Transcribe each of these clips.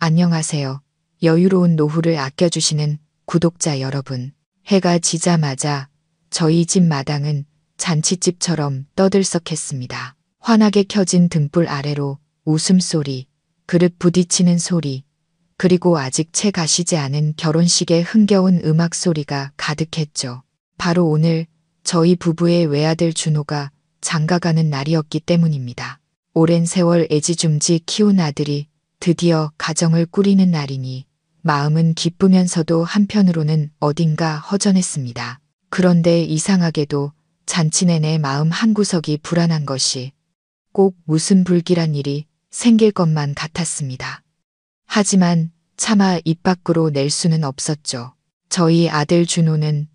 안녕하세요. 여유로운 노후를 아껴주시는 구독자 여러분. 해가 지자마자 저희 집 마당은 잔칫집처럼 떠들썩했습니다. 환하게 켜진 등불 아래로 웃음소리, 그릇 부딪히는 소리, 그리고 아직 채 가시지 않은 결혼식의 흥겨운 음악 소리가 가득했죠. 바로 오늘 저희 부부의 외아들 준호가 장가가는 날이었기 때문입니다. 오랜 세월 애지중지 키운 아들이 드디어 가정을 꾸리는 날이니 마음은 기쁘면서도 한편으로는 어딘가 허전했습니다. 그런데 이상하게도 잔치 내내 마음 한구석이 불안한 것이 꼭 무슨 불길한 일이 생길 것만 같았습니다. 하지만 차마 입 밖으로 낼 수는 없었죠. 저희 아들 준호는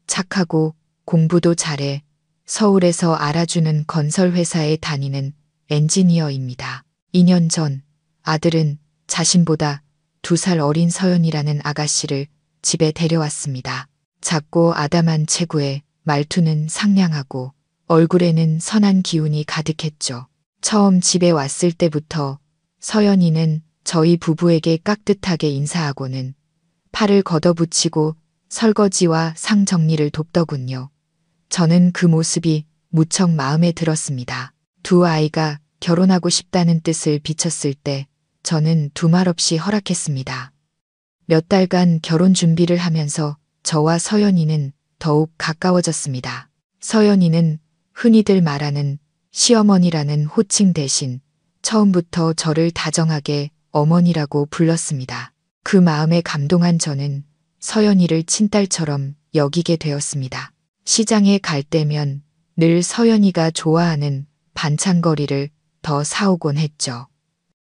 착하고 공부도 잘해 서울에서 알아주는 건설회사에 다니는 엔지니어입니다. 2년 전 아들은 자신보다 2살 어린 서연이라는 아가씨를 집에 데려왔습니다. 작고 아담한 체구에 말투는 상냥하고 얼굴에는 선한 기운이 가득했죠. 처음 집에 왔을 때부터 서연이는 저희 부부에게 깍듯하게 인사하고는 팔을 걷어붙이고 설거지와 상 정리를 돕더군요. 저는 그 모습이 무척 마음에 들었습니다. 두 아이가 결혼하고 싶다는 뜻을 비쳤을 때 저는 두말 없이 허락했습니다. 몇 달간 결혼 준비를 하면서 저와 서연이는 더욱 가까워졌습니다. 서연이는 흔히들 말하는 시어머니라는 호칭 대신 처음부터 저를 다정하게 어머니라고 불렀습니다. 그 마음에 감동한 저는 서연이를 친딸처럼 여기게 되었습니다. 시장에 갈 때면 늘 서연이가 좋아하는 반찬거리를 더 사오곤 했죠.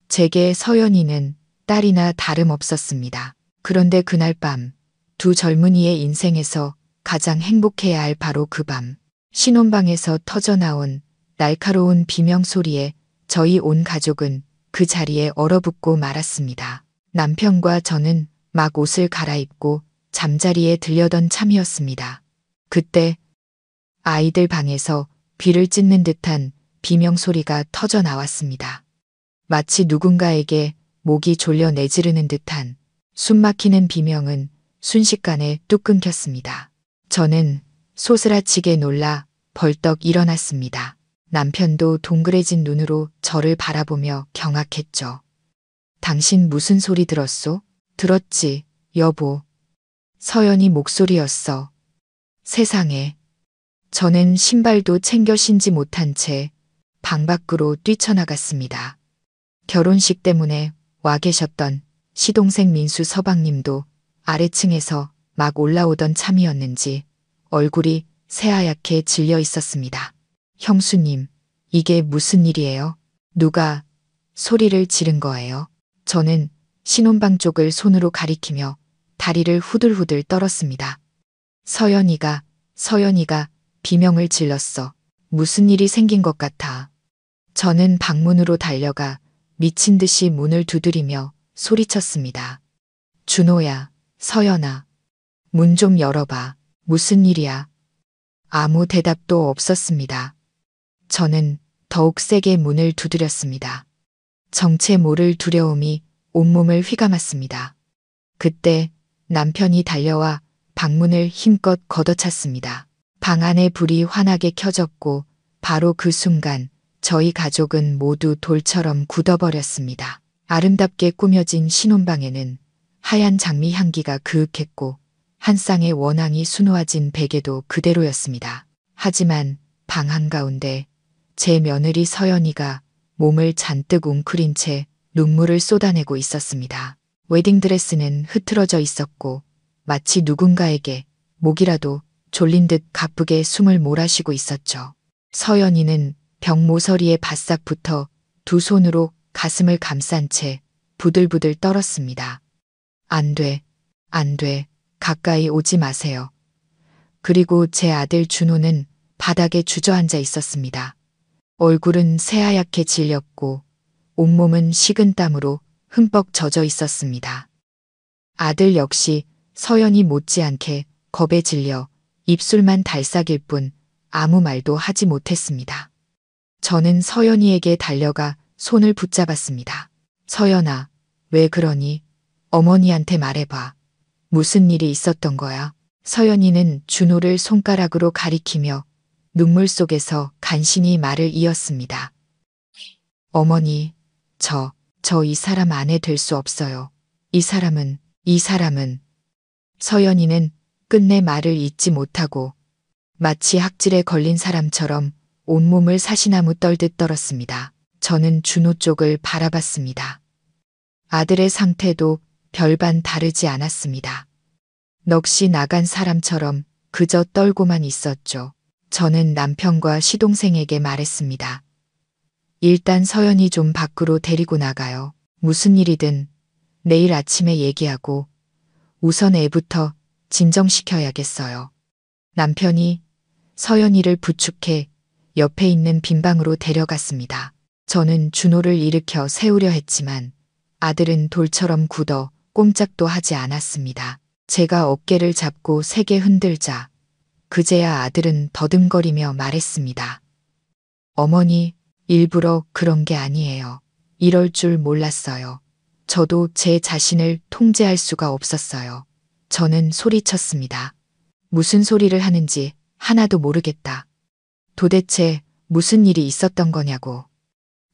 제게 서연이는 딸이나 다름없었습니다. 그런데 그날 밤, 두 젊은이의 인생에서 가장 행복해야 할 바로 그 밤, 신혼방에서 터져나온 날카로운 비명소리에 저희 온 가족은 그 자리에 얼어붙고 말았습니다. 남편과 저는 막 옷을 갈아입고 잠자리에 들려던 참이었습니다. 그때 아이들 방에서 귀를 찢는 듯한 비명소리가 터져 나왔습니다. 마치 누군가에게 목이 졸려 내지르는 듯한 숨막히는 비명은 순식간에 뚝 끊겼습니다. 저는 소스라치게 놀라 벌떡 일어났습니다. 남편도 동그래진 눈으로 저를 바라보며 경악했죠. 당신 무슨 소리 들었소? 들었지, 여보. 서연이 목소리였어. 세상에. 저는 신발도 챙겨 신지 못한 채 방 밖으로 뛰쳐나갔습니다. 결혼식 때문에 와 계셨던 시동생 민수 서방님도 아래층에서 막 올라오던 참이었는지 얼굴이 새하얗게 질려 있었습니다. 형수님, 이게 무슨 일이에요? 누가 소리를 지른 거예요? 저는 신혼방 쪽을 손으로 가리키며 다리를 후들후들 떨었습니다. 서연이가 비명을 질렀어. 무슨 일이 생긴 것 같아. 저는 방문으로 달려가 미친 듯이 문을 두드리며 소리쳤습니다. 준호야, 서연아. 문 좀 열어봐. 무슨 일이야? 아무 대답도 없었습니다. 저는 더욱 세게 문을 두드렸습니다. 정체 모를 두려움이 온몸을 휘감았습니다. 그때 남편이 달려와 방문을 힘껏 걷어찼습니다. 방 안에 불이 환하게 켜졌고 바로 그 순간 저희 가족은 모두 돌처럼 굳어버렸습니다. 아름답게 꾸며진 신혼방에는 하얀 장미 향기가 그윽했고 한 쌍의 원앙이 수놓아진 베개도 그대로였습니다. 하지만 방 한가운데 제 며느리 서연이가 몸을 잔뜩 웅크린 채 눈물을 쏟아내고 있었습니다. 웨딩드레스는 흐트러져 있었고 마치 누군가에게 목이라도 졸린 듯 가쁘게 숨을 몰아쉬고 있었죠. 서연이는 벽 모서리에 바싹 붙어 두 손으로 가슴을 감싼 채 부들부들 떨었습니다. 안 돼, 안 돼, 가까이 오지 마세요. 그리고 제 아들 준호는 바닥에 주저앉아 있었습니다. 얼굴은 새하얗게 질렸고 온몸은 식은 땀으로 흠뻑 젖어 있었습니다. 아들 역시 서연이 못지않게 겁에 질려 입술만 달싹일 뿐 아무 말도 하지 못했습니다. 저는 서연이에게 달려가 손을 붙잡았습니다. 서연아, 왜 그러니? 어머니한테 말해봐. 무슨 일이 있었던 거야? 서연이는 준호를 손가락으로 가리키며 눈물 속에서 간신히 말을 이었습니다. 어머니, 저 이 사람 아내 될 수 없어요. 이 사람은 서연이는 끝내 말을 잇지 못하고 마치 학질에 걸린 사람처럼 온몸을 사시나무 떨듯 떨었습니다. 저는 준호 쪽을 바라봤습니다. 아들의 상태도 별반 다르지 않았습니다. 넋이 나간 사람처럼 그저 떨고만 있었죠. 저는 남편과 시동생에게 말했습니다. 일단 서연이 좀 밖으로 데리고 나가요. 무슨 일이든 내일 아침에 얘기하고 우선 애부터 진정시켜야겠어요. 남편이 서연이를 부축해 옆에 있는 빈 방으로 데려갔습니다. 저는 준호를 일으켜 세우려 했지만 아들은 돌처럼 굳어 꼼짝도 하지 않았습니다. 제가 어깨를 잡고 세게 흔들자 그제야 아들은 더듬거리며 말했습니다. 어머니, 일부러 그런 게 아니에요. 이럴 줄 몰랐어요. 저도 제 자신을 통제할 수가 없었어요. 저는 소리쳤습니다. 무슨 소리를 하는지 하나도 모르겠다. 도대체 무슨 일이 있었던 거냐고.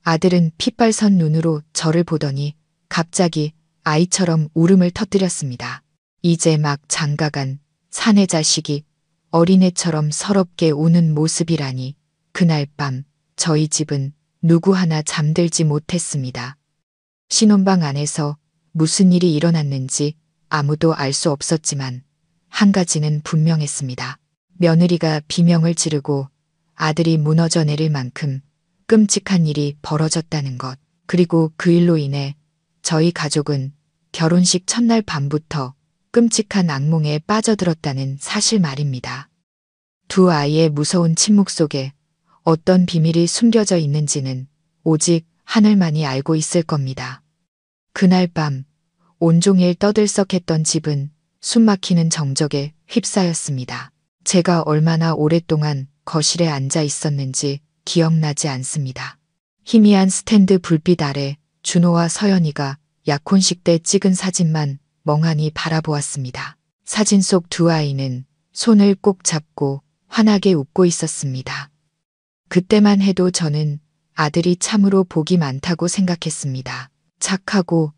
아들은 핏발선 눈으로 저를 보더니 갑자기 아이처럼 울음을 터뜨렸습니다. 이제 막 장가간 사내 자식이 어린애처럼 서럽게 우는 모습이라니. 그날 밤 저희 집은 누구 하나 잠들지 못했습니다. 신혼방 안에서 무슨 일이 일어났는지 아무도 알 수 없었지만 한 가지는 분명했습니다. 며느리가 비명을 지르고 아들이 무너져 내릴 만큼 끔찍한 일이 벌어졌다는 것. 그리고 그 일로 인해 저희 가족은 결혼식 첫날 밤부터 끔찍한 악몽에 빠져들었다는 사실 말입니다. 두 아이의 무서운 침묵 속에 어떤 비밀이 숨겨져 있는지는 오직 하늘만이 알고 있을 겁니다. 그날 밤 온종일 떠들썩했던 집은 숨막히는 정적에 휩싸였습니다. 제가 얼마나 오랫동안 거실에 앉아 있었는지 기억나지 않습니다. 희미한 스탠드 불빛 아래 준호와 서연이가 약혼식 때 찍은 사진만 멍하니 바라보았습니다. 사진 속 두 아이는 손을 꼭 잡고 환하게 웃고 있었습니다. 그때만 해도 저는 아들이 참으로 복이 많다고 생각했습니다. 착하고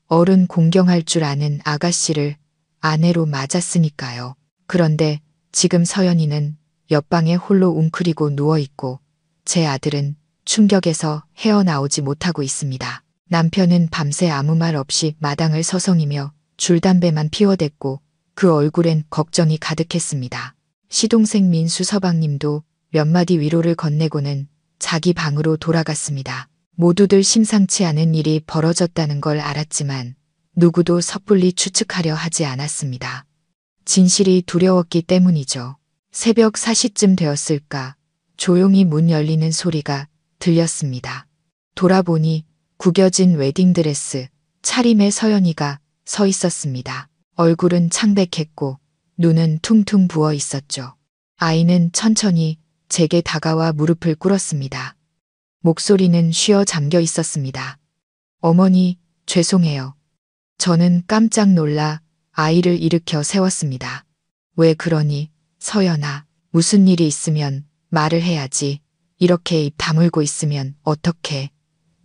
어른 공경할 줄 아는 아가씨를 아내로 맞았으니까요. 그런데 지금 서연이는 옆방에 홀로 웅크리고 누워있고 제 아들은 충격에서 헤어나오지 못하고 있습니다. 남편은 밤새 아무 말 없이 마당을 서성이며 줄담배만 피워댔고 그 얼굴엔 걱정이 가득했습니다. 시동생 민수 서방님도 몇 마디 위로를 건네고는 자기 방으로 돌아갔습니다. 모두들 심상치 않은 일이 벌어졌다는 걸 알았지만 누구도 섣불리 추측하려 하지 않았습니다. 진실이 두려웠기 때문이죠. 새벽 4시쯤 되었을까 조용히 문 열리는 소리가 들렸습니다. 돌아보니 구겨진 웨딩드레스 차림의 서연이가 서 있었습니다. 얼굴은 창백했고 눈은 퉁퉁 부어 있었죠. 아이는 천천히 제게 다가와 무릎을 꿇었습니다. 목소리는 쉬어 잠겨 있었습니다. 어머니, 죄송해요. 저는 깜짝 놀라 아이를 일으켜 세웠습니다. 왜 그러니, 서연아. 무슨 일이 있으면 말을 해야지. 이렇게 입 다물고 있으면 어떡해.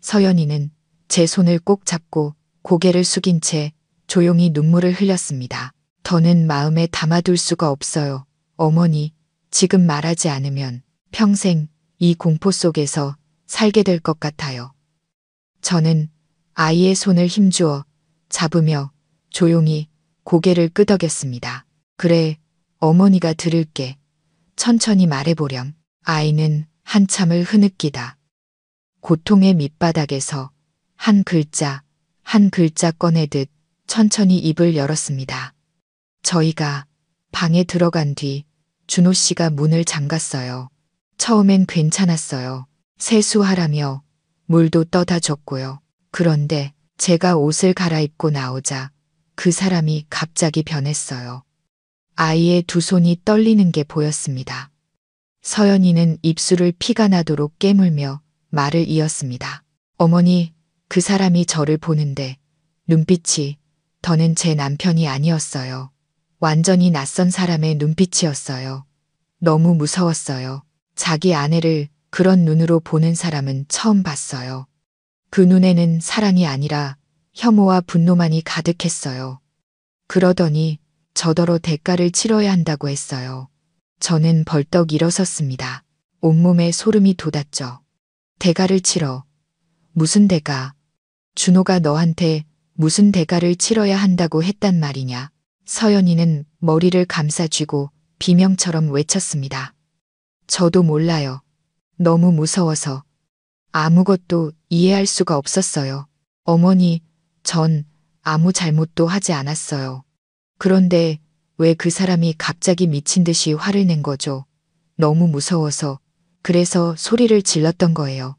서연이는 제 손을 꼭 잡고 고개를 숙인 채 조용히 눈물을 흘렸습니다. 더는 마음에 담아둘 수가 없어요. 어머니, 지금 말하지 않으면 평생 이 공포 속에서 살게 될 것 같아요. 저는 아이의 손을 힘주어 잡으며 조용히 고개를 끄덕였습니다. 그래, 어머니가 들을게. 천천히 말해보렴. 아이는 한참을 흐느끼다 고통의 밑바닥에서 한 글자 한 글자 꺼내듯 천천히 입을 열었습니다. 저희가 방에 들어간 뒤 준호 씨가 문을 잠갔어요. 처음엔 괜찮았어요. 세수하라며 물도 떠다 줬고요. 그런데 제가 옷을 갈아입고 나오자 그 사람이 갑자기 변했어요. 아이의 두 손이 떨리는 게 보였습니다. 서연이는 입술을 피가 나도록 깨물며 말을 이었습니다. 어머니, 그 사람이 저를 보는데 눈빛이 더는 제 남편이 아니었어요. 완전히 낯선 사람의 눈빛이었어요. 너무 무서웠어요. 자기 아내를 그런 눈으로 보는 사람은 처음 봤어요. 그 눈에는 사랑이 아니라 혐오와 분노만이 가득했어요. 그러더니 저더러 대가를 치러야 한다고 했어요. 저는 벌떡 일어섰습니다. 온몸에 소름이 돋았죠. 대가를 치러. 무슨 대가? 준호가 너한테 무슨 대가를 치러야 한다고 했단 말이냐? 서연이는 머리를 감싸쥐고 비명처럼 외쳤습니다. 저도 몰라요. 너무 무서워서 아무것도 이해할 수가 없었어요. 어머니, 전 아무 잘못도 하지 않았어요. 그런데 왜 그 사람이 갑자기 미친 듯이 화를 낸 거죠? 너무 무서워서 그래서 소리를 질렀던 거예요.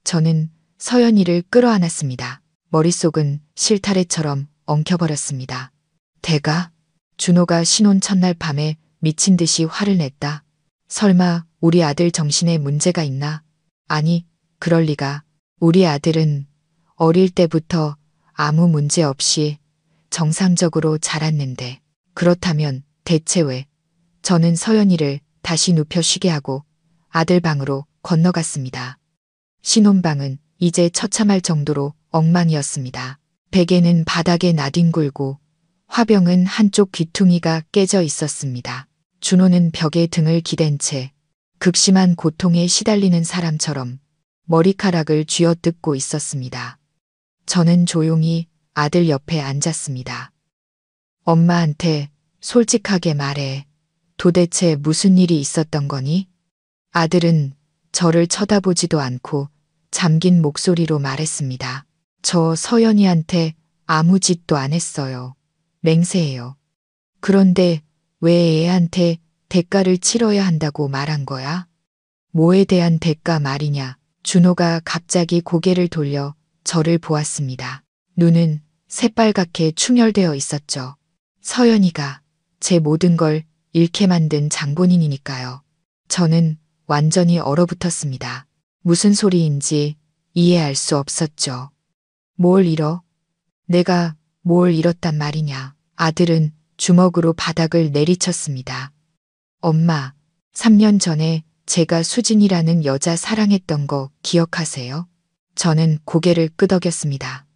저는 서연이를 끌어안았습니다. 머릿속은 실타래처럼 엉켜버렸습니다. 대가? 준호가 신혼 첫날 밤에 미친 듯이 화를 냈다. 설마 우리 아들 정신에 문제가 있나? 아니, 그럴 리가. 우리 아들은 어릴 때부터 아무 문제 없이 정상적으로 자랐는데. 그렇다면 대체 왜? 저는 서연이를 다시 눕혀 쉬게 하고 아들 방으로 건너갔습니다. 신혼방은 이제 처참할 정도로 엉망이었습니다. 베개는 바닥에 나뒹굴고 화병은 한쪽 귀퉁이가 깨져 있었습니다. 준호는 벽에 등을 기댄 채 극심한 고통에 시달리는 사람처럼 머리카락을 쥐어뜯고 있었습니다. 저는 조용히 아들 옆에 앉았습니다. 엄마한테 솔직하게 말해. 도대체 무슨 일이 있었던 거니? 아들은 저를 쳐다보지도 않고 잠긴 목소리로 말했습니다. 저 서연이한테 아무 짓도 안 했어요. 맹세해요. 그런데 왜 애한테 대가를 치러야 한다고 말한 거야? 뭐에 대한 대가 말이냐? 준호가 갑자기 고개를 돌려 저를 보았습니다. 눈은 새빨갛게 충혈되어 있었죠. 서연이가 제 모든 걸 잃게 만든 장본인이니까요. 저는 완전히 얼어붙었습니다. 무슨 소리인지 이해할 수 없었죠. 뭘 잃어? 내가 뭘 잃었단 말이냐? 아들은 주먹으로 바닥을 내리쳤습니다. 엄마, 3년 전에 제가 수진이라는 여자 사랑했던 거 기억하세요? 저는 고개를 끄덕였습니다.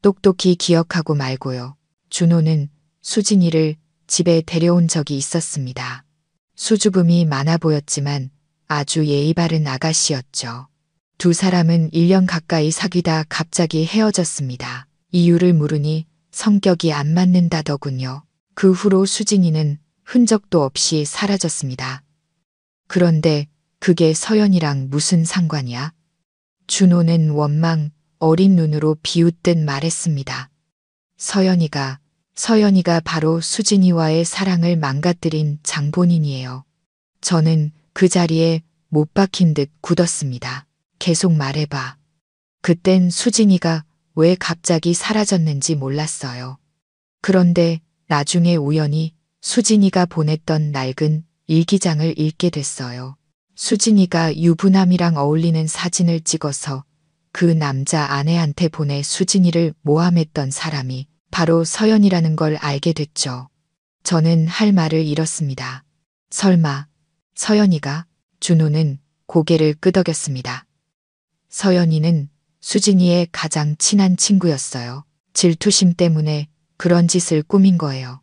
똑똑히 기억하고 말고요. 준호는 수진이를 집에 데려온 적이 있었습니다. 수줍음이 많아 보였지만 아주 예의 바른 아가씨였죠. 두 사람은 1년 가까이 사귀다 갑자기 헤어졌습니다. 이유를 물으니 성격이 안 맞는다더군요. 그 후로 수진이는 흔적도 없이 사라졌습니다. 그런데 그게 서연이랑 무슨 상관이야? 준호는 원망 어린 눈으로 비웃듯 말했습니다. 서연이가 바로 수진이와의 사랑을 망가뜨린 장본인이에요. 저는 그 자리에 못 박힌 듯 굳었습니다. 계속 말해봐. 그땐 수진이가 왜 갑자기 사라졌는지 몰랐어요. 그런데 나중에 우연히 수진이가 보냈던 낡은 일기장을 읽게 됐어요. 수진이가 유부남이랑 어울리는 사진을 찍어서 그 남자 아내한테 보내 수진이를 모함했던 사람이 바로 서연이라는 걸 알게 됐죠. 저는 할 말을 잃었습니다. 설마 서연이가? 준호는 고개를 끄덕였습니다. 서연이는 수진이의 가장 친한 친구였어요. 질투심 때문에 그런 짓을 꾸민 거예요.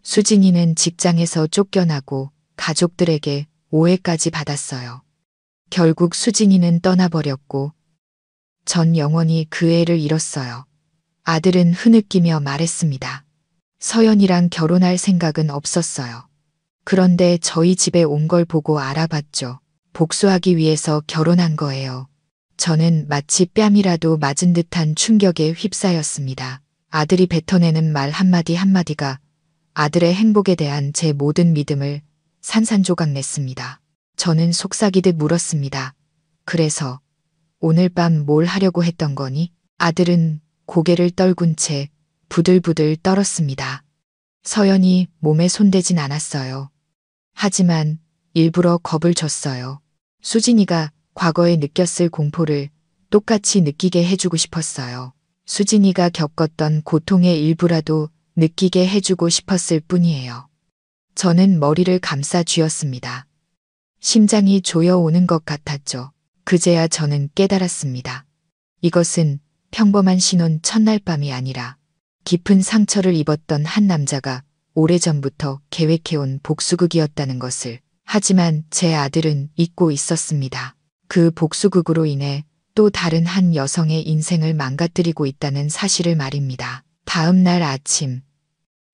수진이는 직장에서 쫓겨나고 가족들에게 오해까지 받았어요. 결국 수진이는 떠나버렸고 전 영원히 그 애를 잃었어요. 아들은 흐느끼며 말했습니다. 서연이랑 결혼할 생각은 없었어요. 그런데 저희 집에 온 걸 보고 알아봤죠. 복수하기 위해서 결혼한 거예요. 저는 마치 뺨이라도 맞은 듯한 충격에 휩싸였습니다. 아들이 뱉어내는 말 한마디 한마디가 아들의 행복에 대한 제 모든 믿음을 산산조각 냈습니다. 저는 속삭이듯 물었습니다. 그래서 오늘 밤 뭘 하려고 했던 거니? 아들은 고개를 떨군 채 부들부들 떨었습니다. 서연이 몸에 손대진 않았어요. 하지만 일부러 겁을 줬어요. 수진이가 과거에 느꼈을 공포를 똑같이 느끼게 해주고 싶었어요. 수진이가 겪었던 고통의 일부라도 느끼게 해주고 싶었을 뿐이에요. 저는 머리를 감싸 쥐었습니다. 심장이 조여오는 것 같았죠. 그제야 저는 깨달았습니다. 이것은 평범한 신혼 첫날 밤이 아니라 깊은 상처를 입었던 한 남자가 오래전부터 계획해온 복수극이었다는 것을. 하지만 제 아들은 잊고 있었습니다. 그 복수극으로 인해 또 다른 한 여성의 인생을 망가뜨리고 있다는 사실을 말입니다. 다음 날 아침,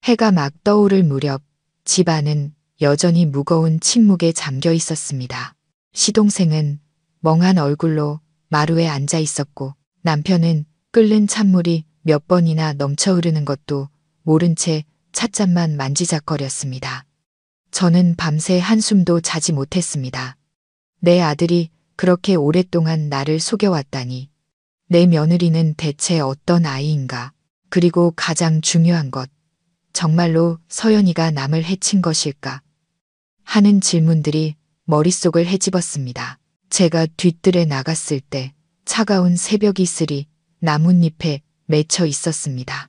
해가 막 떠오를 무렵 집안은 여전히 무거운 침묵에 잠겨 있었습니다. 시동생은 멍한 얼굴로 마루에 앉아 있었고 남편은 끓는 찬물이 몇 번이나 넘쳐 흐르는 것도 모른 채 찻잔만 만지작거렸습니다. 저는 밤새 한숨도 자지 못했습니다. 내 아들이 그렇게 오랫동안 나를 속여왔다니. 내 며느리는 대체 어떤 아이인가? 그리고 가장 중요한 것, 정말로 서연이가 남을 해친 것일까? 하는 질문들이 머릿속을 헤집었습니다. 제가 뒤뜰에 나갔을 때 차가운 새벽 이슬이 나뭇잎에 맺혀 있었습니다.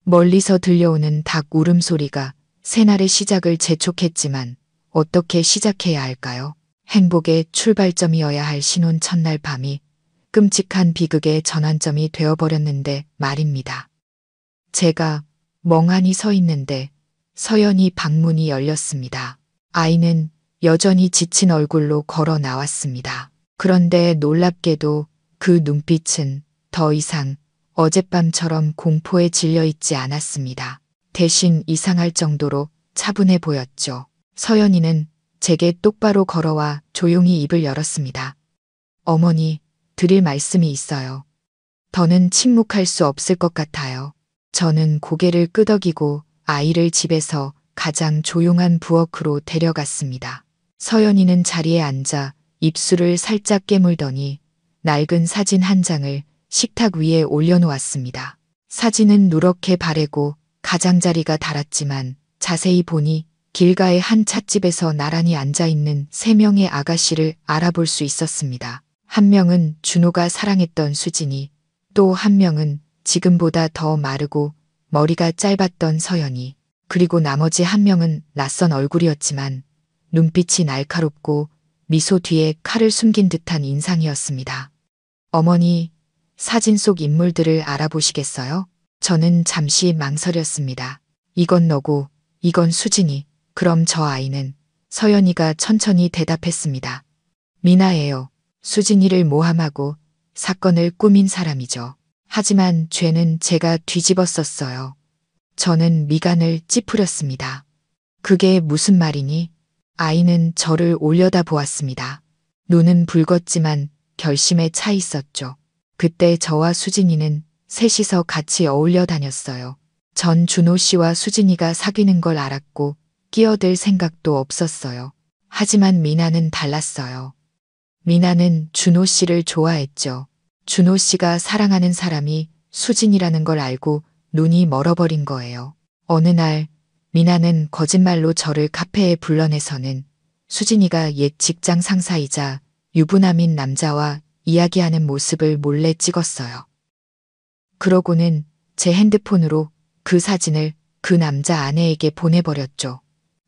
멀리서 들려오는 닭 울음소리가 새날의 시작을 재촉했지만 어떻게 시작해야 할까요? 행복의 출발점이어야 할 신혼 첫날 밤이 끔찍한 비극의 전환점이 되어버렸는데 말입니다. 제가 멍하니 서 있는데 서연이 방문이 열렸습니다. 아이는 여전히 지친 얼굴로 걸어 나왔습니다. 그런데 놀랍게도 그 눈빛은 더 이상 어젯밤처럼 공포에 질려 있지 않았습니다. 대신 이상할 정도로 차분해 보였죠. 서연이는 제게 똑바로 걸어와 조용히 입을 열었습니다. 어머니, 드릴 말씀이 있어요. 더는 침묵할 수 없을 것 같아요. 저는 고개를 끄덕이고 아이를 집에서 가장 조용한 부엌으로 데려갔습니다. 서연이는 자리에 앉아 입술을 살짝 깨물더니 낡은 사진 한 장을 식탁 위에 올려놓았습니다. 사진은 누렇게 바래고 가장자리가 닳았지만 자세히 보니 길가의 한 찻집에서 나란히 앉아있는 세 명의 아가씨를 알아볼 수 있었습니다. 한 명은 준호가 사랑했던 수진이, 또 한 명은 지금보다 더 마르고 머리가 짧았던 서연이, 그리고 나머지 한 명은 낯선 얼굴이었지만 눈빛이 날카롭고 미소 뒤에 칼을 숨긴 듯한 인상이었습니다. 어머니, 사진 속 인물들을 알아보시겠어요? 저는 잠시 망설였습니다. 이건 너고 이건 수진이, 그럼 저 아이는? 서연이가 천천히 대답했습니다. 미나예요. 수진이를 모함하고 사건을 꾸민 사람이죠. 하지만 죄는 제가 뒤집었었어요. 저는 미간을 찌푸렸습니다. 그게 무슨 말이니? 아이는 저를 올려다보았습니다. 눈은 붉었지만 결심에 차 있었죠. 그때 저와 수진이는 셋이서 같이 어울려 다녔어요. 전 준호 씨와 수진이가 사귀는 걸 알았고 끼어들 생각도 없었어요. 하지만 미나는 달랐어요. 미나는 준호 씨를 좋아했죠. 준호 씨가 사랑하는 사람이 수진이라는 걸 알고 눈이 멀어버린 거예요. 어느 날 미나는 거짓말로 저를 카페에 불러내서는 수진이가 옛 직장 상사이자 유부남인 남자와 이야기하는 모습을 몰래 찍었어요. 그러고는 제 핸드폰으로 그 사진을 그 남자 아내에게 보내버렸죠.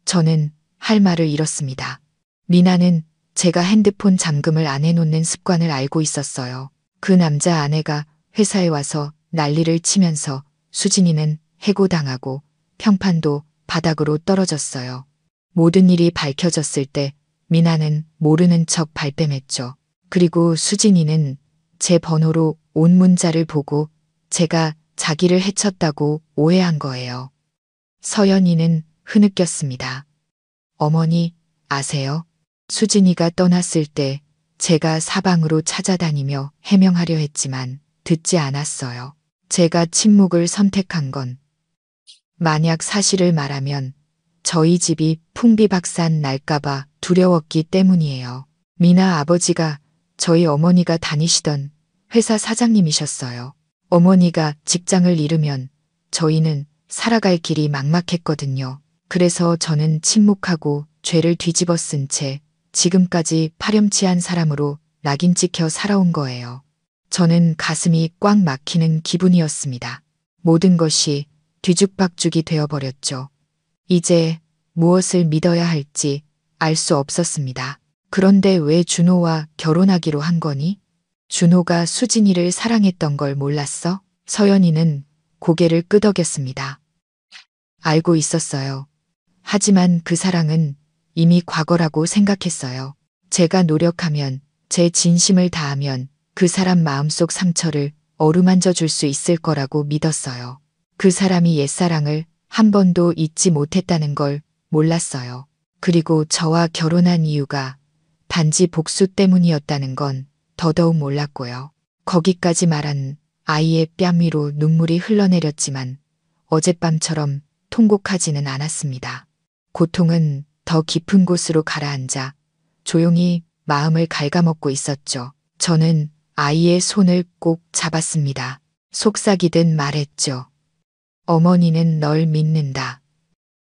저는 할 말을 잃었습니다. 미나는 제가 핸드폰 잠금을 안 해놓는 습관을 알고 있었어요. 그 남자 아내가 회사에 와서 난리를 치면서 수진이는 해고당하고 평판도 바닥으로 떨어졌어요. 모든 일이 밝혀졌을 때 미나는 모르는 척 발뺌했죠. 그리고 수진이는 제 번호로 온 문자를 보고 제가 자기를 해쳤다고 오해한 거예요. 서연이는 흐느꼈습니다. 어머니, 아세요? 수진이가 떠났을 때 제가 사방으로 찾아다니며 해명하려 했지만 듣지 않았어요. 제가 침묵을 선택한 건 만약 사실을 말하면 저희 집이 풍비박산 날까봐 두려웠기 때문이에요. 미나 아버지가 저희 어머니가 다니시던 회사 사장님이셨어요. 어머니가 직장을 잃으면 저희는 살아갈 길이 막막했거든요. 그래서 저는 침묵하고 죄를 뒤집어 쓴 채 지금까지 파렴치한 사람으로 낙인 찍혀 살아온 거예요. 저는 가슴이 꽉 막히는 기분이었습니다. 모든 것이 뒤죽박죽이 되어버렸죠. 이제 무엇을 믿어야 할지 알 수 없었습니다. 그런데 왜 준호와 결혼하기로 한 거니? 준호가 수진이를 사랑했던 걸 몰랐어? 서연이는 고개를 끄덕였습니다. 알고 있었어요. 하지만 그 사랑은 이미 과거라고 생각했어요. 제가 노력하면, 제 진심을 다하면 그 사람 마음속 상처를 어루만져 줄 수 있을 거라고 믿었어요. 그 사람이 옛사랑을 한 번도 잊지 못했다는 걸 몰랐어요. 그리고 저와 결혼한 이유가 단지 복수 때문이었다는 건 더더욱 몰랐고요. 거기까지 말한 아이의 뺨 위로 눈물이 흘러내렸지만 어젯밤처럼 통곡하지는 않았습니다. 고통은 더 깊은 곳으로 가라앉아 조용히 마음을 갉아먹고 있었죠. 저는 아이의 손을 꼭 잡았습니다. 속삭이듯 말했죠. 어머니는 널 믿는다.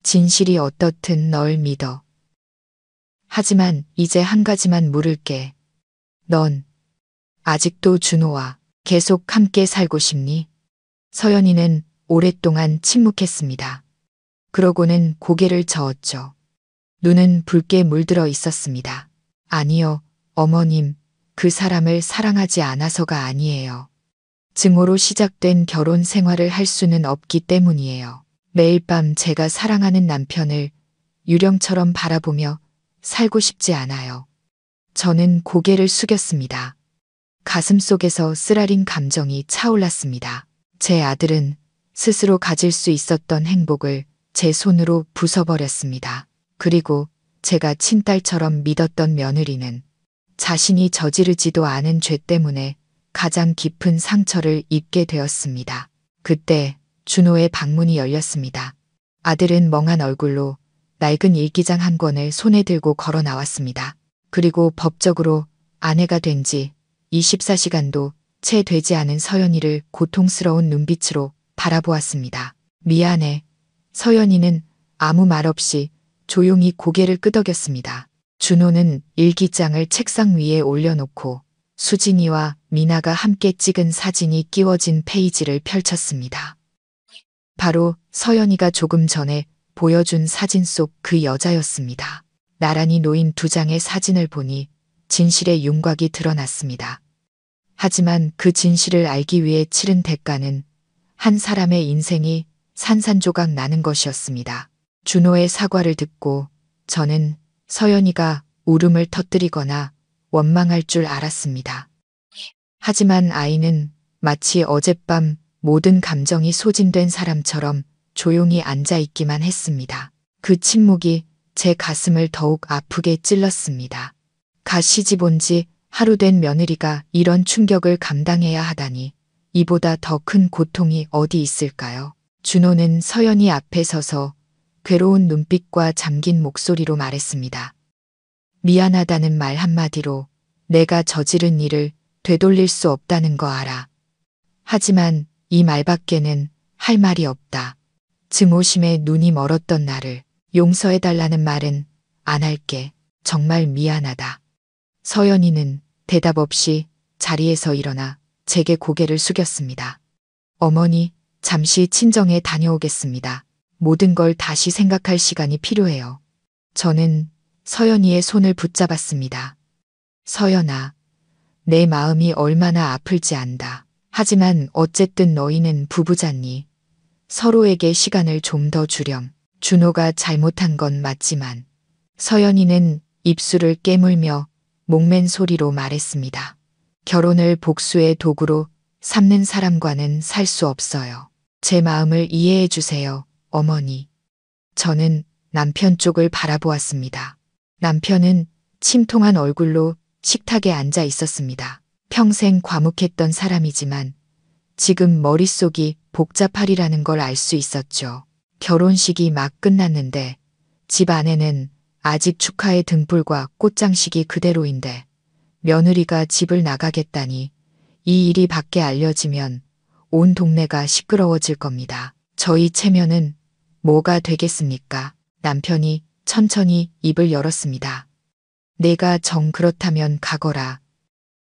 진실이 어떻든 널 믿어. 하지만 이제 한 가지만 물을게. 넌 아직도 준호와 계속 함께 살고 싶니? 서연이는 오랫동안 침묵했습니다. 그러고는 고개를 저었죠. 눈은 붉게 물들어 있었습니다. 아니요, 어머님, 그 사람을 사랑하지 않아서가 아니에요. 증오로 시작된 결혼 생활을 할 수는 없기 때문이에요. 매일 밤 제가 사랑하는 남편을 유령처럼 바라보며 살고 싶지 않아요. 저는 고개를 숙였습니다. 가슴 속에서 쓰라린 감정이 차올랐습니다. 제 아들은 스스로 가질 수 있었던 행복을 제 손으로 부숴버렸습니다. 그리고 제가 친딸처럼 믿었던 며느리는 자신이 저지르지도 않은 죄 때문에 가장 깊은 상처를 입게 되었습니다. 그때 준호의 방문이 열렸습니다. 아들은 멍한 얼굴로 낡은 일기장 한 권을 손에 들고 걸어 나왔습니다. 그리고 법적으로 아내가 된 지 24시간도 채 되지 않은 서연이를 고통스러운 눈빛으로 바라보았습니다. 미안해. 서연이는 아무 말 없이 조용히 고개를 끄덕였습니다. 준호는 일기장을 책상 위에 올려놓고 수진이와 미나가 함께 찍은 사진이 끼워진 페이지를 펼쳤습니다. 바로 서연이가 조금 전에 보여준 사진 속 그 여자였습니다. 나란히 놓인 두 장의 사진을 보니 진실의 윤곽이 드러났습니다. 하지만 그 진실을 알기 위해 치른 대가는 한 사람의 인생이 산산조각 나는 것이었습니다. 준호의 사과를 듣고 저는 서연이가 울음을 터뜨리거나 원망할 줄 알았습니다. 하지만 아이는 마치 어젯밤 모든 감정이 소진된 사람처럼 조용히 앉아있기만 했습니다. 그 침묵이 제 가슴을 더욱 아프게 찔렀습니다. 갓 시집 온 지 하루 된 며느리가 이런 충격을 감당해야 하다니 이보다 더 큰 고통이 어디 있을까요? 준호는 서연이 앞에 서서 괴로운 눈빛과 잠긴 목소리로 말했습니다. 미안하다는 말 한마디로 내가 저지른 일을 되돌릴 수 없다는 거 알아. 하지만 이 말밖에는 할 말이 없다. 증오심에 눈이 멀었던 나를 용서해달라는 말은 안 할게. 정말 미안하다. 서연이는 대답 없이 자리에서 일어나 제게 고개를 숙였습니다. 어머니, 잠시 친정에 다녀오겠습니다. 모든 걸 다시 생각할 시간이 필요해요. 저는 서연이의 손을 붙잡았습니다. 서연아, 내 마음이 얼마나 아플지 안다. 하지만 어쨌든 너희는 부부잖니. 서로에게 시간을 좀 더 주렴. 준호가 잘못한 건 맞지만 서연이는 입술을 깨물며 목맨 소리로 말했습니다. 결혼을 복수의 도구로 삼는 사람과는 살 수 없어요. 제 마음을 이해해 주세요, 어머니. 저는 남편 쪽을 바라보았습니다. 남편은 침통한 얼굴로 식탁에 앉아 있었습니다. 평생 과묵했던 사람이지만 지금 머릿속이 복잡하리라는 걸 알 수 있었죠. 결혼식이 막 끝났는데 집 안에는 아직 축하의 등불과 꽃장식이 그대로인데 며느리가 집을 나가겠다니 이 일이 밖에 알려지면 온 동네가 시끄러워질 겁니다. 저희 체면은 뭐가 되겠습니까? 남편이 천천히 입을 열었습니다. 내가 정 그렇다면 가거라.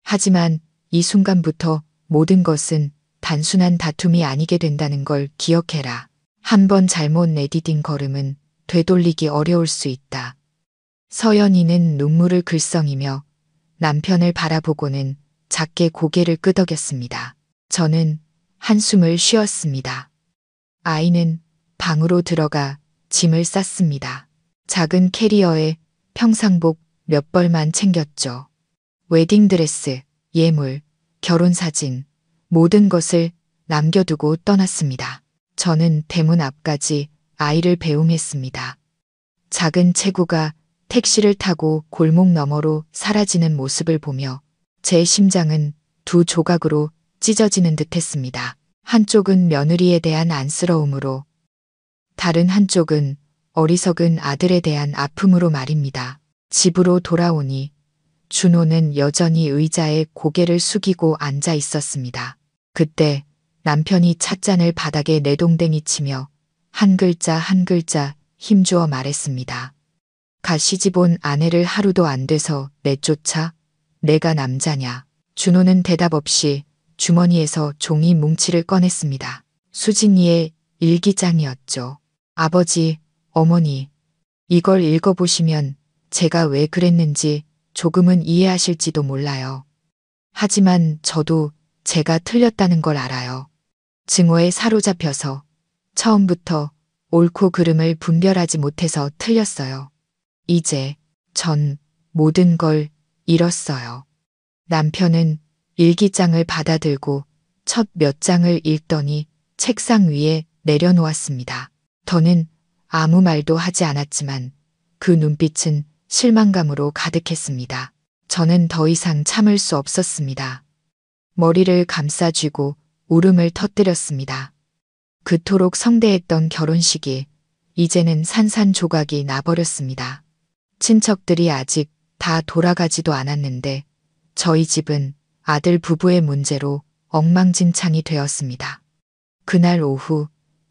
하지만 이 순간부터 모든 것은 단순한 다툼이 아니게 된다는 걸 기억해라. 한 번 잘못 내디딘 걸음은 되돌리기 어려울 수 있다. 서연이는 눈물을 글썽이며 남편을 바라보고는 작게 고개를 끄덕였습니다. 저는 한숨을 쉬었습니다. 아이는 방으로 들어가 짐을 쌌습니다. 작은 캐리어에 평상복 몇 벌만 챙겼죠. 웨딩드레스, 예물, 결혼사진, 모든 것을 남겨두고 떠났습니다. 저는 대문 앞까지 아이를 배웅했습니다. 작은 체구가 택시를 타고 골목 너머로 사라지는 모습을 보며 제 심장은 두 조각으로 찢어지는 듯 했습니다. 한쪽은 며느리에 대한 안쓰러움으로, 다른 한쪽은 어리석은 아들에 대한 아픔으로 말입니다. 집으로 돌아오니 준호는 여전히 의자에 고개를 숙이고 앉아 있었습니다. 그때 남편이 찻잔을 바닥에 내동댕이 치며 한 글자 한 글자 힘주어 말했습니다. 가 시집온 아내를 하루도 안 돼서 내쫓아? 내가 남자냐? 준호는 대답 없이 주머니에서 종이 뭉치를 꺼냈습니다. 수진이의 일기장이었죠. 아버지, 어머니, 이걸 읽어보시면 제가 왜 그랬는지 조금은 이해하실지도 몰라요. 하지만 저도 제가 틀렸다는 걸 알아요. 증오에 사로잡혀서 처음부터 옳고 그름을 분별하지 못해서 틀렸어요. 이제 전 모든 걸 잃었어요. 남편은 일기장을 받아들고 첫 몇 장을 읽더니 책상 위에 내려놓았습니다. 더는 아무 말도 하지 않았지만 그 눈빛은 실망감으로 가득했습니다. 저는 더 이상 참을 수 없었습니다. 머리를 감싸쥐고 울음을 터뜨렸습니다. 그토록 성대했던 결혼식이 이제는 산산조각이 나버렸습니다. 친척들이 아직 다 돌아가지도 않았는데 저희 집은 아들 부부의 문제로 엉망진창이 되었습니다. 그날 오후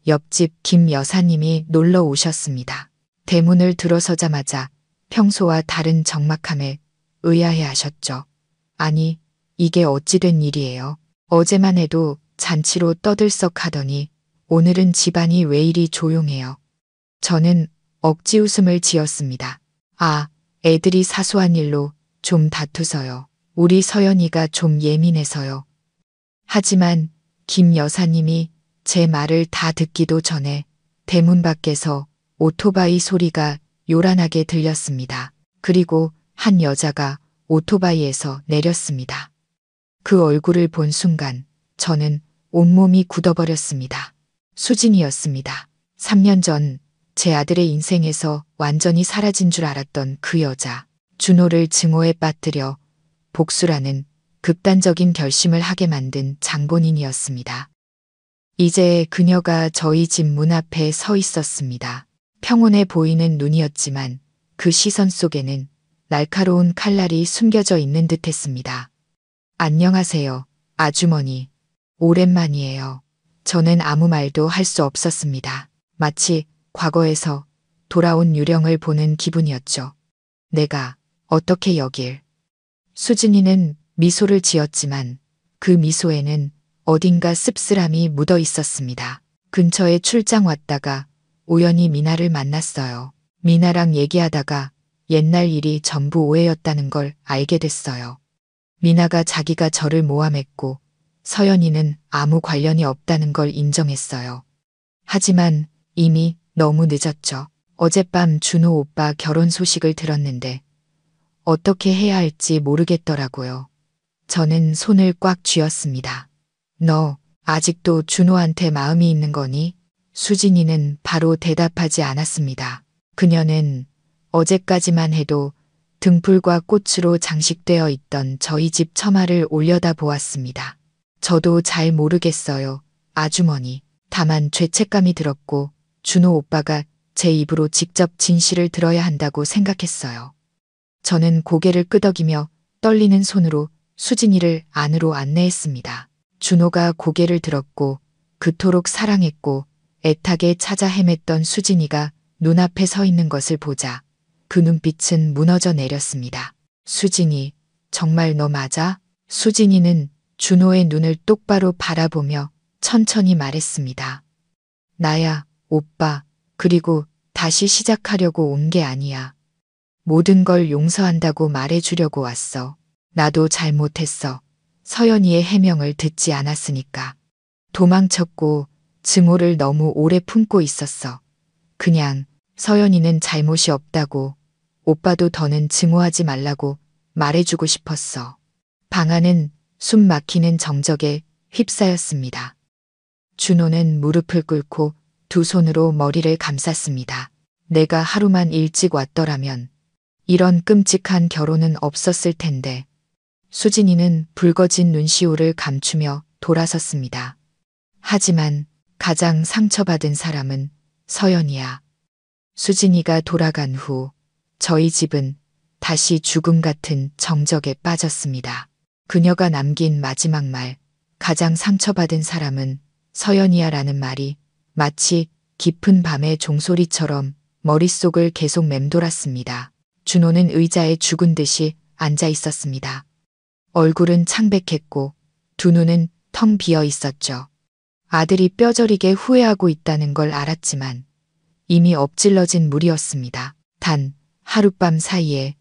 옆집 김 여사님이 놀러 오셨습니다. 대문을 들어서자마자 평소와 다른 적막함에 의아해 하셨죠. 아니, 이게 어찌 된 일이에요? 어제만 해도 잔치로 떠들썩하더니 오늘은 집안이 왜 이리 조용해요? 저는 억지 웃음을 지었습니다. 아, 애들이 사소한 일로 좀 다투서요. 우리 서연이가 좀 예민해서요. 하지만 김 여사님이 제 말을 다 듣기도 전에 대문 밖에서 오토바이 소리가 요란하게 들렸습니다. 그리고 한 여자가 오토바이에서 내렸습니다. 그 얼굴을 본 순간 저는 온몸이 굳어버렸습니다. 수진이었습니다. 3년 전 제 아들의 인생에서 완전히 사라진 줄 알았던 그 여자. 준호를 증오에 빠뜨려 복수라는 극단적인 결심을 하게 만든 장본인이었습니다. 이제 그녀가 저희 집 문 앞에 서 있었습니다. 평온해 보이는 눈이었지만 그 시선 속에는 날카로운 칼날이 숨겨져 있는 듯했습니다. 안녕하세요, 아주머니. 오랜만이에요. 저는 아무 말도 할 수 없었습니다. 마치 과거에서 돌아온 유령을 보는 기분이었죠. 내가 어떻게 여길? 수진이는 미소를 지었지만 그 미소에는 어딘가 씁쓸함이 묻어 있었습니다. 근처에 출장 왔다가 우연히 미나를 만났어요. 미나랑 얘기하다가 옛날 일이 전부 오해였다는 걸 알게 됐어요. 미나가 자기가 저를 모함했고 서연이는 아무 관련이 없다는 걸 인정했어요. 하지만 이미 너무 늦었죠. 어젯밤 준호 오빠 결혼 소식을 들었는데 어떻게 해야 할지 모르겠더라고요. 저는 손을 꽉 쥐었습니다. 너 아직도 준호한테 마음이 있는 거니? 수진이는 바로 대답하지 않았습니다. 그녀는 어제까지만 해도 등불과 꽃으로 장식되어 있던 저희 집 처마를 올려다 보았습니다. 저도 잘 모르겠어요, 아주머니. 다만 죄책감이 들었고 준호 오빠가 제 입으로 직접 진실을 들어야 한다고 생각했어요. 저는 고개를 끄덕이며 떨리는 손으로 수진이를 안으로 안내했습니다. 준호가 고개를 들었고 그토록 사랑했고 애타게 찾아 헤맸던 수진이가 눈앞에 서 있는 것을 보자 그 눈빛은 무너져 내렸습니다. 수진이, 정말 너 맞아? 수진이는 준호의 눈을 똑바로 바라보며 천천히 말했습니다. 나야, 오빠, 그리고 다시 시작하려고 온 게 아니야. 모든 걸 용서한다고 말해주려고 왔어. 나도 잘못했어. 서연이의 해명을 듣지 않았으니까. 도망쳤고 증오를 너무 오래 품고 있었어. 그냥 서연이는 잘못이 없다고, 오빠도 더는 증오하지 말라고 말해주고 싶었어. 방 안은 숨 막히는 정적에 휩싸였습니다. 준호는 무릎을 꿇고 두 손으로 머리를 감쌌습니다. 내가 하루만 일찍 왔더라면 이런 끔찍한 결혼은 없었을 텐데. 수진이는 붉어진 눈시울을 감추며 돌아섰습니다. 하지만 가장 상처받은 사람은 서연이야. 수진이가 돌아간 후 저희 집은 다시 죽음 같은 정적에 빠졌습니다. 그녀가 남긴 마지막 말, 가장 상처받은 사람은 서연이야라는 말이 마치 깊은 밤의 종소리처럼 머릿속을 계속 맴돌았습니다. 준호는 의자에 죽은 듯이 앉아 있었습니다. 얼굴은 창백했고 두 눈은 텅 비어 있었죠. 아들이 뼈저리게 후회하고 있다는 걸 알았지만 이미 엎질러진 물이었습니다. 단 하룻밤 사이에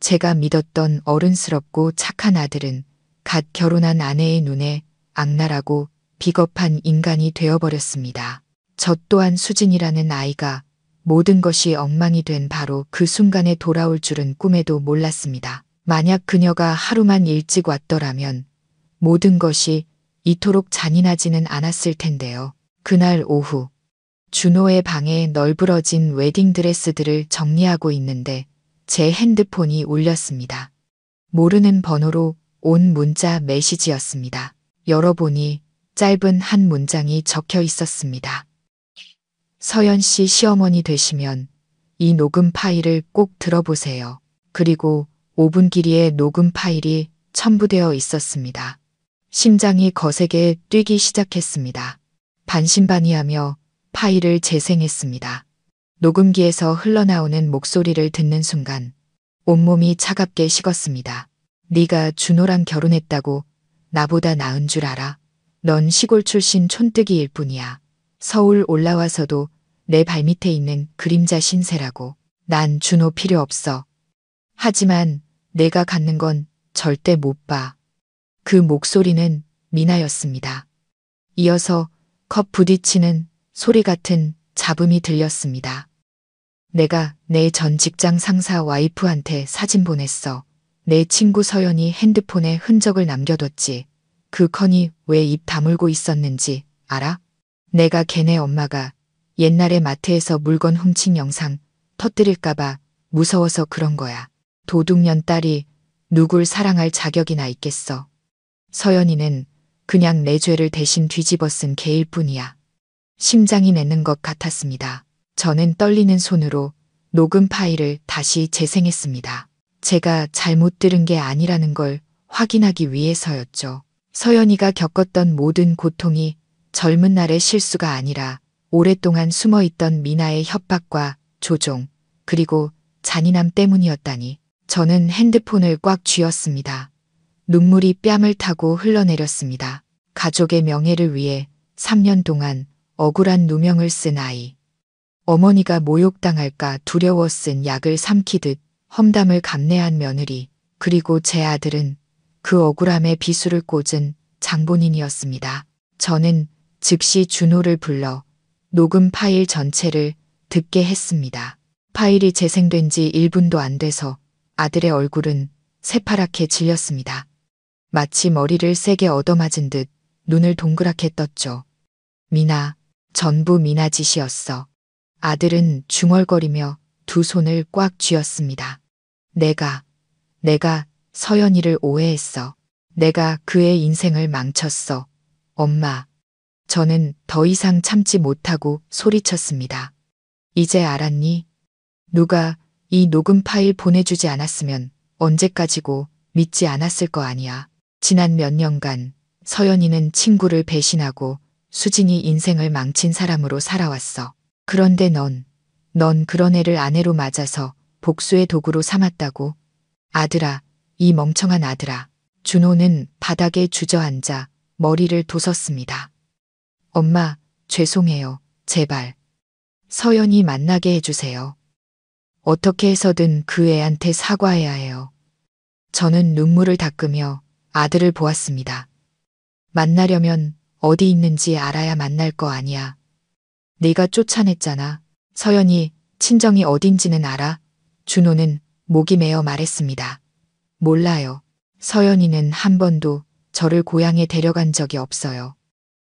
제가 믿었던 어른스럽고 착한 아들은 갓 결혼한 아내의 눈에 악랄하고 비겁한 인간이 되어버렸습니다. 저 또한 수진이라는 아이가 모든 것이 엉망이 된 바로 그 순간에 돌아올 줄은 꿈에도 몰랐습니다. 만약 그녀가 하루만 일찍 왔더라면 모든 것이 이토록 잔인하지는 않았을 텐데요. 그날 오후 준호의 방에 널브러진 웨딩드레스들을 정리하고 있는데 제 핸드폰이 울렸습니다. 모르는 번호로 온 문자 메시지였습니다. 열어보니 짧은 한 문장이 적혀 있었습니다. 서연 씨 시어머니 되시면 이 녹음 파일을 꼭 들어보세요. 그리고 5분 길이의 녹음 파일이 첨부되어 있었습니다. 심장이 거세게 뛰기 시작했습니다. 반신반의하며 파일을 재생했습니다. 녹음기에서 흘러나오는 목소리를 듣는 순간 온몸이 차갑게 식었습니다. 네가 준호랑 결혼했다고 나보다 나은 줄 알아? 넌 시골 출신 촌뜨기일 뿐이야. 서울 올라와서도 내 발밑에 있는 그림자 신세라고. 난 준호 필요 없어. 하지만 내가 갖는 건 절대 못 봐. 그 목소리는 미나였습니다. 이어서 컵 부딪히는 소리 같은 잡음이 들렸습니다. 내가 내 전 직장 상사 와이프한테 사진 보냈어. 내 친구 서연이 핸드폰에 흔적을 남겨뒀지. 그 커니 왜 입 다물고 있었는지 알아? 내가 걔네 엄마가 옛날에 마트에서 물건 훔친 영상 터뜨릴까봐 무서워서 그런 거야. 도둑년 딸이 누굴 사랑할 자격이나 있겠어. 서연이는 그냥 내 죄를 대신 뒤집어 쓴 개일 뿐이야. 심장이 맺는 것 같았습니다. 저는 떨리는 손으로 녹음 파일을 다시 재생했습니다. 제가 잘못 들은 게 아니라는 걸 확인하기 위해서였죠. 서연이가 겪었던 모든 고통이 젊은 날의 실수가 아니라 오랫동안 숨어있던 미나의 협박과 조종, 그리고 잔인함 때문이었다니. 저는 핸드폰을 꽉 쥐었습니다. 눈물이 뺨을 타고 흘러내렸습니다. 가족의 명예를 위해 3년 동안 억울한 누명을 쓴 아이. 어머니가 모욕당할까 두려워 쓴 약을 삼키듯 험담을 감내한 며느리, 그리고 제 아들은 그 억울함에 비수를 꽂은 장본인이었습니다. 저는 즉시 준호를 불러 녹음 파일 전체를 듣게 했습니다. 파일이 재생된 지 1분도 안 돼서 아들의 얼굴은 새파랗게 질렸습니다. 마치 머리를 세게 얻어맞은 듯 눈을 동그랗게 떴죠. 미나, 전부 미나 짓이었어. 아들은 중얼거리며 두 손을 꽉 쥐었습니다. 내가 서연이를 오해했어. 내가 그의 인생을 망쳤어. 엄마. 저는 더 이상 참지 못하고 소리쳤습니다. 이제 알았니? 누가 이 녹음 파일 보내주지 않았으면 언제까지고 믿지 않았을 거 아니야. 지난 몇 년간 서연이는 친구를 배신하고 수진이 인생을 망친 사람으로 살아왔어. 그런데 넌 그런 애를 아내로 맞아서 복수의 도구로 삼았다고. 아들아, 이 멍청한 아들아. 준호는 바닥에 주저앉아 머리를 도섰습니다. 엄마, 죄송해요. 제발. 서연이 만나게 해주세요. 어떻게 해서든 그 애한테 사과해야 해요. 저는 눈물을 닦으며 아들을 보았습니다. 만나려면 어디 있는지 알아야 만날 거 아니야. 네가 쫓아냈잖아. 서연이 친정이 어딘지는 알아? 준호는 목이 메어 말했습니다. 몰라요. 서연이는 한 번도 저를 고향에 데려간 적이 없어요.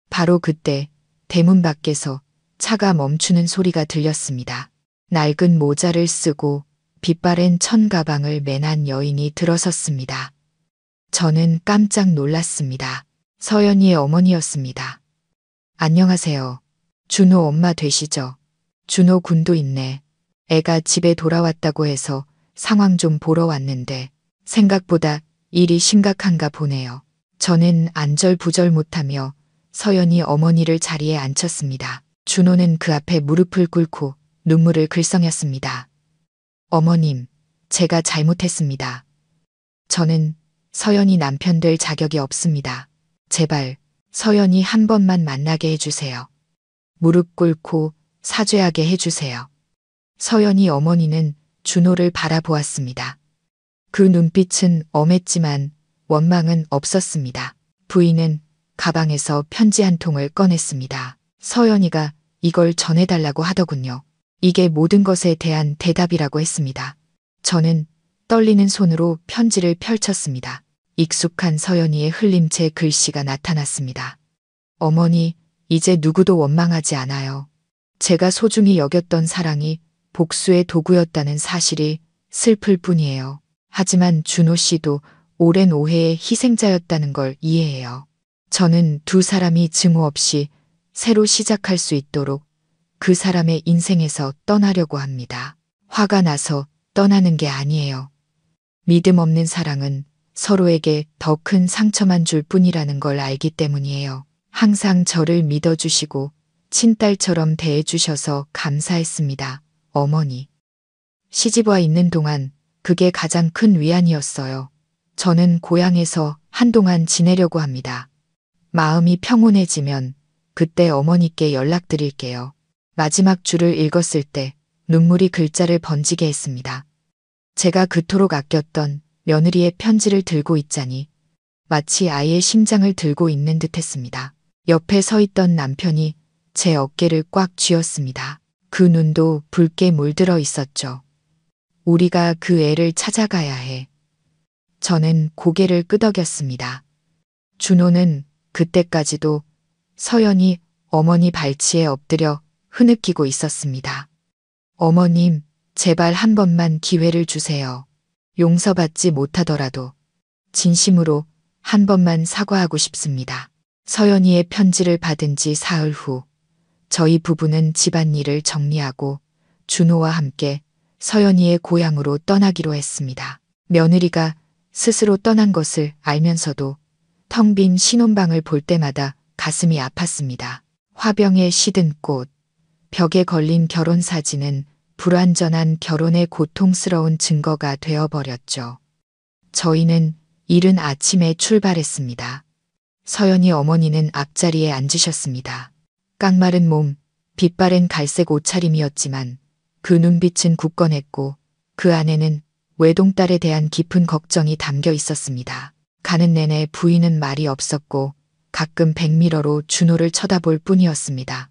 바로 그때 대문 밖에서 차가 멈추는 소리가 들렸습니다. 낡은 모자를 쓰고 빛바랜 천 가방을 맨한 여인이 들어섰습니다. 저는 깜짝 놀랐습니다. 서연이의 어머니였습니다. 안녕하세요. 준호 엄마 되시죠? 준호 군도 있네. 애가 집에 돌아왔다고 해서 상황 좀 보러 왔는데 생각보다 일이 심각한가 보네요. 저는 안절부절 못하며 서연이 어머니를 자리에 앉혔습니다. 준호는 그 앞에 무릎을 꿇고 눈물을 글썽였습니다. 어머님, 제가 잘못했습니다. 저는 서연이 남편 될 자격이 없습니다. 제발 서연이 한 번만 만나게 해주세요. 무릎 꿇고 사죄하게 해주세요. 서연이 어머니는 준호를 바라보았습니다. 그 눈빛은 엄했지만 원망은 없었습니다. 부인은 가방에서 편지 한 통을 꺼냈습니다. 서연이가 이걸 전해달라고 하더군요. 이게 모든 것에 대한 대답이라고 했습니다. 저는 떨리는 손으로 편지를 펼쳤습니다. 익숙한 서연이의 흘림체 글씨가 나타났습니다. 어머니, 이제 누구도 원망하지 않아요. 제가 소중히 여겼던 사랑이 복수의 도구였다는 사실이 슬플 뿐이에요. 하지만 준호 씨도 오랜 오해의 희생자였다는 걸 이해해요. 저는 두 사람이 증오 없이 새로 시작할 수 있도록 그 사람의 인생에서 떠나려고 합니다. 화가 나서 떠나는 게 아니에요. 믿음 없는 사랑은 서로에게 더 큰 상처만 줄 뿐이라는 걸 알기 때문이에요. 항상 저를 믿어주시고 친딸처럼 대해주셔서 감사했습니다. 어머니. 시집와 있는 동안 그게 가장 큰 위안이었어요. 저는 고향에서 한동안 지내려고 합니다. 마음이 평온해지면 그때 어머니께 연락드릴게요. 마지막 줄을 읽었을 때 눈물이 글자를 번지게 했습니다. 제가 그토록 아꼈던 며느리의 편지를 들고 있자니 마치 아이의 심장을 들고 있는 듯 했습니다. 옆에 서 있던 남편이 제 어깨를 꽉 쥐었습니다. 그 눈도 붉게 물들어 있었죠. 우리가 그 애를 찾아가야 해. 저는 고개를 끄덕였습니다. 준호는 그때까지도 서연이 어머니 발치에 엎드려 흐느끼고 있었습니다. 어머님, 제발 한 번만 기회를 주세요. 용서받지 못하더라도 진심으로 한 번만 사과하고 싶습니다. 서연이의 편지를 받은 지 사흘 후 저희 부부는 집안일을 정리하고 준호와 함께 서연이의 고향으로 떠나기로 했습니다. 며느리가 스스로 떠난 것을 알면서도 텅 빈 신혼방을 볼 때마다 가슴이 아팠습니다. 화병에 시든 꽃, 벽에 걸린 결혼 사진은 불완전한 결혼의 고통스러운 증거가 되어버렸죠. 저희는 이른 아침에 출발했습니다. 서연이 어머니는 앞자리에 앉으셨습니다. 깡마른 몸, 빛바랜 갈색 옷차림이었지만 그 눈빛은 굳건했고 그 안에는 외동딸에 대한 깊은 걱정이 담겨 있었습니다. 가는 내내 부인은 말이 없었고 가끔 백미러로 준호를 쳐다볼 뿐이었습니다.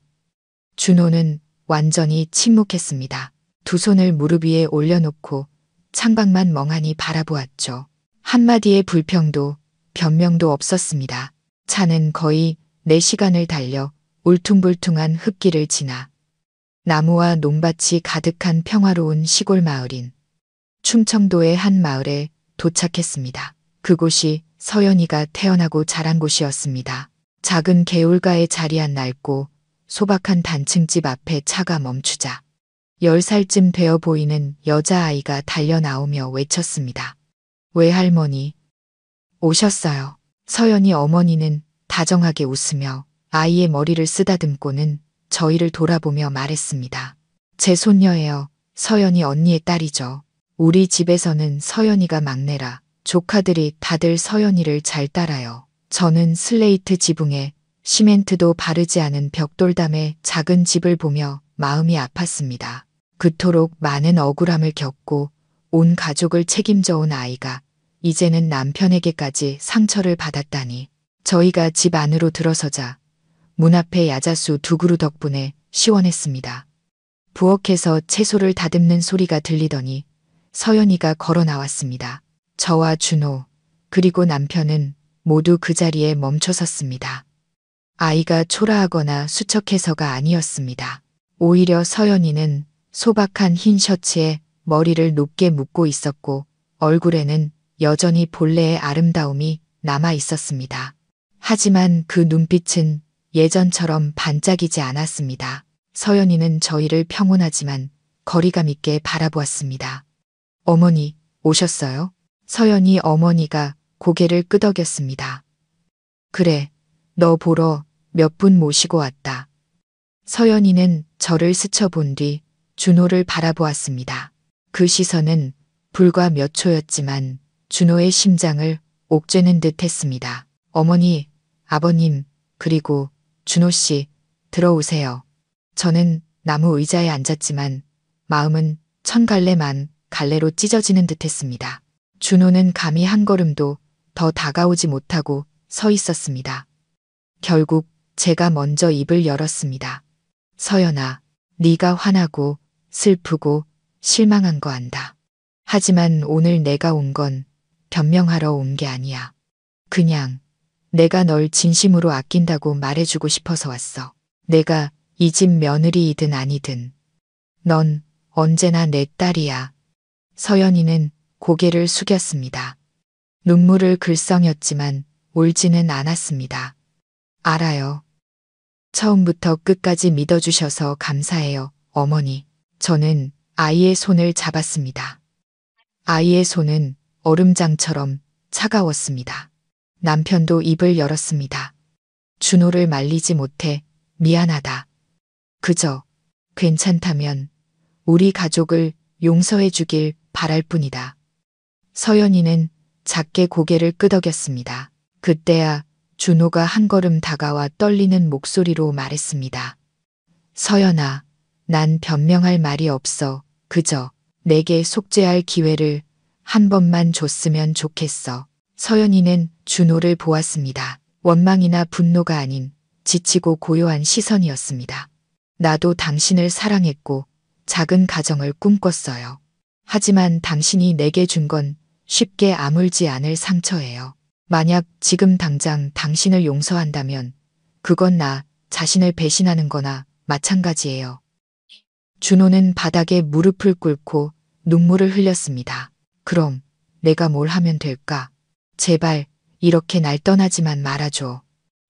준호는 완전히 침묵했습니다. 두 손을 무릎 위에 올려놓고 창밖만 멍하니 바라보았죠. 한마디의 불평도 변명도 없었습니다. 차는 거의 4시간을 달려 울퉁불퉁한 흙길을 지나 나무와 논밭이 가득한 평화로운 시골 마을인 충청도의 한 마을에 도착했습니다. 그곳이 서연이가 태어나고 자란 곳이었습니다. 작은 개울가에 자리한 낡고 소박한 단층집 앞에 차가 멈추자 10살쯤 되어 보이는 여자아이가 달려 나오며 외쳤습니다. 외할머니, 오셨어요. 서연이 어머니는 다정하게 웃으며 아이의 머리를 쓰다듬고는 저희를 돌아보며 말했습니다. 제 손녀예요. 서연이 언니의 딸이죠. 우리 집에서는 서연이가 막내라 조카들이 다들 서연이를 잘 따라요. 저는 슬레이트 지붕에 시멘트도 바르지 않은 벽돌담의 작은 집을 보며 마음이 아팠습니다. 그토록 많은 억울함을 겪고 온 가족을 책임져 온 아이가 이제는 남편에게까지 상처를 받았다니. 저희가 집 안으로 들어서자 문 앞에 야자수 두 그루 덕분에 시원했습니다. 부엌에서 채소를 다듬는 소리가 들리더니 서연이가 걸어 나왔습니다. 저와 준호, 그리고 남편은 모두 그 자리에 멈춰 섰습니다. 아이가 초라하거나 수척해서가 아니었습니다. 오히려 서연이는 소박한 흰 셔츠에 머리를 높게 묶고 있었고 얼굴에는 여전히 본래의 아름다움이 남아 있었습니다. 하지만 그 눈빛은 예전처럼 반짝이지 않았습니다. 서연이는 저희를 평온하지만 거리감 있게 바라보았습니다. 어머니, 오셨어요? 서연이 어머니가 고개를 끄덕였습니다. 그래, 너 보러 몇 분 모시고 왔다. 서연이는 저를 스쳐본 뒤 준호를 바라보았습니다. 그 시선은 불과 몇 초였지만 준호의 심장을 옥죄는 듯 했습니다. 어머니, 아버님, 그리고 준호 씨, 들어오세요. 저는 나무 의자에 앉았지만 마음은 천갈래만 갈래로 찢어지는 듯 했습니다. 준호는 감히 한 걸음도 더 다가오지 못하고 서 있었습니다. 결국 제가 먼저 입을 열었습니다. 서연아, 네가 화나고 슬프고 실망한 거 안다. 하지만 오늘 내가 온 건 변명하러 온 게 아니야. 그냥 내가 널 진심으로 아낀다고 말해주고 싶어서 왔어. 내가 이 집 며느리이든 아니든 넌 언제나 내 딸이야. 서연이는 고개를 숙였습니다. 눈물을 글썽였지만 울지는 않았습니다. 알아요. 처음부터 끝까지 믿어주셔서 감사해요, 어머니. 저는 아이의 손을 잡았습니다. 아이의 손은 얼음장처럼 차가웠습니다. 남편도 입을 열었습니다. 준호를 말리지 못해 미안하다. 그저 괜찮다면 우리 가족을 용서해 주길 바랄 뿐이다. 서연이는 작게 고개를 끄덕였습니다. 그때야 준호가 한 걸음 다가와 떨리는 목소리로 말했습니다. 서연아, 난 변명할 말이 없어. 그저 내게 속죄할 기회를 한 번만 줬으면 좋겠어. 서연이는 준호를 보았습니다. 원망이나 분노가 아닌 지치고 고요한 시선이었습니다. 나도 당신을 사랑했고 작은 가정을 꿈꿨어요. 하지만 당신이 내게 준 건 쉽게 아물지 않을 상처예요. 만약 지금 당장 당신을 용서한다면 그건 나 자신을 배신하는 거나 마찬가지예요. 준호는 바닥에 무릎을 꿇고 눈물을 흘렸습니다. 그럼 내가 뭘 하면 될까? 제발 이렇게 날 떠나지만 말아줘.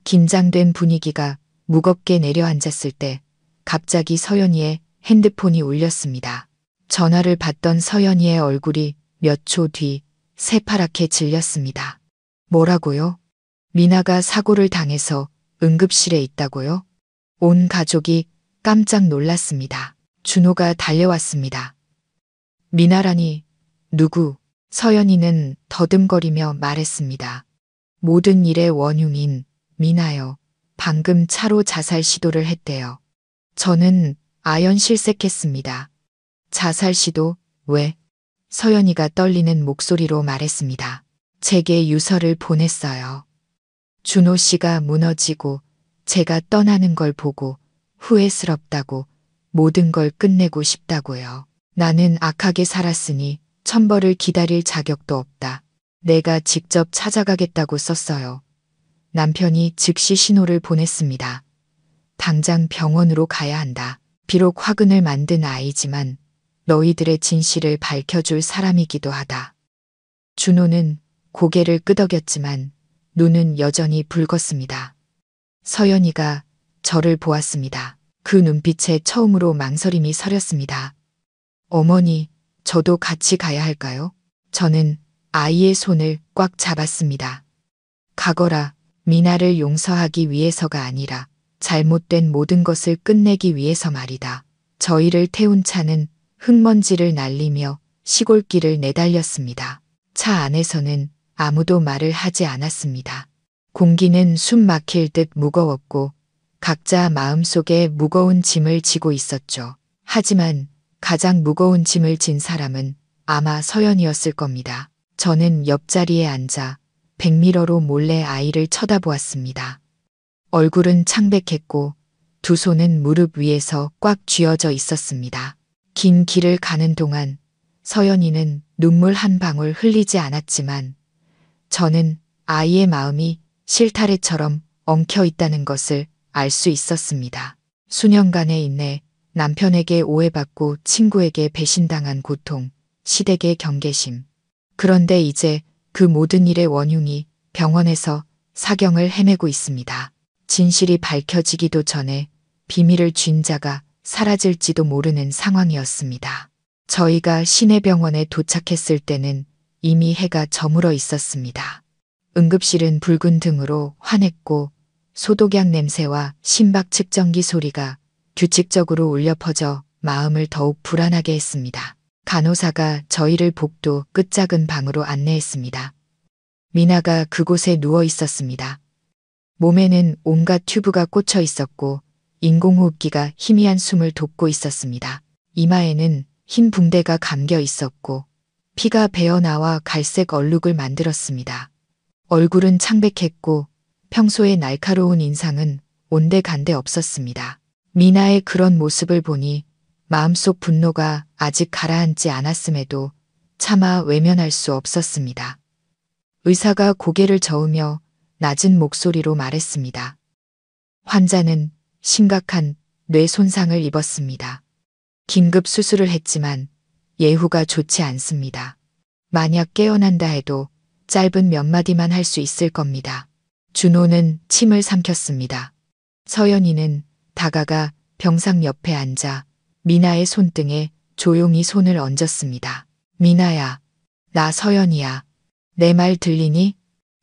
긴장된 분위기가 무겁게 내려앉았을 때 갑자기 서연이의 핸드폰이 울렸습니다. 전화를 받던 서연이의 얼굴이 몇 초 뒤 새파랗게 질렸습니다. 뭐라고요? 미나가 사고를 당해서 응급실에 있다고요? 온 가족이 깜짝 놀랐습니다. 준호가 달려왔습니다. 미나라니, 누구? 서연이는 더듬거리며 말했습니다. 모든 일의 원흉인 미나요. 방금 차로 자살 시도를 했대요. 저는 아연실색했습니다. 자살 시도? 왜? 서연이가 떨리는 목소리로 말했습니다. 제게 유서를 보냈어요. 준호 씨가 무너지고 제가 떠나는 걸 보고 후회스럽다고 모든 걸 끝내고 싶다고요. 나는 악하게 살았으니 천벌을 기다릴 자격도 없다. 내가 직접 찾아가겠다고 썼어요. 남편이 즉시 신호를 보냈습니다. 당장 병원으로 가야 한다. 비록 화근을 만든 아이지만 너희들의 진실을 밝혀줄 사람이기도 하다. 준호는 고개를 끄덕였지만 눈은 여전히 붉었습니다. 서연이가 저를 보았습니다. 그 눈빛에 처음으로 망설임이 서렸습니다. 어머니, 저도 같이 가야 할까요? 저는 아이의 손을 꽉 잡았습니다. 가거라. 미나를 용서하기 위해서가 아니라 잘못된 모든 것을 끝내기 위해서 말이다. 저희를 태운 차는 흙먼지를 날리며 시골길을 내달렸습니다. 차 안에서는 아무도 말을 하지 않았습니다. 공기는 숨 막힐 듯 무거웠고 각자 마음속에 무거운 짐을 지고 있었죠. 하지만 가장 무거운 짐을 진 사람은 아마 서연이었을 겁니다. 저는 옆자리에 앉아 백미러로 몰래 아이를 쳐다보았습니다. 얼굴은 창백했고 두 손은 무릎 위에서 꽉 쥐어져 있었습니다. 긴 길을 가는 동안 서연이는 눈물 한 방울 흘리지 않았지만 저는 아이의 마음이 실타래처럼 엉켜 있다는 것을 알 수 있었습니다. 수년간의 인내, 남편에게 오해받고 친구에게 배신당한 고통, 시댁의 경계심. 그런데 이제 그 모든 일의 원흉이 병원에서 사경을 헤매고 있습니다. 진실이 밝혀지기도 전에 비밀을 쥔 자가 사라질지도 모르는 상황이었습니다. 저희가 시내병원에 도착했을 때는 이미 해가 저물어 있었습니다. 응급실은 붉은 등으로 환했고 소독약 냄새와 심박 측정기 소리가 규칙적으로 울려 퍼져 마음을 더욱 불안하게 했습니다. 간호사가 저희를 복도 끝작은 방으로 안내했습니다. 미나가 그곳에 누워 있었습니다. 몸에는 온갖 튜브가 꽂혀 있었고 인공호흡기가 희미한 숨을 돋고 있었습니다. 이마에는 흰 붕대가 감겨 있었고 피가 배어나와 갈색 얼룩을 만들었습니다. 얼굴은 창백했고 평소의 날카로운 인상은 온데간데 없었습니다. 미나의 그런 모습을 보니 마음속 분노가 아직 가라앉지 않았음에도 차마 외면할 수 없었습니다. 의사가 고개를 저으며 낮은 목소리로 말했습니다. 환자는 심각한 뇌 손상을 입었습니다. 긴급 수술을 했지만 예후가 좋지 않습니다. 만약 깨어난다 해도 짧은 몇 마디만 할 수 있을 겁니다. 준호는 침을 삼켰습니다. 서연이는 다가가 병상 옆에 앉아 미나의 손등에 조용히 손을 얹었습니다. 미나야, 나 서연이야. 내 말 들리니?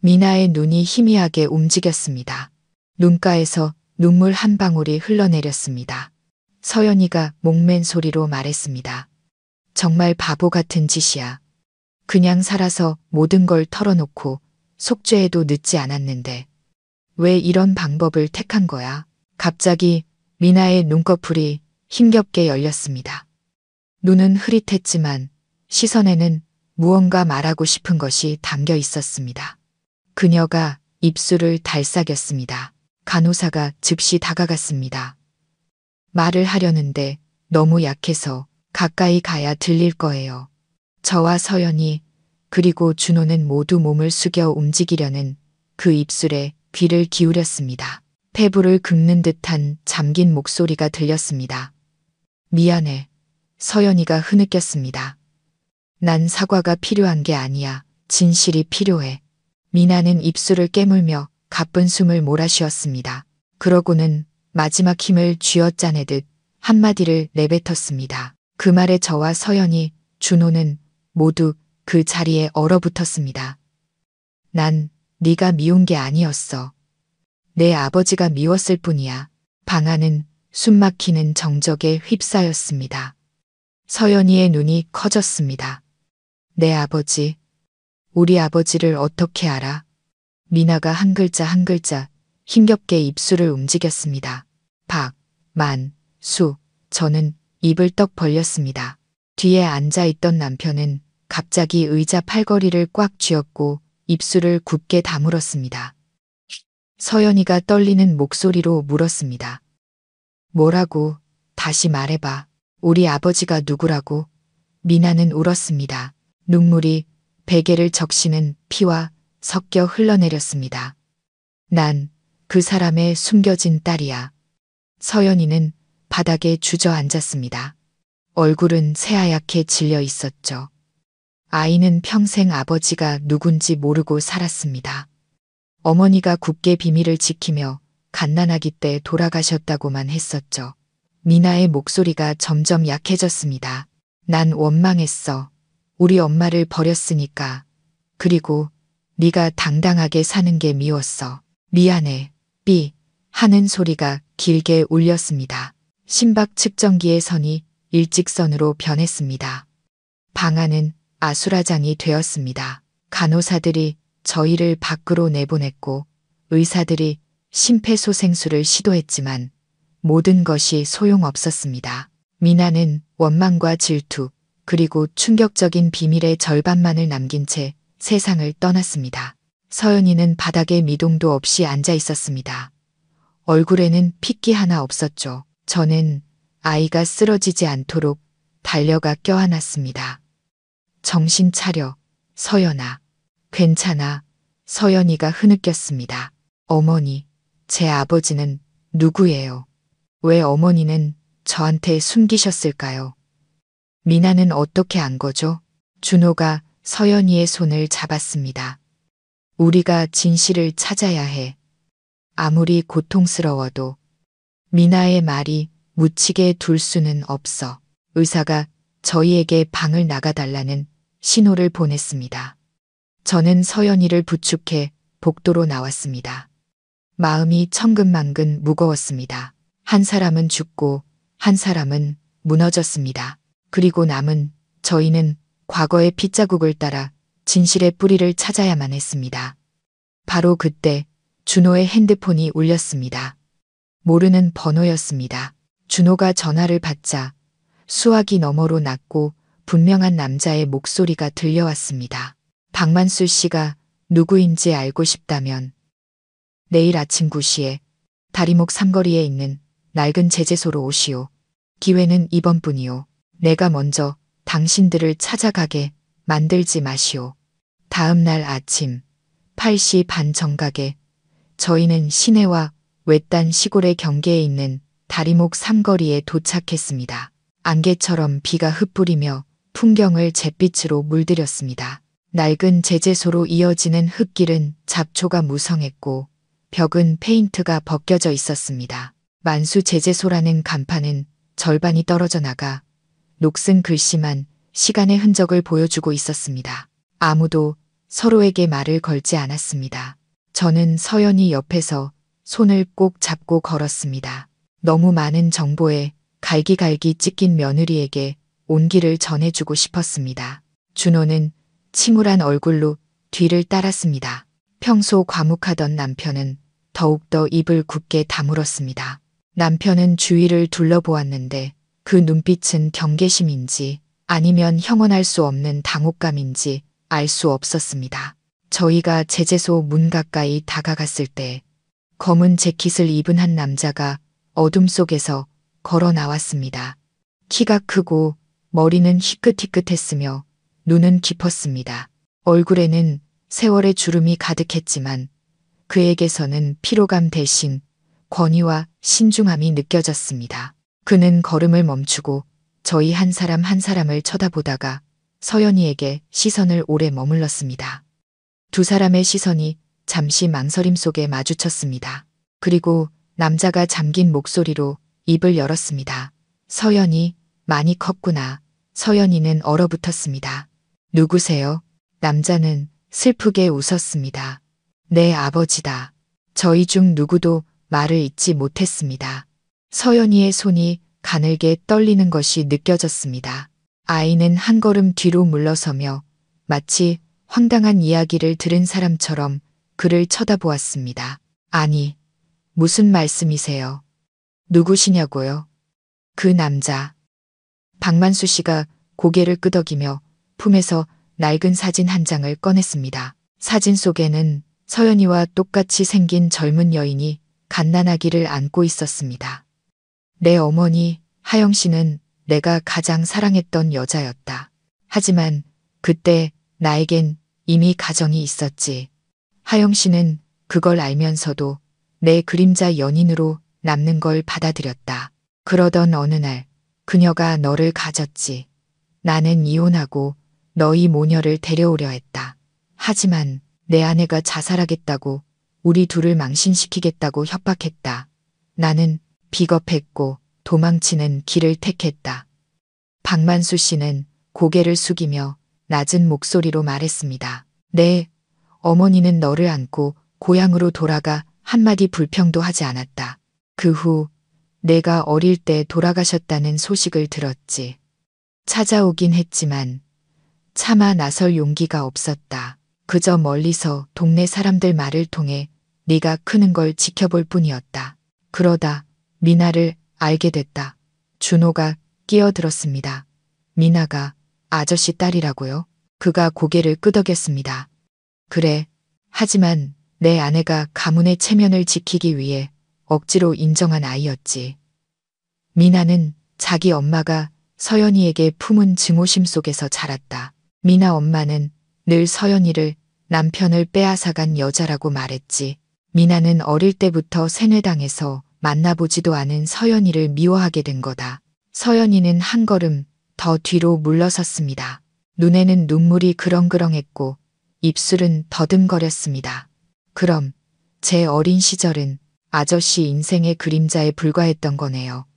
미나의 눈이 희미하게 움직였습니다. 눈가에서 눈물 한 방울이 흘러내렸습니다. 서연이가 목맨 소리로 말했습니다. 정말 바보 같은 짓이야. 그냥 살아서 모든 걸 털어놓고 속죄해도 늦지 않았는데 왜 이런 방법을 택한 거야? 갑자기 미나의 눈꺼풀이 힘겹게 열렸습니다. 눈은 흐릿했지만 시선에는 무언가 말하고 싶은 것이 담겨 있었습니다. 그녀가 입술을 달싹였습니다. 간호사가 즉시 다가갔습니다. 말을 하려는데 너무 약해서 가까이 가야 들릴 거예요. 저와 서연이 그리고 준호는 모두 몸을 숙여 움직이려는 그 입술에 귀를 기울였습니다. 폐부를 긁는 듯한 잠긴 목소리가 들렸습니다. 미안해. 서연이가 흐느꼈습니다. 난 사과가 필요한 게 아니야. 진실이 필요해. 미나는 입술을 깨물며 가쁜 숨을 몰아쉬었습니다. 그러고는 마지막 힘을 쥐어짜내듯 한마디를 내뱉었습니다. 그 말에 저와 서연이, 준호는 모두 그 자리에 얼어붙었습니다. 난 네가 미운 게 아니었어. 내 아버지가 미웠을 뿐이야. 방 안은 숨막히는 정적에 휩싸였습니다. 서연이의 눈이 커졌습니다. 내 아버지, 우리 아버지를 어떻게 알아? 미나가 한 글자 한 글자 힘겹게 입술을 움직였습니다. 박, 만, 수. 저는 입을 떡 벌렸습니다. 뒤에 앉아있던 남편은 갑자기 의자 팔걸이를 꽉 쥐었고 입술을 굳게 다물었습니다. 서연이가 떨리는 목소리로 물었습니다. 뭐라고? 다시 말해봐. 우리 아버지가 누구라고? 미나는 울었습니다. 눈물이 베개를 적시는 피와 섞여 흘러내렸습니다. 난 그 사람의 숨겨진 딸이야. 서연이는 바닥에 주저앉았습니다. 얼굴은 새하얗게 질려 있었죠. 아이는 평생 아버지가 누군지 모르고 살았습니다. 어머니가 굳게 비밀을 지키며 갓난아기 때 돌아가셨다고만 했었죠. 미나의 목소리가 점점 약해졌습니다. 난 원망했어. 우리 엄마를 버렸으니까. 그리고 네가 당당하게 사는 게 미웠어. 미안해. 삐 하는 소리가 길게 울렸습니다. 심박 측정기의 선이 일직선으로 변했습니다. 방 안은 아수라장이 되었습니다. 간호사들이 저희를 밖으로 내보냈고 의사들이 심폐소생술을 시도했지만 모든 것이 소용없었습니다. 미나는 원망과 질투 그리고 충격적인 비밀의 절반만을 남긴 채 세상을 떠났습니다. 서연이는 바닥에 미동도 없이 앉아 있었습니다. 얼굴에는 핏기 하나 없었죠. 저는 아이가 쓰러지지 않도록 달려가 껴안았습니다. 정신 차려, 서연아. 괜찮아. 서연이가 흐느꼈습니다. 어머니, 제 아버지는 누구예요? 왜 어머니는 저한테 숨기셨을까요? 미나는 어떻게 안 거죠? 준호가 서연이의 손을 잡았습니다. 우리가 진실을 찾아야 해. 아무리 고통스러워도. 미나의 말이 묻히게 둘 수는 없어. 의사가 저희에게 방을 나가달라는 신호를 보냈습니다. 저는 서연이를 부축해 복도로 나왔습니다. 마음이 천근만근 무거웠습니다. 한 사람은 죽고 한 사람은 무너졌습니다. 그리고 남은 저희는 과거의 핏자국을 따라 진실의 뿌리를 찾아야만 했습니다. 바로 그때 준호의 핸드폰이 울렸습니다. 모르는 번호였습니다. 준호가 전화를 받자 수화기 너머로 낮고 분명한 남자의 목소리가 들려왔습니다. 박만수 씨가 누구인지 알고 싶다면 내일 아침 9시에 다리목 삼거리에 있는 낡은 제재소로 오시오. 기회는 이번뿐이오. 내가 먼저 당신들을 찾아가게 만들지 마시오. 다음 날 아침 8시 반 정각에 저희는 시내와 외딴 시골의 경계에 있는 다리목 삼거리에 도착했습니다. 안개처럼 비가 흩뿌리며 풍경을 잿빛으로 물들였습니다. 낡은 제재소로 이어지는 흙길은 잡초가 무성했고 벽은 페인트가 벗겨져 있었습니다. 만수 제재소라는 간판은 절반이 떨어져 나가 녹슨 글씨만 시간의 흔적을 보여주고 있었습니다. 아무도 서로에게 말을 걸지 않았습니다. 저는 서연이 옆에서 손을 꼭 잡고 걸었습니다. 너무 많은 정보에 갈기갈기 찢긴 며느리에게 온기를 전해주고 싶었습니다. 준호는 침울한 얼굴로 뒤를 따랐습니다. 평소 과묵하던 남편은 더욱더 입을 굳게 다물었습니다. 남편은 주위를 둘러보았는데 그 눈빛은 경계심인지 아니면 형언할 수 없는 당혹감인지 알 수 없었습니다. 저희가 제재소 문 가까이 다가갔을 때 검은 재킷을 입은 한 남자가 어둠 속에서 걸어 나왔습니다. 키가 크고 머리는 희끗희끗했으며 눈은 깊었습니다. 얼굴에는 세월의 주름이 가득했지만 그에게서는 피로감 대신 권위와 신중함이 느껴졌습니다. 그는 걸음을 멈추고 저희 한 사람 한 사람을 쳐다보다가 서연이에게 시선을 오래 머물렀습니다. 두 사람의 시선이 잠시 망설임 속에 마주쳤습니다. 그리고 남자가 잠긴 목소리로 입을 열었습니다. 서연이 많이 컸구나. 서연이는 얼어붙었습니다. 누구세요? 남자는 슬프게 웃었습니다. 내 아버지다. 저희 중 누구도 말을 잇지 못했습니다. 서연이의 손이 가늘게 떨리는 것이 느껴졌습니다. 아이는 한 걸음 뒤로 물러서며 마치 황당한 이야기를 들은 사람처럼 그를 쳐다보았습니다. 아니, 무슨 말씀이세요? 누구시냐고요? 그 남자. 박만수 씨가 고개를 끄덕이며 품에서 낡은 사진 한 장을 꺼냈습니다. 사진 속에는 서연이와 똑같이 생긴 젊은 여인이 갓난아기를 안고 있었습니다. 내 어머니 하영 씨는 내가 가장 사랑했던 여자였다. 하지만 그때 나에겐 이미 가정이 있었지. 하영 씨는 그걸 알면서도 내 그림자 연인으로 남는 걸 받아들였다. 그러던 어느 날 그녀가 너를 가졌지. 나는 이혼하고 너희 모녀를 데려오려 했다. 하지만 내 아내가 자살하겠다고 우리 둘을 망신시키겠다고 협박했다. 나는 비겁했고 도망치는 길을 택했다. 박만수 씨는 고개를 숙이며 낮은 목소리로 말했습니다. 네, 어머니는 너를 안고 고향으로 돌아가 한마디 불평도 하지 않았다. 그 후 내가 어릴 때 돌아가셨다는 소식을 들었지. 찾아오긴 했지만 차마 나설 용기가 없었다. 그저 멀리서 동네 사람들 말을 통해 네가 크는 걸 지켜볼 뿐이었다. 그러다 미나를 알게 됐다. 준호가 끼어들었습니다. 미나가 아저씨 딸이라고요? 그가 고개를 끄덕였습니다. 그래. 하지만 내 아내가 가문의 체면을 지키기 위해 억지로 인정한 아이였지. 미나는 자기 엄마가 서연이에게 품은 증오심 속에서 자랐다. 미나 엄마는 늘 서연이를 남편을 빼앗아간 여자라고 말했지. 미나는 어릴 때부터 세뇌당해서 만나보지도 않은 서연이를 미워하게 된 거다. 서연이는 한 걸음 더 뒤로 물러섰습니다. 눈에는 눈물이 그렁그렁했고 입술은 더듬거렸습니다. 그럼 제 어린 시절은 아저씨 인생의 그림자에 불과했던 거네요.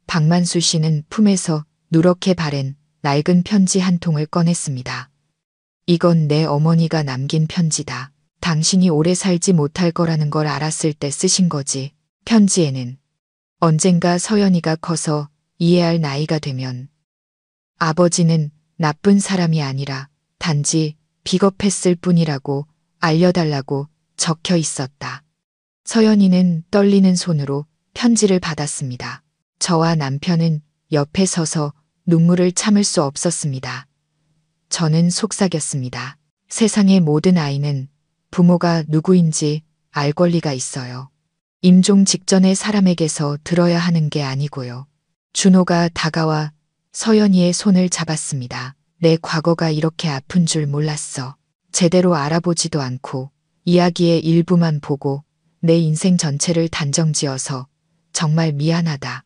박만수 씨는 품에서 누렇게 바랜 낡은 편지 한 통을 꺼냈습니다. 이건 내 어머니가 남긴 편지다. 당신이 오래 살지 못할 거라는 걸 알았을 때 쓰신 거지. 편지에는 언젠가 서연이가 커서 이해할 나이가 되면 아버지는 나쁜 사람이 아니라 단지 비겁했을 뿐이라고 알려달라고 적혀 있었다. 서연이는 떨리는 손으로 편지를 받았습니다. 저와 남편은 옆에 서서 눈물을 참을 수 없었습니다. 저는 속삭였습니다. 세상의 모든 아이는 부모가 누구인지 알 권리가 있어요. 임종 직전에 사람에게서 들어야 하는 게 아니고요. 준호가 다가와 서연이의 손을 잡았습니다. 내 과거가 이렇게 아픈 줄 몰랐어. 제대로 알아보지도 않고 이야기의 일부만 보고 내 인생 전체를 단정지어서 정말 미안하다.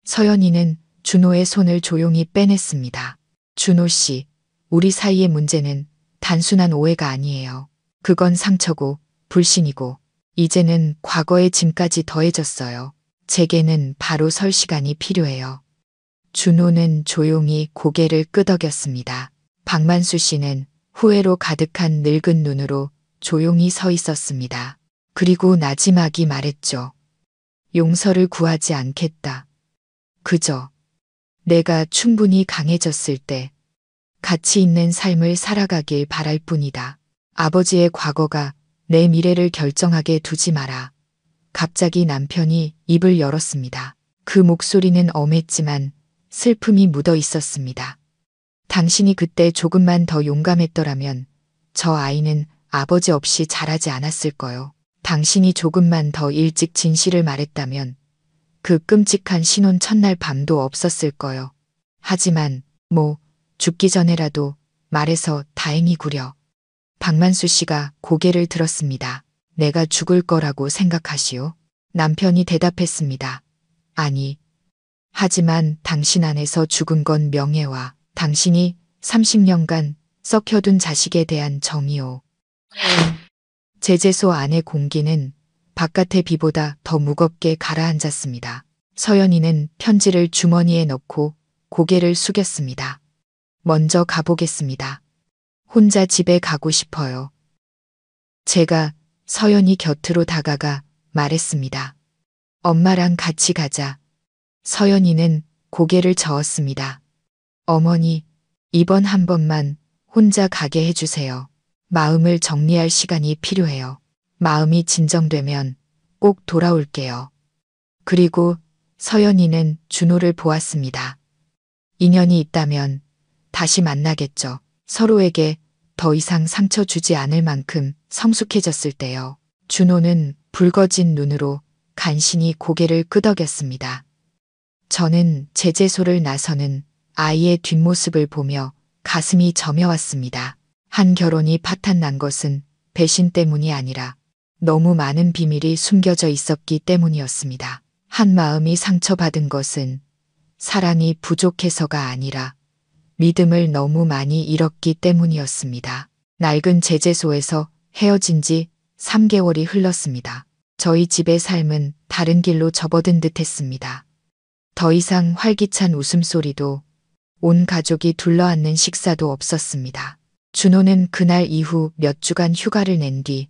서연이는 준호의 손을 조용히 빼냈습니다. 준호 씨, 우리 사이의 문제는 단순한 오해가 아니에요. 그건 상처고 불신이고 이제는 과거의 짐까지 더해졌어요. 제게는 바로 설 시간이 필요해요. 준호는 조용히 고개를 끄덕였습니다. 박만수 씨는 후회로 가득한 늙은 눈으로 조용히 서 있었습니다. 그리고 나지막이 말했죠. 용서를 구하지 않겠다. 그저 내가 충분히 강해졌을 때 가치 있는 삶을 살아가길 바랄 뿐이다. 아버지의 과거가 내 미래를 결정하게 두지 마라. 갑자기 남편이 입을 열었습니다. 그 목소리는 엄했지만 슬픔이 묻어 있었습니다. 당신이 그때 조금만 더 용감했더라면 저 아이는 아버지 없이 자라지 않았을 거요. 당신이 조금만 더 일찍 진실을 말했다면 그 끔찍한 신혼 첫날 밤도 없었을 거요. 하지만 죽기 전에라도 말해서 다행이구려. 박만수 씨가 고개를 들었습니다. 내가 죽을 거라고 생각하시오? 남편이 대답했습니다. 아니. 하지만 당신 안에서 죽은 건 명예와 당신이 30년간 썩혀둔 자식에 대한 정의요. 제재소 안의 공기는 바깥의 비보다 더 무겁게 가라앉았습니다. 서연이는 편지를 주머니에 넣고 고개를 숙였습니다. 먼저 가보겠습니다. 혼자 집에 가고 싶어요. 제가 서연이 곁으로 다가가 말했습니다. 엄마랑 같이 가자. 서연이는 고개를 저었습니다. 어머니, 이번 한 번만 혼자 가게 해주세요. 마음을 정리할 시간이 필요해요. 마음이 진정되면 꼭 돌아올게요. 그리고 서연이는 준호를 보았습니다. 인연이 있다면 다시 만나겠죠. 서로에게 더 이상 상처 주지 않을 만큼 성숙해졌을 때요. 준호는 붉어진 눈으로 간신히 고개를 끄덕였습니다. 저는 제재소를 나서는 아이의 뒷모습을 보며 가슴이 저며왔습니다. 한 결혼이 파탄난 것은 배신 때문이 아니라 너무 많은 비밀이 숨겨져 있었기 때문이었습니다. 한 마음이 상처받은 것은 사랑이 부족해서가 아니라 믿음을 너무 많이 잃었기 때문이었습니다. 낡은 제재소에서 헤어진 지 3개월이 흘렀습니다. 저희 집의 삶은 다른 길로 접어든 듯 했습니다. 더 이상 활기찬 웃음소리도 온 가족이 둘러앉는 식사도 없었습니다. 준호는 그날 이후 몇 주간 휴가를 낸 뒤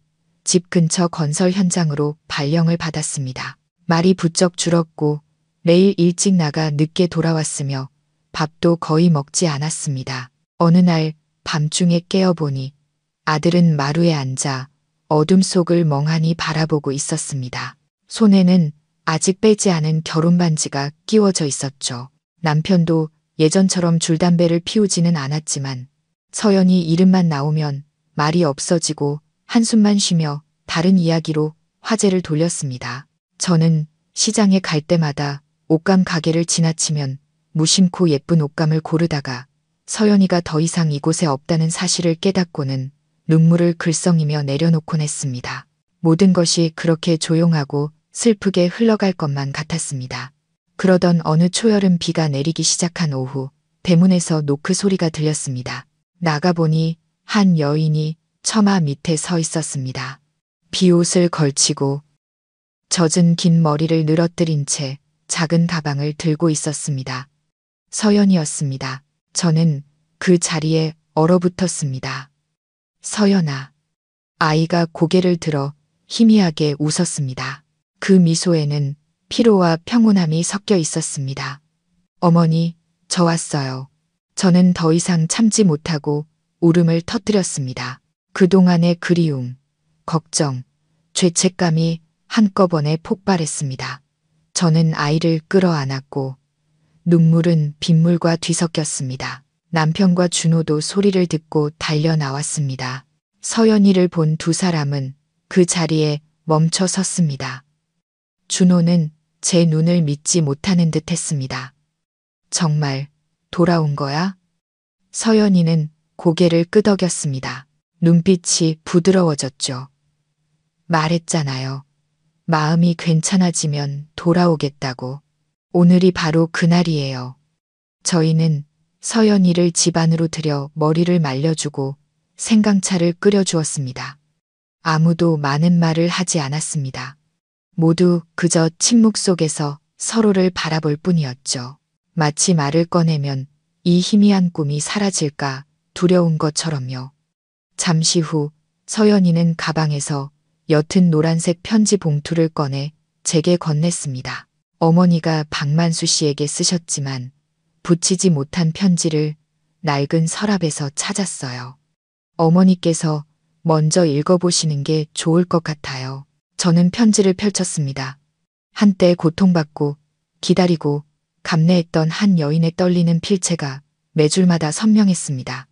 집 근처 건설 현장으로 발령을 받았습니다. 말이 부쩍 줄었고 매일 일찍 나가 늦게 돌아왔으며 밥도 거의 먹지 않았습니다. 어느 날 밤중에 깨어보니 아들은 마루에 앉아 어둠 속을 멍하니 바라보고 있었습니다. 손에는 아직 빼지 않은 결혼 반지가 끼워져 있었죠. 남편도 예전처럼 줄담배를 피우지는 않았지만 서연이 이름만 나오면 말이 없어지고 한숨만 쉬며 다른 이야기로 화제를 돌렸습니다. 저는 시장에 갈 때마다 옷감 가게를 지나치면 무심코 예쁜 옷감을 고르다가 서연이가 더 이상 이곳에 없다는 사실을 깨닫고는 눈물을 글썽이며 내려놓곤 했습니다. 모든 것이 그렇게 조용하고 슬프게 흘러갈 것만 같았습니다. 그러던 어느 초여름 비가 내리기 시작한 오후, 대문에서 노크 소리가 들렸습니다. 나가보니 한 여인이 처마 밑에 서 있었습니다. 비옷을 걸치고 젖은 긴 머리를 늘어뜨린 채 작은 가방을 들고 있었습니다. 서연이었습니다. 저는 그 자리에 얼어붙었습니다. 서연아. 아이가 고개를 들어 희미하게 웃었습니다. 그 미소에는 피로와 평온함이 섞여 있었습니다. 어머니, 저 왔어요. 저는 더 이상 참지 못하고 울음을 터뜨렸습니다. 그동안의 그리움, 걱정, 죄책감이 한꺼번에 폭발했습니다. 저는 아이를 끌어안았고 눈물은 빗물과 뒤섞였습니다. 남편과 준호도 소리를 듣고 달려 나왔습니다. 서연이를 본 두 사람은 그 자리에 멈춰 섰습니다. 준호는 제 눈을 믿지 못하는 듯 했습니다. 정말 돌아온 거야? 서연이는 고개를 끄덕였습니다. 눈빛이 부드러워졌죠. 말했잖아요. 마음이 괜찮아지면 돌아오겠다고. 오늘이 바로 그날이에요. 저희는 서연이를 집 안으로 들여 머리를 말려주고 생강차를 끓여주었습니다. 아무도 많은 말을 하지 않았습니다. 모두 그저 침묵 속에서 서로를 바라볼 뿐이었죠. 마치 말을 꺼내면 이 희미한 꿈이 사라질까 두려운 것처럼요. 잠시 후 서연이는 가방에서 옅은 노란색 편지 봉투를 꺼내 제게 건넸습니다. 어머니가 박만수 씨에게 쓰셨지만 붙이지 못한 편지를 낡은 서랍에서 찾았어요. 어머니께서 먼저 읽어보시는 게 좋을 것 같아요. 저는 편지를 펼쳤습니다. 한때 고통받고 기다리고 감내했던 한 여인의 떨리는 필체가 매 줄마다 선명했습니다.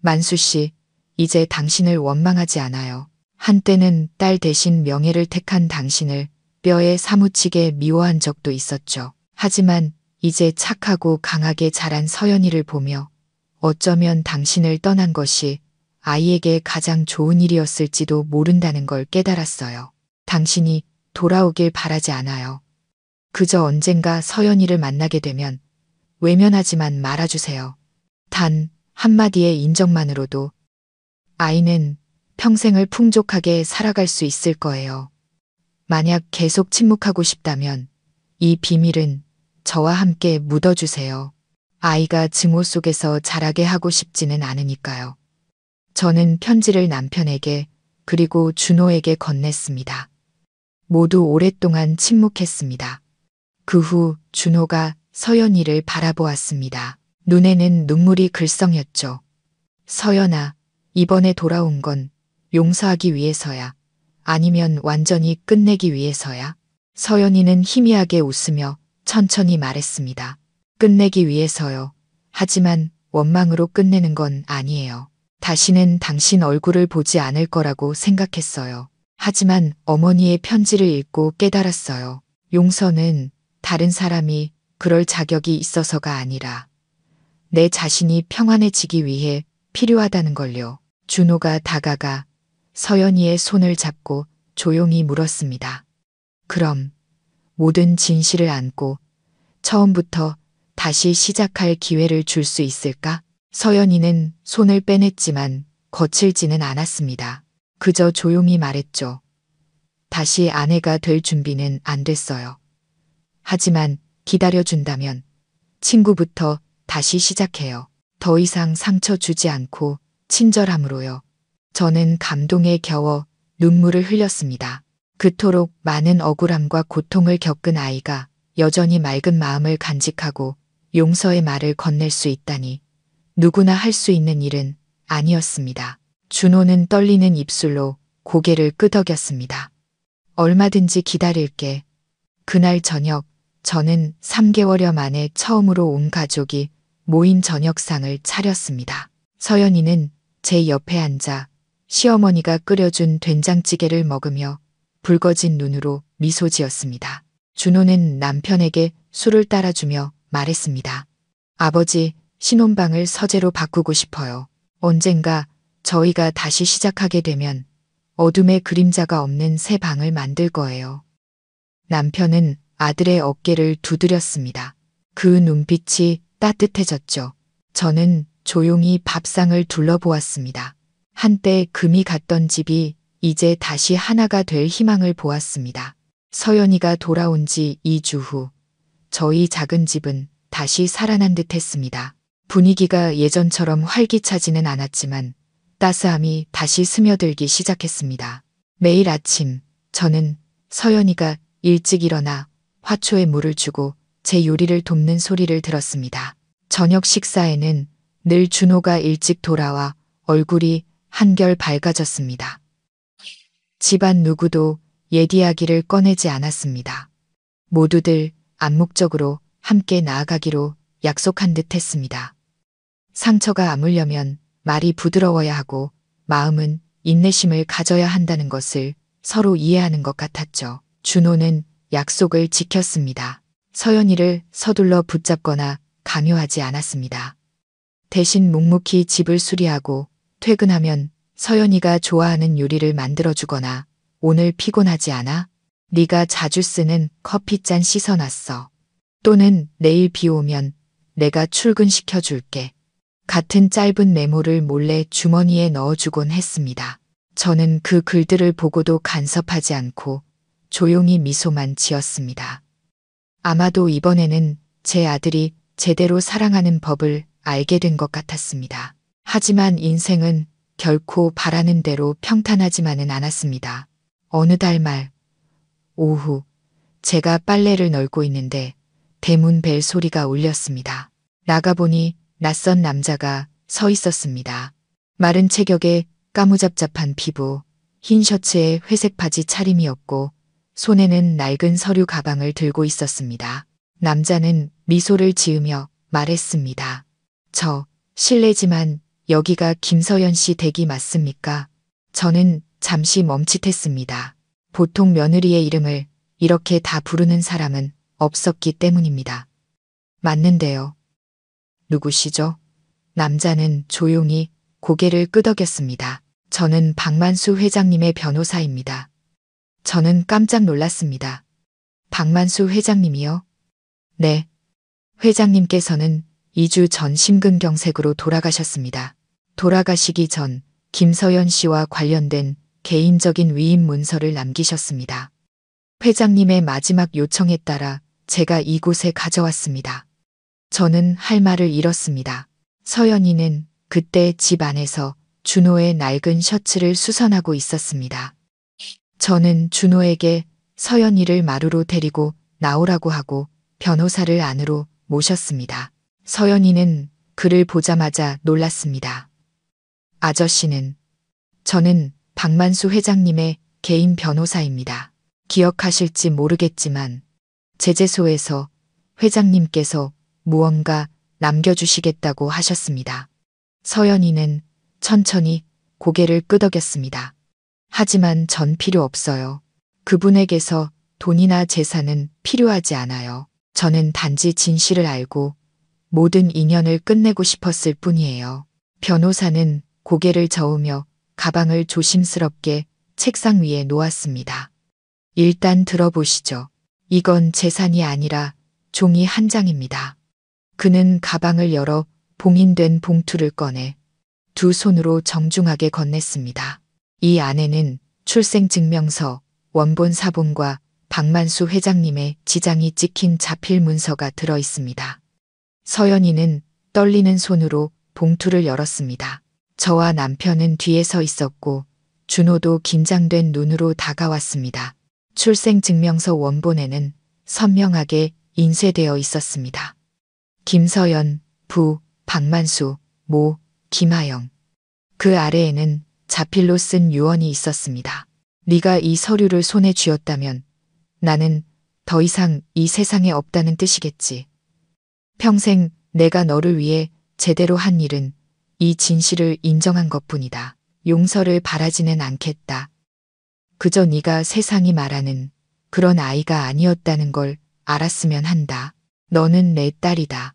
만수 씨, 이제 당신을 원망하지 않아요. 한때는 딸 대신 명예를 택한 당신을 뼈에 사무치게 미워한 적도 있었죠. 하지만 이제 착하고 강하게 자란 서연이를 보며 어쩌면 당신을 떠난 것이 아이에게 가장 좋은 일이었을지도 모른다는 걸 깨달았어요. 당신이 돌아오길 바라지 않아요. 그저 언젠가 서연이를 만나게 되면 외면하지만 말아주세요. 단 한마디의 인정만으로도 아이는 평생을 풍족하게 살아갈 수 있을 거예요. 만약 계속 침묵하고 싶다면 이 비밀은 저와 함께 묻어주세요. 아이가 증오 속에서 자라게 하고 싶지는 않으니까요. 저는 편지를 남편에게 그리고 준호에게 건넸습니다. 모두 오랫동안 침묵했습니다. 그 후 준호가 서연이를 바라보았습니다. 눈에는 눈물이 글썽였죠. 서연아, 이번에 돌아온 건 용서하기 위해서야? 아니면 완전히 끝내기 위해서야? 서연이는 희미하게 웃으며 천천히 말했습니다. 끝내기 위해서요. 하지만 원망으로 끝내는 건 아니에요. 다시는 당신 얼굴을 보지 않을 거라고 생각했어요. 하지만 어머니의 편지를 읽고 깨달았어요. 용서는 다른 사람이 그럴 자격이 있어서가 아니라 내 자신이 평안해지기 위해 필요하다는 걸요. 준호가 다가가 서연이의 손을 잡고 조용히 물었습니다. 그럼 모든 진실을 안고 처음부터 다시 시작할 기회를 줄 수 있을까? 서연이는 손을 빼냈지만 거칠지는 않았습니다. 그저 조용히 말했죠. 다시 아내가 될 준비는 안 됐어요. 하지만 기다려준다면 친구부터 다시 시작해요. 더 이상 상처 주지 않고 친절함으로요. 저는 감동에 겨워 눈물을 흘렸습니다. 그토록 많은 억울함과 고통을 겪은 아이가 여전히 맑은 마음을 간직하고 용서의 말을 건넬 수 있다니 누구나 할 수 있는 일은 아니었습니다. 준호는 떨리는 입술로 고개를 끄덕였습니다. 얼마든지 기다릴게. 그날 저녁 저는 3개월여 만에 처음으로 온 가족이 모인 저녁상을 차렸습니다. 서연이는 제 옆에 앉아 시어머니가 끓여준 된장찌개를 먹으며 붉어진 눈으로 미소 지었습니다. 준호는 남편에게 술을 따라주며 말했습니다. 아버지, 신혼방을 서재로 바꾸고 싶어요. 언젠가 저희가 다시 시작하게 되면 어둠의 그림자가 없는 새 방을 만들 거예요. 남편은 아들의 어깨를 두드렸습니다. 그 눈빛이 따뜻해졌죠. 저는 조용히 밥상을 둘러보았습니다. 한때 금이 갔던 집이 이제 다시 하나가 될 희망을 보았습니다. 서연이가 돌아온 지 2주 후 저희 작은 집은 다시 살아난 듯 했습니다. 분위기가 예전처럼 활기차지는 않았지만 따스함이 다시 스며들기 시작했습니다. 매일 아침 저는 서연이가 일찍 일어나 화초에 물을 주고 제 요리를 돕는 소리를 들었습니다. 저녁 식사에는 늘 준호가 일찍 돌아와 얼굴이 한결 밝아졌습니다. 집안 누구도 옛 이야기를 꺼내지 않았습니다. 모두들 암묵적으로 함께 나아가기로 약속한 듯 했습니다. 상처가 아물려면 말이 부드러워야 하고 마음은 인내심을 가져야 한다는 것을 서로 이해하는 것 같았죠. 준호는 약속을 지켰습니다. 서연이를 서둘러 붙잡거나 강요하지 않았습니다. 대신 묵묵히 집을 수리하고 퇴근하면 서연이가 좋아하는 요리를 만들어주거나 오늘 피곤하지 않아? 네가 자주 쓰는 커피잔 씻어놨어. 또는 내일 비 오면 내가 출근시켜줄게. 같은 짧은 메모를 몰래 주머니에 넣어주곤 했습니다. 저는 그 글들을 보고도 간섭하지 않고 조용히 미소만 지었습니다. 아마도 이번에는 제 아들이 제대로 사랑하는 법을 알게 된 것 같았습니다. 하지만 인생은 결코 바라는 대로 평탄하지만은 않았습니다. 어느 달 말 오후 제가 빨래를 널고 있는데 대문 벨 소리가 울렸습니다. 나가보니 낯선 남자가 서 있었습니다. 마른 체격에 까무잡잡한 피부, 흰 셔츠에 회색 바지 차림이었고 손에는 낡은 서류 가방을 들고 있었습니다. 남자는 미소를 지으며 말했습니다. 저 실례지만 여기가 김서연 씨 댁이 맞습니까? 저는 잠시 멈칫했습니다. 보통 며느리의 이름을 이렇게 다 부르는 사람은 없었기 때문입니다. 맞는데요. 누구시죠? 남자는 조용히 고개를 끄덕였습니다. 저는 박만수 회장님의 변호사입니다. 저는 깜짝 놀랐습니다. 박만수 회장님이요? 네. 회장님께서는 2주 전 심근경색으로 돌아가셨습니다. 돌아가시기 전 김서연 씨와 관련된 개인적인 위임 문서를 남기셨습니다. 회장님의 마지막 요청에 따라 제가 이곳에 가져왔습니다. 저는 할 말을 잃었습니다. 서연이는 그때 집 안에서 준호의 낡은 셔츠를 수선하고 있었습니다. 저는 준호에게 서연이를 마루로 데리고 나오라고 하고 변호사를 안으로 모셨습니다. 서연이는 그를 보자마자 놀랐습니다. 아저씨는 저는 박만수 회장님의 개인 변호사입니다. 기억하실지 모르겠지만 제재소에서 회장님께서 무언가 남겨주시겠다고 하셨습니다. 서연이는 천천히 고개를 끄덕였습니다. 하지만 전 필요 없어요. 그분에게서 돈이나 재산은 필요하지 않아요. 저는 단지 진실을 알고 모든 인연을 끝내고 싶었을 뿐이에요. 변호사는 고개를 저으며 가방을 조심스럽게 책상 위에 놓았습니다. 일단 들어보시죠. 이건 재산이 아니라 종이 한 장입니다. 그는 가방을 열어 봉인된 봉투를 꺼내 두 손으로 정중하게 건넸습니다. 이 안에는 출생증명서, 원본 사본과 박만수 회장님의 지장이 찍힌 자필 문서가 들어 있습니다. 서연이는 떨리는 손으로 봉투를 열었습니다. 저와 남편은 뒤에 서 있었고 준호도 긴장된 눈으로 다가왔습니다. 출생증명서 원본에는 선명하게 인쇄되어 있었습니다. 김서연, 부, 박만수, 모, 김하영. 그 아래에는 자필로 쓴 유언이 있었습니다. 네가 이 서류를 손에 쥐었다면 나는 더 이상 이 세상에 없다는 뜻이겠지. 평생 내가 너를 위해 제대로 한 일은 이 진실을 인정한 것뿐이다. 용서를 바라지는 않겠다. 그저 네가 세상이 말하는 그런 아이가 아니었다는 걸 알았으면 한다. 너는 내 딸이다.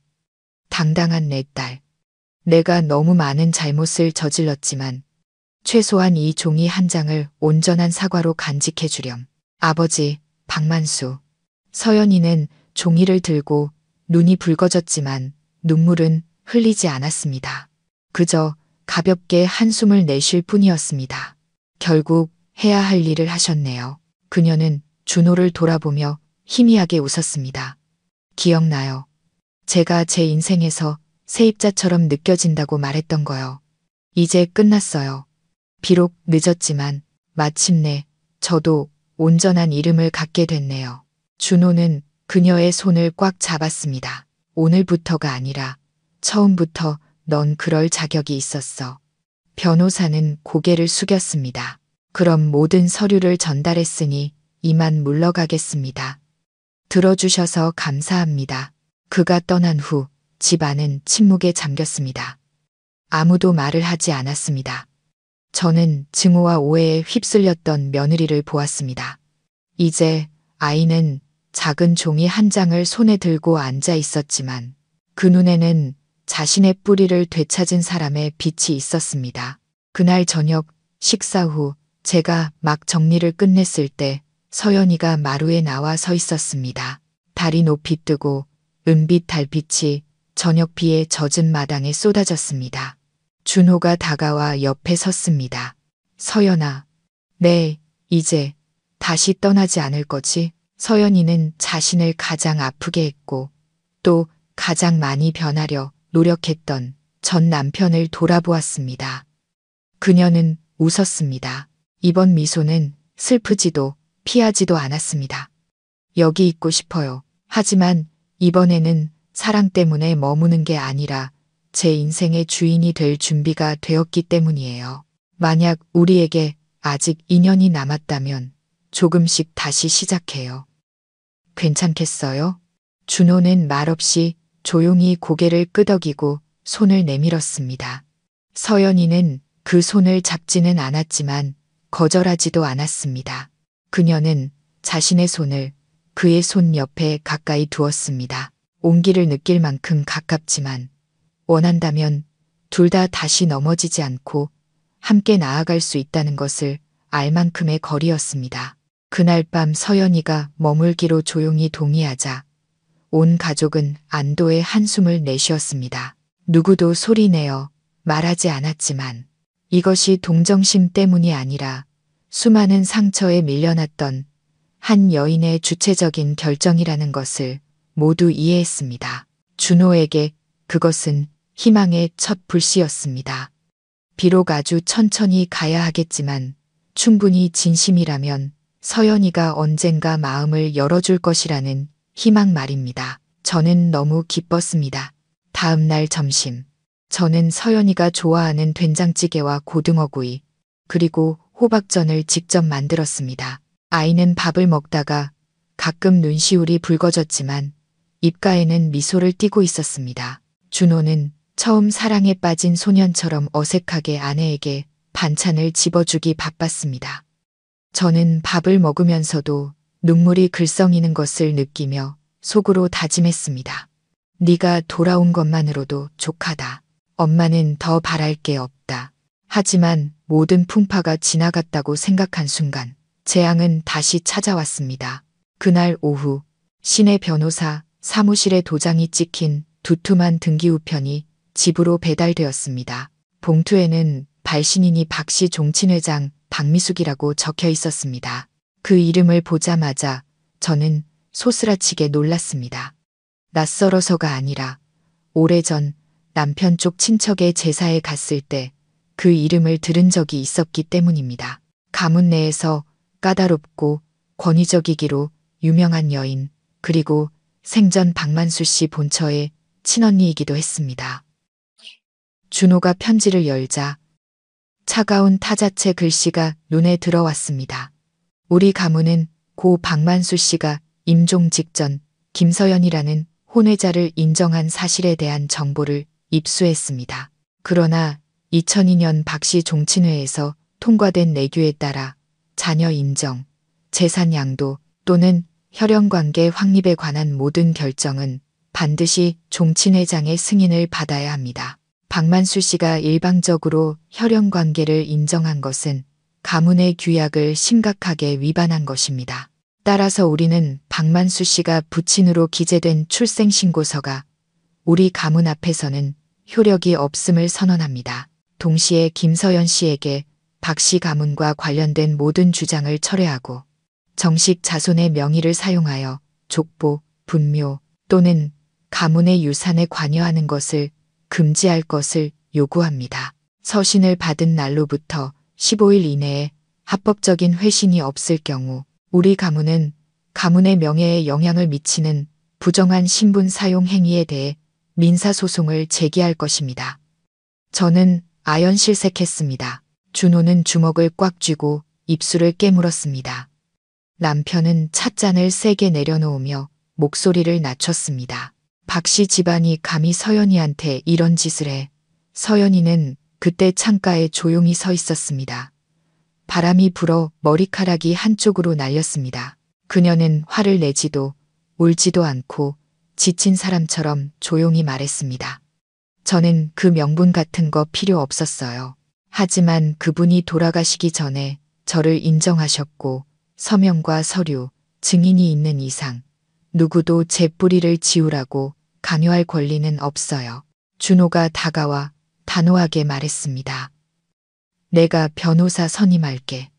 당당한 내 딸. 내가 너무 많은 잘못을 저질렀지만 최소한 이 종이 한 장을 온전한 사과로 간직해 주렴. 아버지, 박만수. 서연이는 종이를 들고 눈이 붉어졌지만 눈물은 흘리지 않았습니다. 그저 가볍게 한숨을 내쉴 뿐이었습니다. 결국 해야 할 일을 하셨네요. 그녀는 준호를 돌아보며 희미하게 웃었습니다. 기억나요. 제가 제 인생에서 세입자처럼 느껴진다고 말했던 거요. 이제 끝났어요. 비록 늦었지만 마침내 저도 온전한 이름을 갖게 됐네요. 준호는 그녀의 손을 꽉 잡았습니다. 오늘부터가 아니라 처음부터 넌 그럴 자격이 있었어. 변호사는 고개를 숙였습니다. 그럼 모든 서류를 전달했으니 이만 물러가겠습니다. 들어주셔서 감사합니다. 그가 떠난 후 집안은 침묵에 잠겼습니다. 아무도 말을 하지 않았습니다. 저는 증오와 오해에 휩쓸렸던 며느리를 보았습니다. 이제 아이는 작은 종이 한 장을 손에 들고 앉아 있었지만 그 눈에는 자신의 뿌리를 되찾은 사람의 빛이 있었습니다. 그날 저녁 식사 후 제가 막 정리를 끝냈을 때 서연이가 마루에 나와 서 있었습니다. 달이 높이 뜨고 은빛 달빛이 저녁 비에 젖은 마당에 쏟아졌습니다. 준호가 다가와 옆에 섰습니다. 서연아, 네, 이제 다시 떠나지 않을 거지? 서연이는 자신을 가장 아프게 했고 또 가장 많이 변하려 노력했던 전 남편을 돌아보았습니다. 그녀는 웃었습니다. 이번 미소는 슬프지도 피하지도 않았습니다. 여기 있고 싶어요. 하지만 이번에는 사랑 때문에 머무는 게 아니라 제 인생의 주인이 될 준비가 되었기 때문이에요. 만약 우리에게 아직 인연이 남았다면 조금씩 다시 시작해요. 괜찮겠어요? 준호는 말없이 조용히 고개를 끄덕이고 손을 내밀었습니다. 서연이는 그 손을 잡지는 않았지만 거절하지도 않았습니다. 그녀는 자신의 손을 그의 손 옆에 가까이 두었습니다. 온기를 느낄 만큼 가깝지만 원한다면 둘 다 다시 넘어지지 않고 함께 나아갈 수 있다는 것을 알 만큼의 거리였습니다. 그날 밤 서연이가 머물기로 조용히 동의하자 온 가족은 안도의 한숨을 내쉬었습니다. 누구도 소리내어 말하지 않았지만 이것이 동정심 때문이 아니라 수많은 상처에 밀려났던 한 여인의 주체적인 결정이라는 것을 모두 이해했습니다. 준호에게 그것은 희망의 첫 불씨였습니다. 비록 아주 천천히 가야 하겠지만 충분히 진심이라면 서연이가 언젠가 마음을 열어줄 것이라는 희망 말입니다. 저는 너무 기뻤습니다. 다음 날 점심, 저는 서연이가 좋아하는 된장찌개와 고등어구이, 그리고 호박전을 직접 만들었습니다. 아이는 밥을 먹다가 가끔 눈시울이 붉어졌지만 입가에는 미소를 띠고 있었습니다. 준호는 처음 사랑에 빠진 소년처럼 어색하게 아내에게 반찬을 집어주기 바빴습니다. 저는 밥을 먹으면서도 눈물이 글썽이는 것을 느끼며 속으로 다짐했습니다. 네가 돌아온 것만으로도 족하다. 엄마는 더 바랄 게 없다. 하지만 모든 풍파가 지나갔다고 생각한 순간 재앙은 다시 찾아왔습니다. 그날 오후 시내 변호사 사무실에 도장이 찍힌 두툼한 등기우편이 집으로 배달되었습니다. 봉투에는 발신인이 박씨 종친회장 박미숙이라고 적혀 있었습니다. 그 이름을 보자마자 저는 소스라치게 놀랐습니다. 낯설어서가 아니라 오래전 남편 쪽 친척의 제사에 갔을 때 그 이름을 들은 적이 있었기 때문입니다. 가문 내에서 까다롭고 권위적이기로 유명한 여인, 그리고 생전 박만수 씨 본처의 친언니이기도 했습니다. 준호가 편지를 열자 차가운 타자체 글씨가 눈에 들어왔습니다. 우리 가문은 고 박만수 씨가 임종 직전 김서연이라는 혼외자를 인정한 사실에 대한 정보를 입수했습니다. 그러나 2002년 박씨 종친회에서 통과된 내규에 따라 자녀 인정, 재산 양도 또는 혈연관계 확립에 관한 모든 결정은 반드시 종친회장의 승인을 받아야 합니다. 박만수 씨가 일방적으로 혈연관계를 인정한 것은 가문의 규약을 심각하게 위반한 것입니다. 따라서 우리는 박만수 씨가 부친으로 기재된 출생신고서가 우리 가문 앞에서는 효력이 없음을 선언합니다. 동시에 김서연 씨에게 박 씨 가문과 관련된 모든 주장을 철회하고 정식 자손의 명의를 사용하여 족보, 분묘 또는 가문의 유산에 관여하는 것을 금지할 것을 요구합니다. 서신을 받은 날로부터 15일 이내에 합법적인 회신이 없을 경우 우리 가문은 가문의 명예에 영향을 미치는 부정한 신분 사용 행위에 대해 민사소송을 제기할 것입니다. 저는 아연실색했습니다. 준호는 주먹을 꽉 쥐고 입술을 깨물었습니다. 남편은 찻잔을 세게 내려놓으며 목소리를 낮췄습니다. 박씨 집안이 감히 서연이한테 이런 짓을 해. 서연이는 그때 창가에 조용히 서 있었습니다. 바람이 불어 머리카락이 한쪽으로 날렸습니다. 그녀는 화를 내지도 울지도 않고 지친 사람처럼 조용히 말했습니다. 저는 그 명분 같은 거 필요 없었어요. 하지만 그분이 돌아가시기 전에 저를 인정하셨고 서명과 서류, 증인이 있는 이상 누구도 제 뿌리를 지우라고 강요할 권리는 없어요. 준호가 다가와 단호하게 말했습니다. 내가 변호사 선임할게.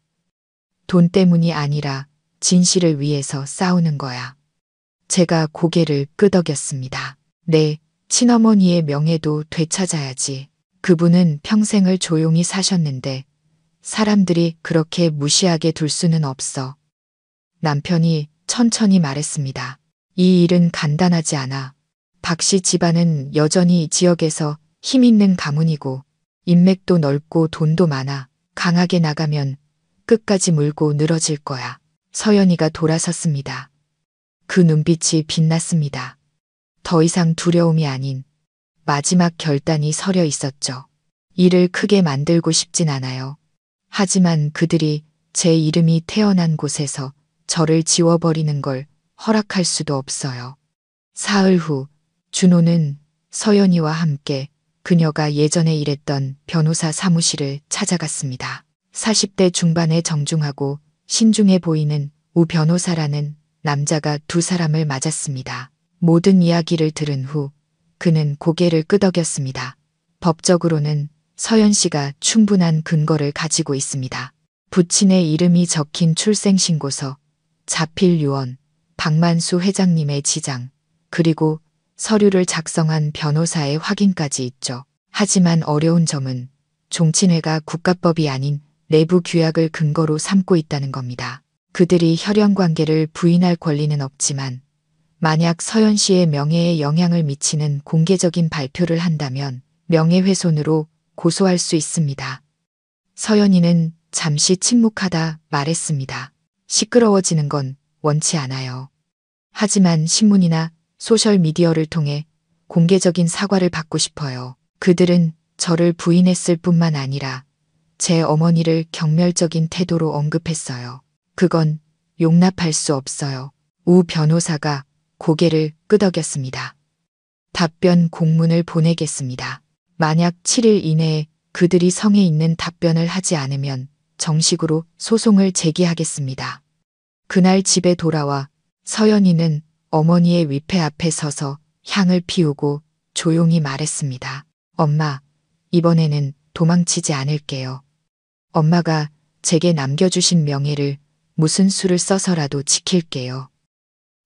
돈 때문이 아니라 진실을 위해서 싸우는 거야. 제가 고개를 끄덕였습니다. 네, 친어머니의 명예도 되찾아야지. 그분은 평생을 조용히 사셨는데 사람들이 그렇게 무시하게 둘 수는 없어. 남편이 천천히 말했습니다. 이 일은 간단하지 않아. 박씨 집안은 여전히 지역에서 힘 있는 가문이고 인맥도 넓고 돈도 많아. 강하게 나가면 끝까지 물고 늘어질 거야. 서연이가 돌아섰습니다. 그 눈빛이 빛났습니다. 더 이상 두려움이 아닌 마지막 결단이 서려 있었죠. 일을 크게 만들고 싶진 않아요. 하지만 그들이 제 이름이 태어난 곳에서 저를 지워버리는 걸 허락할 수도 없어요. 사흘 후 준호는 서연이와 함께 그녀가 예전에 일했던 변호사 사무실을 찾아갔습니다. 40대 중반의 정중하고 신중해 보이는 우 변호사라는 남자가 두 사람을 맞았습니다. 모든 이야기를 들은 후 그는 고개를 끄덕였습니다. 법적으로는 서연 씨가 충분한 근거를 가지고 있습니다. 부친의 이름이 적힌 출생신고서, 자필 유언, 박만수 회장님의 지장, 그리고 서류를 작성한 변호사의 확인까지 있죠. 하지만 어려운 점은 종친회가 국가법이 아닌 내부 규약을 근거로 삼고 있다는 겁니다. 그들이 혈연관계를 부인할 권리는 없지만 만약 서연 씨의 명예에 영향을 미치는 공개적인 발표를 한다면 명예훼손으로 고소할 수 있습니다. 서연이는 잠시 침묵하다 말했습니다. 시끄러워지는 건 원치 않아요. 하지만 신문이나 소셜미디어를 통해 공개적인 사과를 받고 싶어요. 그들은 저를 부인했을 뿐만 아니라 제 어머니를 경멸적인 태도로 언급했어요. 그건 용납할 수 없어요. 우 변호사가 고개를 끄덕였습니다. 답변 공문을 보내겠습니다. 만약 7일 이내에 그들이 성에 있는 답변을 하지 않으면 정식으로 소송을 제기하겠습니다. 그날 집에 돌아와 서연이는 어머니의 위패 앞에 서서 향을 피우고 조용히 말했습니다. 엄마, 이번에는 도망치지 않을게요. 엄마가 제게 남겨주신 명예를 무슨 수를 써서라도 지킬게요.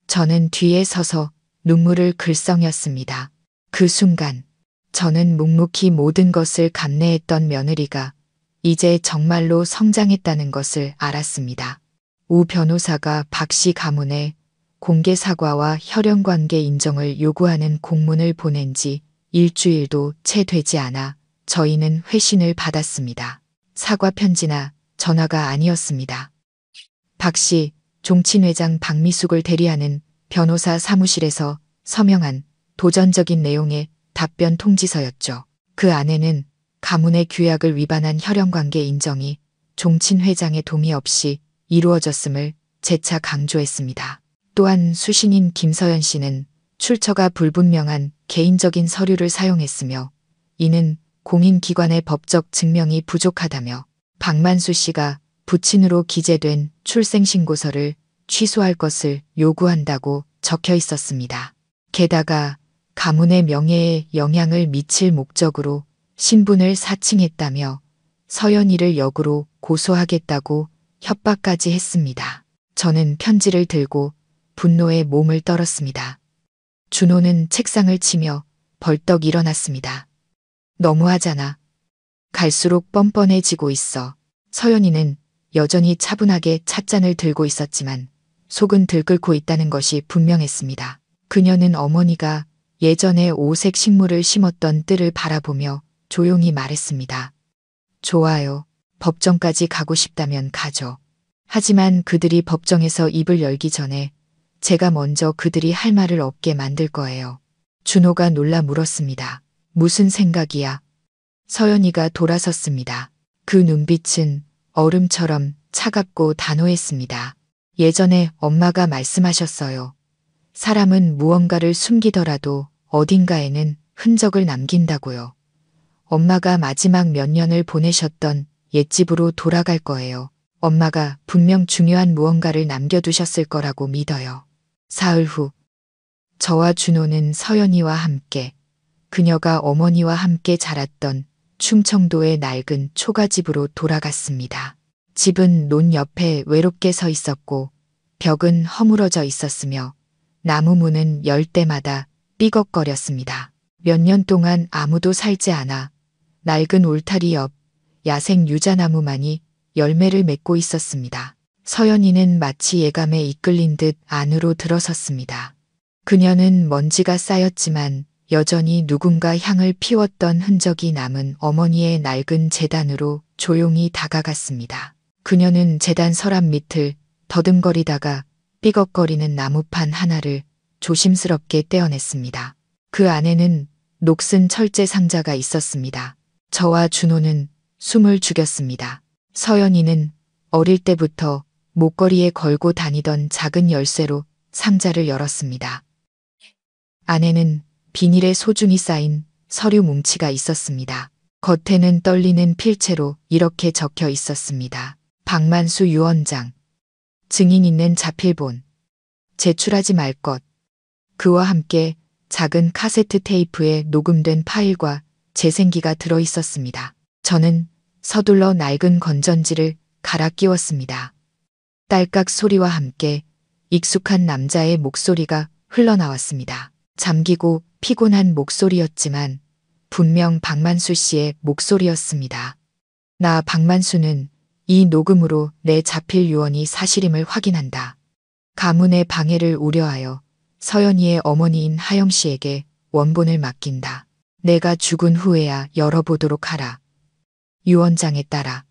저는 뒤에 서서 눈물을 글썽였습니다. 그 순간 저는 묵묵히 모든 것을 감내했던 며느리가 이제 정말로 성장했다는 것을 알았습니다. 우 변호사가 박씨 가문에 공개 사과와 혈연관계 인정을 요구하는 공문을 보낸 지 일주일도 채 되지 않아 저희는 회신을 받았습니다. 사과 편지나 전화가 아니었습니다. 박 씨, 종친회장 박미숙을 대리하는 변호사 사무실에서 서명한 도전적인 내용의 답변 통지서였죠. 그 안에는 가문의 규약을 위반한 혈연관계 인정이 종친회장의 동의 없이 이루어졌음을 재차 강조했습니다. 또한 수신인 김서연 씨는 출처가 불분명한 개인적인 서류를 사용했으며 이는 공인기관의 법적 증명이 부족하다며 박만수 씨가 부친으로 기재된 출생신고서를 취소할 것을 요구한다고 적혀 있었습니다. 게다가 가문의 명예에 영향을 미칠 목적으로 신분을 사칭했다며 서연이를 역으로 고소하겠다고 협박까지 했습니다. 저는 편지를 들고 분노에 몸을 떨었습니다. 준호는 책상을 치며 벌떡 일어났습니다. 너무하잖아. 갈수록 뻔뻔해지고 있어. 서연이는 여전히 차분하게 찻잔을 들고 있었지만 속은 들끓고 있다는 것이 분명했습니다. 그녀는 어머니가 예전에 오색 식물을 심었던 뜰을 바라보며 조용히 말했습니다. 좋아요. 법정까지 가고 싶다면 가죠. 하지만 그들이 법정에서 입을 열기 전에 제가 먼저 그들이 할 말을 없게 만들 거예요. 준호가 놀라 물었습니다. 무슨 생각이야? 서연이가 돌아섰습니다. 그 눈빛은 얼음처럼 차갑고 단호했습니다. 예전에 엄마가 말씀하셨어요. 사람은 무언가를 숨기더라도 어딘가에는 흔적을 남긴다고요. 엄마가 마지막 몇 년을 보내셨던 옛집으로 돌아갈 거예요. 엄마가 분명 중요한 무언가를 남겨두셨을 거라고 믿어요. 사흘 후 저와 준호는 서연이와 함께 그녀가 어머니와 함께 자랐던 충청도의 낡은 초가집으로 돌아갔습니다. 집은 논 옆에 외롭게 서 있었고 벽은 허물어져 있었으며 나무 문은 열 때마다 삐걱거렸습니다. 몇 년 동안 아무도 살지 않아 낡은 울타리 옆 야생 유자나무만이 열매를 맺고 있었습니다. 서연이는 마치 예감에 이끌린 듯 안으로 들어섰습니다. 그녀는 먼지가 쌓였지만 여전히 누군가 향을 피웠던 흔적이 남은 어머니의 낡은 제단으로 조용히 다가갔습니다. 그녀는 제단 서랍 밑을 더듬거리다가 삐걱거리는 나무판 하나를 조심스럽게 떼어냈습니다. 그 안에는 녹슨 철제 상자가 있었습니다. 저와 준호는 숨을 죽였습니다. 서연이는 어릴 때부터 목걸이에 걸고 다니던 작은 열쇠로 상자를 열었습니다. 안에는 비닐에 소중히 쌓인 서류 뭉치가 있었습니다. 겉에는 떨리는 필체로 이렇게 적혀 있었습니다. 박만수 유언장. 증인 있는 자필본. 제출하지 말 것. 그와 함께 작은 카세트 테이프에 녹음된 파일과 재생기가 들어 있었습니다. 저는 서둘러 낡은 건전지를 갈아 끼웠습니다. 딸깍 소리와 함께 익숙한 남자의 목소리가 흘러나왔습니다. 잠기고 피곤한 목소리였지만 분명 박만수 씨의 목소리였습니다. 나 박만수는 이 녹음으로 내 자필 유언이 사실임을 확인한다. 가문의 방해를 우려하여 서연이의 어머니인 하영 씨에게 원본을 맡긴다. 내가 죽은 후에야 열어보도록 하라. 유언장에 따라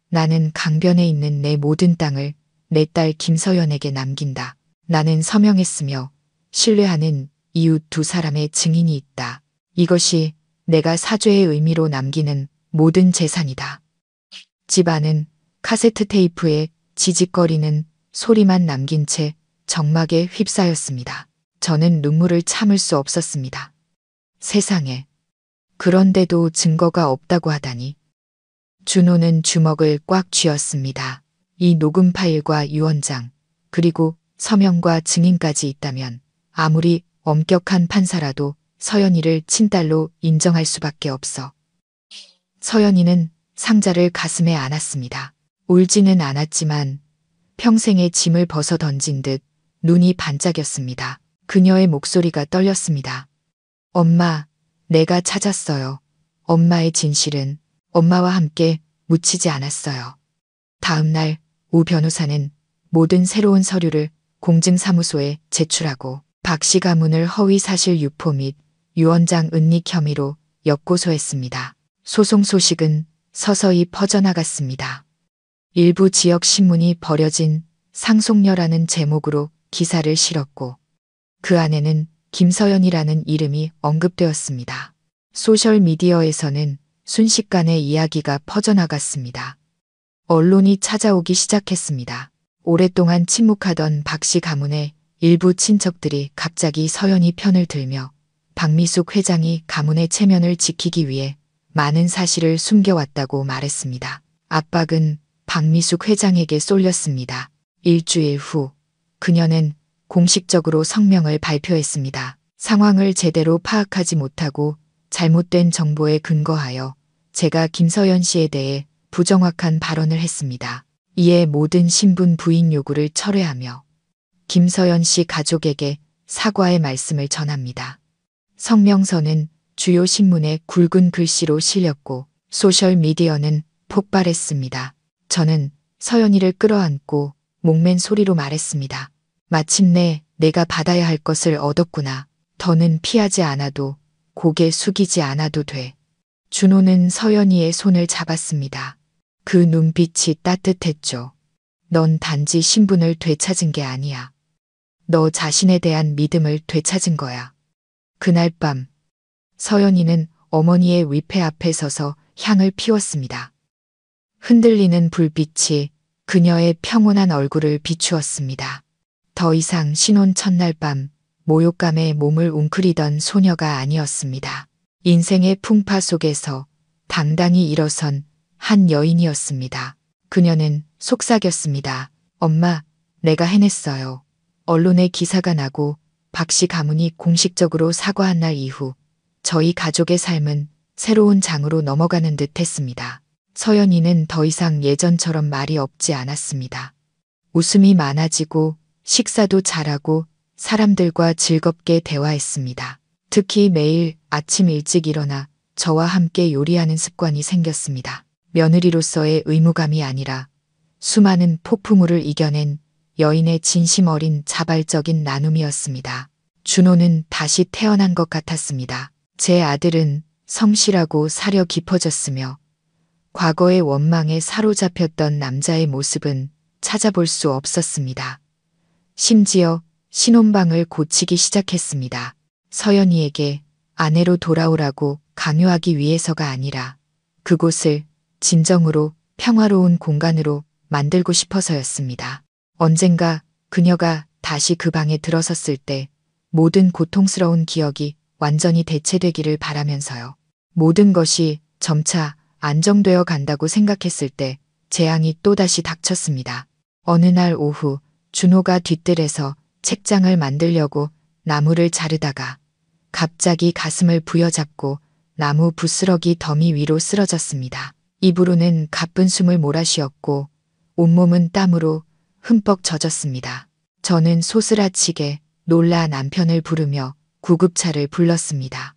나는 강변에 있는 내 모든 땅을 내 딸 김서연에게 남긴다. 나는 서명했으며 신뢰하는 이웃 두 사람의 증인이 있다. 이것이 내가 사죄의 의미로 남기는 모든 재산이다. 집안은 카세트 테이프에 지직거리는 소리만 남긴 채 정막에 휩싸였습니다. 저는 눈물을 참을 수 없었습니다. 세상에. 그런데도 증거가 없다고 하다니. 준호는 주먹을 꽉 쥐었습니다. 이 녹음 파일과 유언장, 그리고 서명과 증인까지 있다면 아무리 엄격한 판사라도 서연이를 친딸로 인정할 수밖에 없어. 서연이는 상자를 가슴에 안았습니다. 울지는 않았지만 평생의 짐을 벗어 던진 듯 눈이 반짝였습니다. 그녀의 목소리가 떨렸습니다. 엄마, 내가 찾았어요. 엄마의 진실은 엄마와 함께 묻히지 않았어요. 다음 날 우 변호사는 모든 새로운 서류를 공증사무소에 제출하고 박 씨 가문을 허위 사실 유포 및 유언장 은닉 혐의로 역고소했습니다. 소송 소식은 서서히 퍼져나갔습니다. 일부 지역 신문이 버려진 상속녀라는 제목으로 기사를 실었고 그 안에는 김서연이라는 이름이 언급되었습니다. 소셜미디어에서는 순식간에 이야기가 퍼져나갔습니다. 언론이 찾아오기 시작했습니다. 오랫동안 침묵하던 박 씨 가문의 일부 친척들이 갑자기 서연이 편을 들며 박미숙 회장이 가문의 체면을 지키기 위해 많은 사실을 숨겨왔다고 말했습니다. 압박은 박미숙 회장에게 쏠렸습니다. 일주일 후 그녀는 공식적으로 성명을 발표했습니다. 상황을 제대로 파악하지 못하고 잘못된 정보에 근거하여 제가 김서연 씨에 대해 부정확한 발언을 했습니다. 이에 모든 신분 부인 요구를 철회하며 김서연 씨 가족에게 사과의 말씀을 전합니다. 성명서는 주요 신문에 굵은 글씨로 실렸고 소셜미디어는 폭발했습니다. 저는 서연이를 끌어안고 목맨 소리로 말했습니다. 마침내 내가 받아야 할 것을 얻었구나. 더는 피하지 않아도 고개 숙이지 않아도 돼. 준호는 서연이의 손을 잡았습니다. 그 눈빛이 따뜻했죠. 넌 단지 신분을 되찾은 게 아니야. 너 자신에 대한 믿음을 되찾은 거야. 그날 밤 서연이는 어머니의 위패 앞에 서서 향을 피웠습니다. 흔들리는 불빛이 그녀의 평온한 얼굴을 비추었습니다. 더 이상 신혼 첫날 밤 모욕감에 몸을 웅크리던 소녀가 아니었습니다. 인생의 풍파 속에서 당당히 일어선 한 여인이었습니다. 그녀는 속삭였습니다. 엄마, 내가 해냈어요. 언론에 기사가 나고 박 씨 가문이 공식적으로 사과한 날 이후 저희 가족의 삶은 새로운 장으로 넘어가는 듯 했습니다. 서연이는 더 이상 예전처럼 말이 없지 않았습니다. 웃음이 많아지고 식사도 잘하고 사람들과 즐겁게 대화했습니다. 특히 매일 아침 일찍 일어나 저와 함께 요리하는 습관이 생겼습니다. 며느리로서의 의무감이 아니라 수많은 폭풍우를 이겨낸 여인의 진심 어린 자발적인 나눔이었습니다. 준호는 다시 태어난 것 같았습니다. 제 아들은 성실하고 사려 깊어졌으며 과거의 원망에 사로잡혔던 남자의 모습은 찾아볼 수 없었습니다. 심지어 신혼방을 고치기 시작했습니다. 서연이에게 아내로 돌아오라고 강요하기 위해서가 아니라 그곳을 진정으로 평화로운 공간으로 만들고 싶어서였습니다. 언젠가 그녀가 다시 그 방에 들어섰을 때 모든 고통스러운 기억이 완전히 대체되기를 바라면서요. 모든 것이 점차 안정되어 간다고 생각했을 때 재앙이 또다시 닥쳤습니다. 어느 날 오후 준호가 뒤뜰에서 책장을 만들려고 나무를 자르다가 갑자기 가슴을 부여잡고 나무 부스러기 더미 위로 쓰러졌습니다. 입으로는 가쁜 숨을 몰아쉬었고 온몸은 땀으로 흠뻑 젖었습니다. 저는 소스라치게 놀라 남편을 부르며 구급차를 불렀습니다.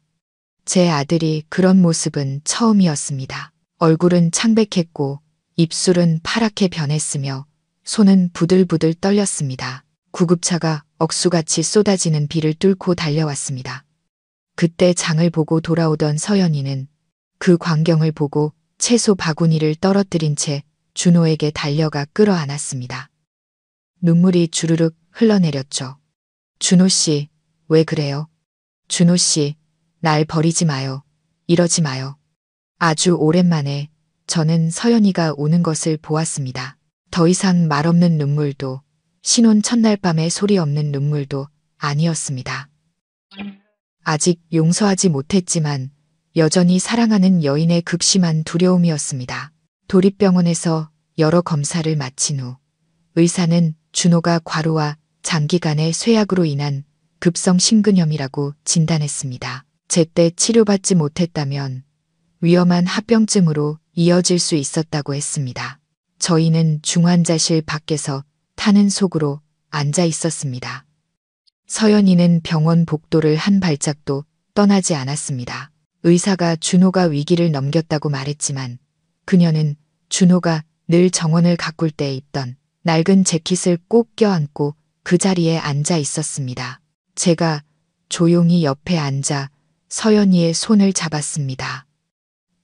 제 아들이 그런 모습은 처음이었습니다. 얼굴은 창백했고 입술은 파랗게 변했으며 손은 부들부들 떨렸습니다. 구급차가 억수같이 쏟아지는 비를 뚫고 달려왔습니다. 그때 장을 보고 돌아오던 서연이는 그 광경을 보고 채소 바구니를 떨어뜨린 채 준호에게 달려가 끌어안았습니다. 눈물이 주르륵 흘러내렸죠. 준호 씨, 왜 그래요? 준호 씨, 날 버리지 마요. 이러지 마요. 아주 오랜만에 저는 서연이가 우는 것을 보았습니다. 더 이상 말없는 눈물도 신혼 첫날 밤의 소리 없는 눈물도 아니었습니다. 아직 용서하지 못했지만 여전히 사랑하는 여인의 극심한 두려움이었습니다. 도립병원에서 여러 검사를 마친 후 의사는 준호가 과로와 장기간의 쇠약으로 인한 급성 심근염이라고 진단했습니다. 제때 치료받지 못했다면 위험한 합병증으로 이어질 수 있었다고 했습니다. 저희는 중환자실 밖에서 타는 속으로 앉아 있었습니다. 서연이는 병원 복도를 한 발짝도 떠나지 않았습니다. 의사가 준호가 위기를 넘겼다고 말했지만 그녀는 준호가 늘 정원을 가꿀 때 입던 낡은 재킷을 꼭 껴안고 그 자리에 앉아 있었습니다. 제가 조용히 옆에 앉아 서연이의 손을 잡았습니다.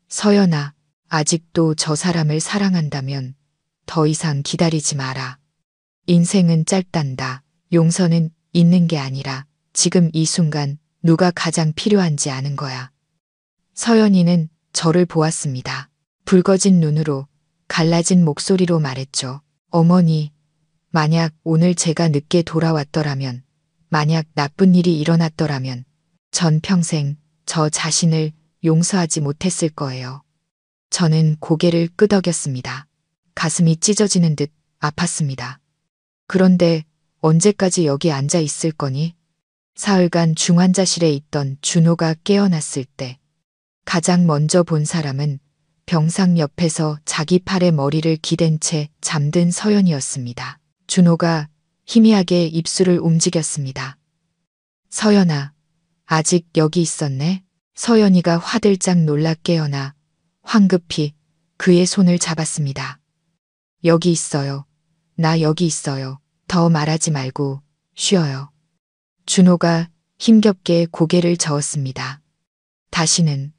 서연아, 아직도 저 사람을 사랑한다면 더 이상 기다리지 마라. 인생은 짧단다. 용서는 있는 게 아니라 지금 이 순간 누가 가장 필요한지 아는 거야. 서연이는 저를 보았습니다. 붉어진 눈으로 갈라진 목소리로 말했죠. 어머니, 만약 오늘 제가 늦게 돌아왔더라면, 만약 나쁜 일이 일어났더라면, 전 평생 저 자신을 용서하지 못했을 거예요. 저는 고개를 끄덕였습니다. 가슴이 찢어지는 듯 아팠습니다. 그런데 언제까지 여기 앉아 있을 거니? 사흘간 중환자실에 있던 준호가 깨어났을 때 가장 먼저 본 사람은 병상 옆에서 자기 팔에 머리를 기댄 채 잠든 서연이었습니다. 준호가 희미하게 입술을 움직였습니다. 서연아, 아직 여기 있었네? 서연이가 화들짝 놀라 깨어나 황급히 그의 손을 잡았습니다. 여기 있어요. 나 여기 있어요. 더 말하지 말고 쉬어요. 준호가 힘겹게 고개를 저었습니다. 다시는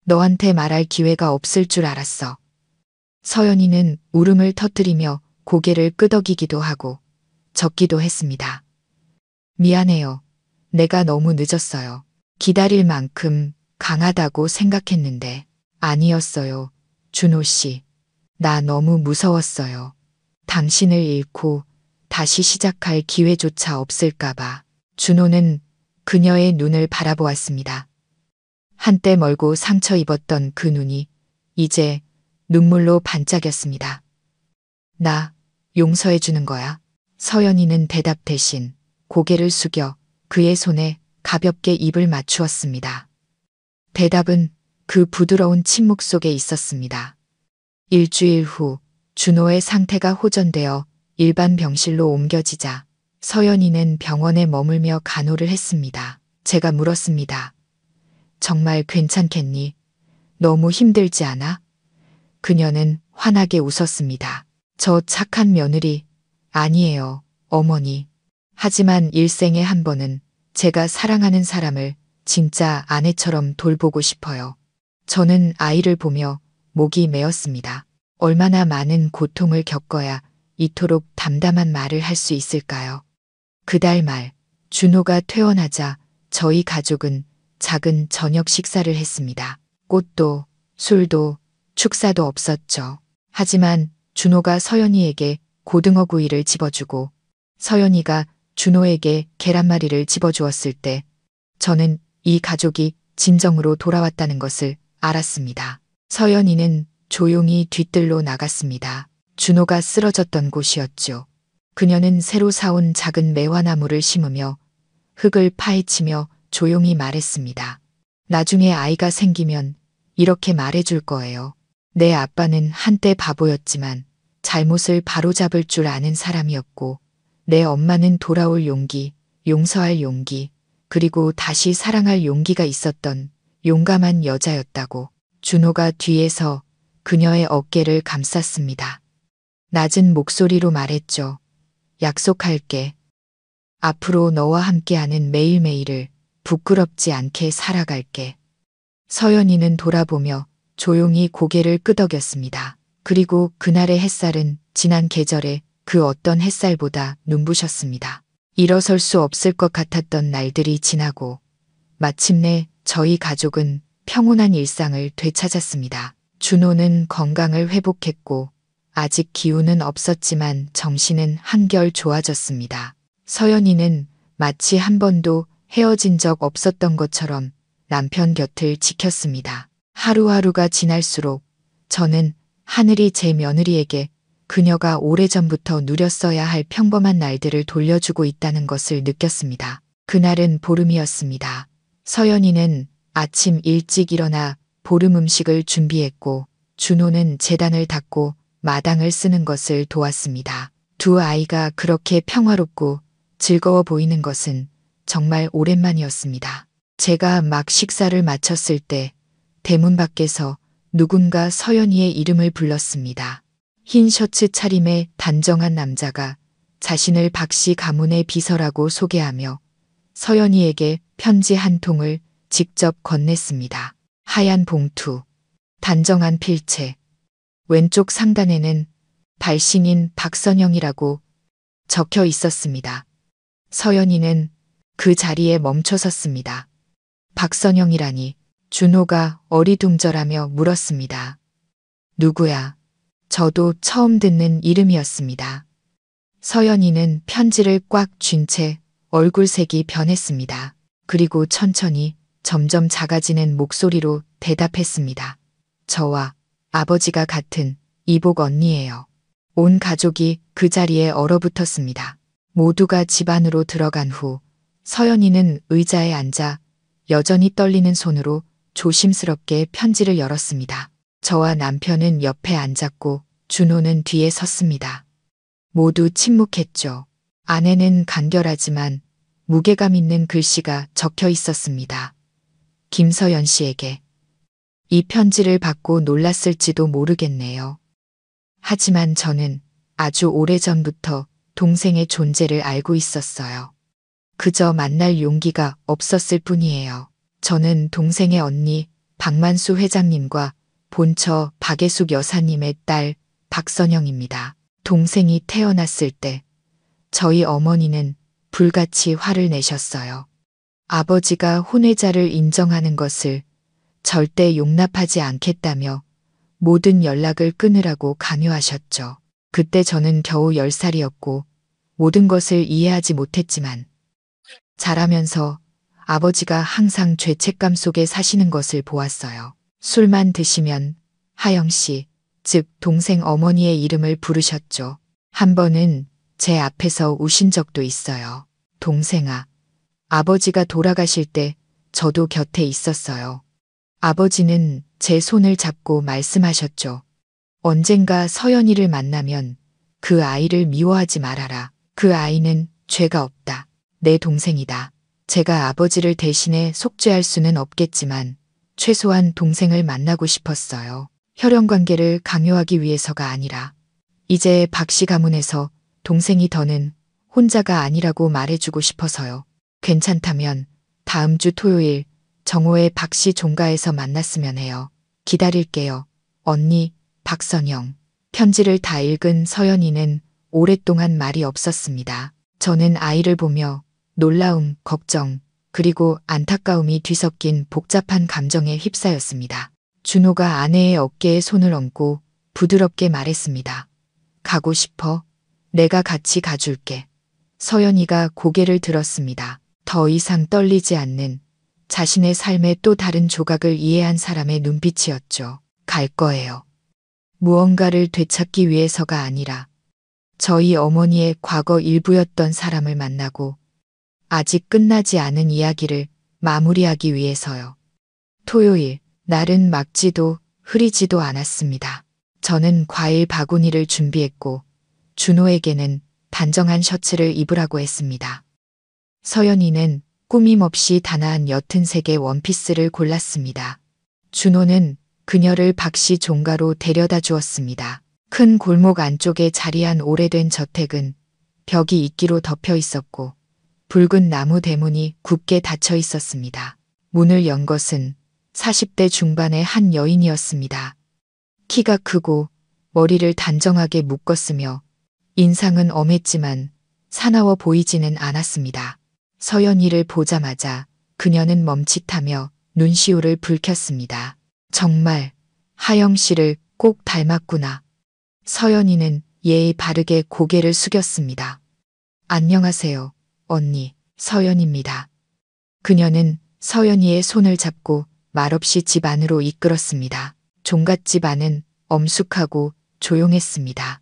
너한테 말할 기회가 없을 줄 알았어. 서연이는 울음을 터뜨리며 고개를 끄덕이기도 하고 젖기도 했습니다. 미안해요. 내가 너무 늦었어요. 기다릴 만큼 강하다고 생각했는데 아니었어요. 준호 씨. 나 너무 무서웠어요. 당신을 잃고 다시 시작할 기회조차 없을까봐. 준호는 그녀의 눈을 바라보았습니다. 한때 멀고 상처 입었던 그 눈이 이제 눈물로 반짝였습니다. 나 용서해 주는 거야? 서연이는 대답 대신 고개를 숙여 그의 손에 가볍게 입을 맞추었습니다. 대답은 그 부드러운 침묵 속에 있었습니다. 일주일 후 준호의 상태가 호전되어 일반 병실로 옮겨지자 서연이는 병원에 머물며 간호를 했습니다. 제가 물었습니다. 정말 괜찮겠니? 너무 힘들지 않아? 그녀는 환하게 웃었습니다. 저 착한 며느리 아니에요, 어머니. 하지만 일생에 한 번은 제가 사랑하는 사람을 진짜 아내처럼 돌보고 싶어요. 저는 아이를 보며 목이 메었습니다. 얼마나 많은 고통을 겪어야 이토록 담담한 말을 할 수 있을까요? 그달 말, 준호가 퇴원하자 저희 가족은 작은 저녁 식사를 했습니다. 꽃도, 술도, 축사도 없었죠. 하지만 준호가 서연이에게 고등어 구이를 집어주고 서연이가 준호에게 계란말이를 집어주었을 때 저는 이 가족이 진정으로 돌아왔다는 것을 알았습니다. 서연이는 조용히 뒤뜰로 나갔습니다. 준호가 쓰러졌던 곳이었죠. 그녀는 새로 사온 작은 매화나무를 심으며 흙을 파헤치며 조용히 말했습니다. 나중에 아이가 생기면 이렇게 말해줄 거예요. 내 아빠는 한때 바보였지만 잘못을 바로잡을 줄 아는 사람이었고 내 엄마는 돌아올 용기, 용서할 용기, 그리고 다시 사랑할 용기가 있었던 용감한 여자였다고. 준호가 뒤에서 그녀의 어깨를 감쌌습니다. 낮은 목소리로 말했죠. 약속할게. 앞으로 너와 함께하는 매일매일을 부끄럽지 않게 살아갈게. 서연이는 돌아보며 조용히 고개를 끄덕였습니다. 그리고 그날의 햇살은 지난 계절의 그 어떤 햇살보다 눈부셨습니다. 일어설 수 없을 것 같았던 날들이 지나고 마침내 저희 가족은 평온한 일상을 되찾았습니다. 준호는 건강을 회복했고 아직 기운은 없었지만 정신은 한결 좋아졌습니다. 서연이는 마치 한 번도 헤어진 적 없었던 것처럼 남편 곁을 지켰습니다. 하루하루가 지날수록 저는 하늘이 제 며느리에게 그녀가 오래전부터 누렸어야 할 평범한 날들을 돌려주고 있다는 것을 느꼈습니다. 그날은 보름이었습니다. 서연이는 아침 일찍 일어나 보름 음식을 준비했고 준호는 제단을 닦고 마당을 쓰는 것을 도왔습니다. 두 아이가 그렇게 평화롭고 즐거워 보이는 것은 정말 오랜만이었습니다. 제가 막 식사를 마쳤을 때 대문 밖에서 누군가 서연이의 이름을 불렀습니다. 흰 셔츠 차림의 단정한 남자가 자신을 박씨 가문의 비서라고 소개하며 서연이에게 편지 한 통을 직접 건넸습니다. 하얀 봉투. 단정한 필체. 왼쪽 상단에는 발신인 박선영이라고 적혀 있었습니다. 서연이는 그 자리에 멈춰 섰습니다. 박선영이라니. 준호가 어리둥절하며 물었습니다. 누구야? 저도 처음 듣는 이름이었습니다. 서연이는 편지를 꽉 쥔 채 얼굴색이 변했습니다. 그리고 천천히 점점 작아지는 목소리로 대답했습니다. 저와 아버지가 같은 이복 언니예요. 온 가족이 그 자리에 얼어붙었습니다. 모두가 집 안으로 들어간 후 서연이는 의자에 앉아 여전히 떨리는 손으로 조심스럽게 편지를 열었습니다. 저와 남편은 옆에 앉았고 준호는 뒤에 섰습니다. 모두 침묵했죠. 안에는 간결하지만 무게감 있는 글씨가 적혀 있었습니다. 김서연 씨에게. 이 편지를 받고 놀랐을지도 모르겠네요. 하지만 저는 아주 오래전부터 동생의 존재를 알고 있었어요. 그저 만날 용기가 없었을 뿐이에요. 저는 동생의 언니 박만수 회장님과 본처 박예숙 여사님의 딸 박선영입니다. 동생이 태어났을 때 저희 어머니는 불같이 화를 내셨어요. 아버지가 혼외자를 인정하는 것을 절대 용납하지 않겠다며 모든 연락을 끊으라고 강요하셨죠. 그때 저는 겨우 10살이었고 모든 것을 이해하지 못했지만 자라면서 아버지가 항상 죄책감 속에 사시는 것을 보았어요. 술만 드시면 하영 씨, 즉 동생 어머니의 이름을 부르셨죠. 한 번은 제 앞에서 우신 적도 있어요. 동생아, 아버지가 돌아가실 때 저도 곁에 있었어요. 아버지는 제 손을 잡고 말씀하셨죠. 언젠가 서연이를 만나면 그 아이를 미워하지 말아라. 그 아이는 죄가 없다. 내 동생이다. 제가 아버지를 대신해 속죄할 수는 없겠지만 최소한 동생을 만나고 싶었어요. 혈연관계를 강요하기 위해서가 아니라 이제 박씨 가문에서 동생이 더는 혼자가 아니라고 말해주고 싶어서요. 괜찮다면 다음 주 토요일 정오에 박씨 종가에서 만났으면 해요. 기다릴게요. 언니 박선영. 편지를 다 읽은 서연이는 오랫동안 말이 없었습니다. 저는 아이를 보며 놀라움, 걱정, 그리고 안타까움이 뒤섞인 복잡한 감정에 휩싸였습니다. 준호가 아내의 어깨에 손을 얹고 부드럽게 말했습니다. 가고 싶어? 내가 같이 가줄게. 서연이가 고개를 들었습니다. 더 이상 떨리지 않는 자신의 삶의 또 다른 조각을 이해한 사람의 눈빛이었죠. 갈 거예요. 무언가를 되찾기 위해서가 아니라 저희 어머니의 과거 일부였던 사람을 만나고 아직 끝나지 않은 이야기를 마무리하기 위해서요. 토요일, 날은 맑지도 흐리지도 않았습니다. 저는 과일 바구니를 준비했고 준호에게는 단정한 셔츠를 입으라고 했습니다. 서연이는 꾸밈없이 단아한 옅은 색의 원피스를 골랐습니다. 준호는 그녀를 박씨 종가로 데려다 주었습니다. 큰 골목 안쪽에 자리한 오래된 저택은 벽이 이끼로 덮여 있었고 붉은 나무 대문이 굳게 닫혀 있었습니다. 문을 연 것은 40대 중반의 한 여인이었습니다. 키가 크고 머리를 단정하게 묶었으며 인상은 엄했지만 사나워 보이지는 않았습니다. 서연이를 보자마자 그녀는 멈칫하며 눈시울을 붉혔습니다. 정말 하영 씨를 꼭 닮았구나. 서연이는 예의 바르게 고개를 숙였습니다. 안녕하세요, 언니. 서연입니다. 그녀는 서연이의 손을 잡고 말없이 집 안으로 이끌었습니다. 종갓집 안은 엄숙하고 조용했습니다.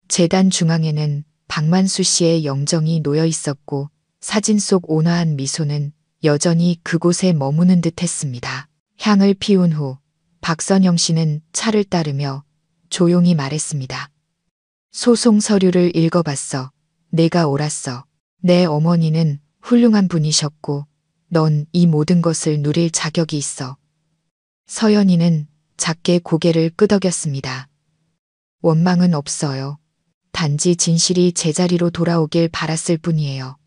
재단 중앙에는 박만수 씨의 영정이 놓여 있었고 사진 속 온화한 미소는 여전히 그곳에 머무는 듯 했습니다. 향을 피운 후 박선영 씨는 차를 따르며 조용히 말했습니다. 소송 서류를 읽어봤어. 내가 옳았어. 내 어머니는 훌륭한 분이셨고 넌 이 모든 것을 누릴 자격이 있어. 서연이는 작게 고개를 끄덕였습니다. 원망은 없어요. 단지 진실이 제자리로 돌아오길 바랐을 뿐이에요.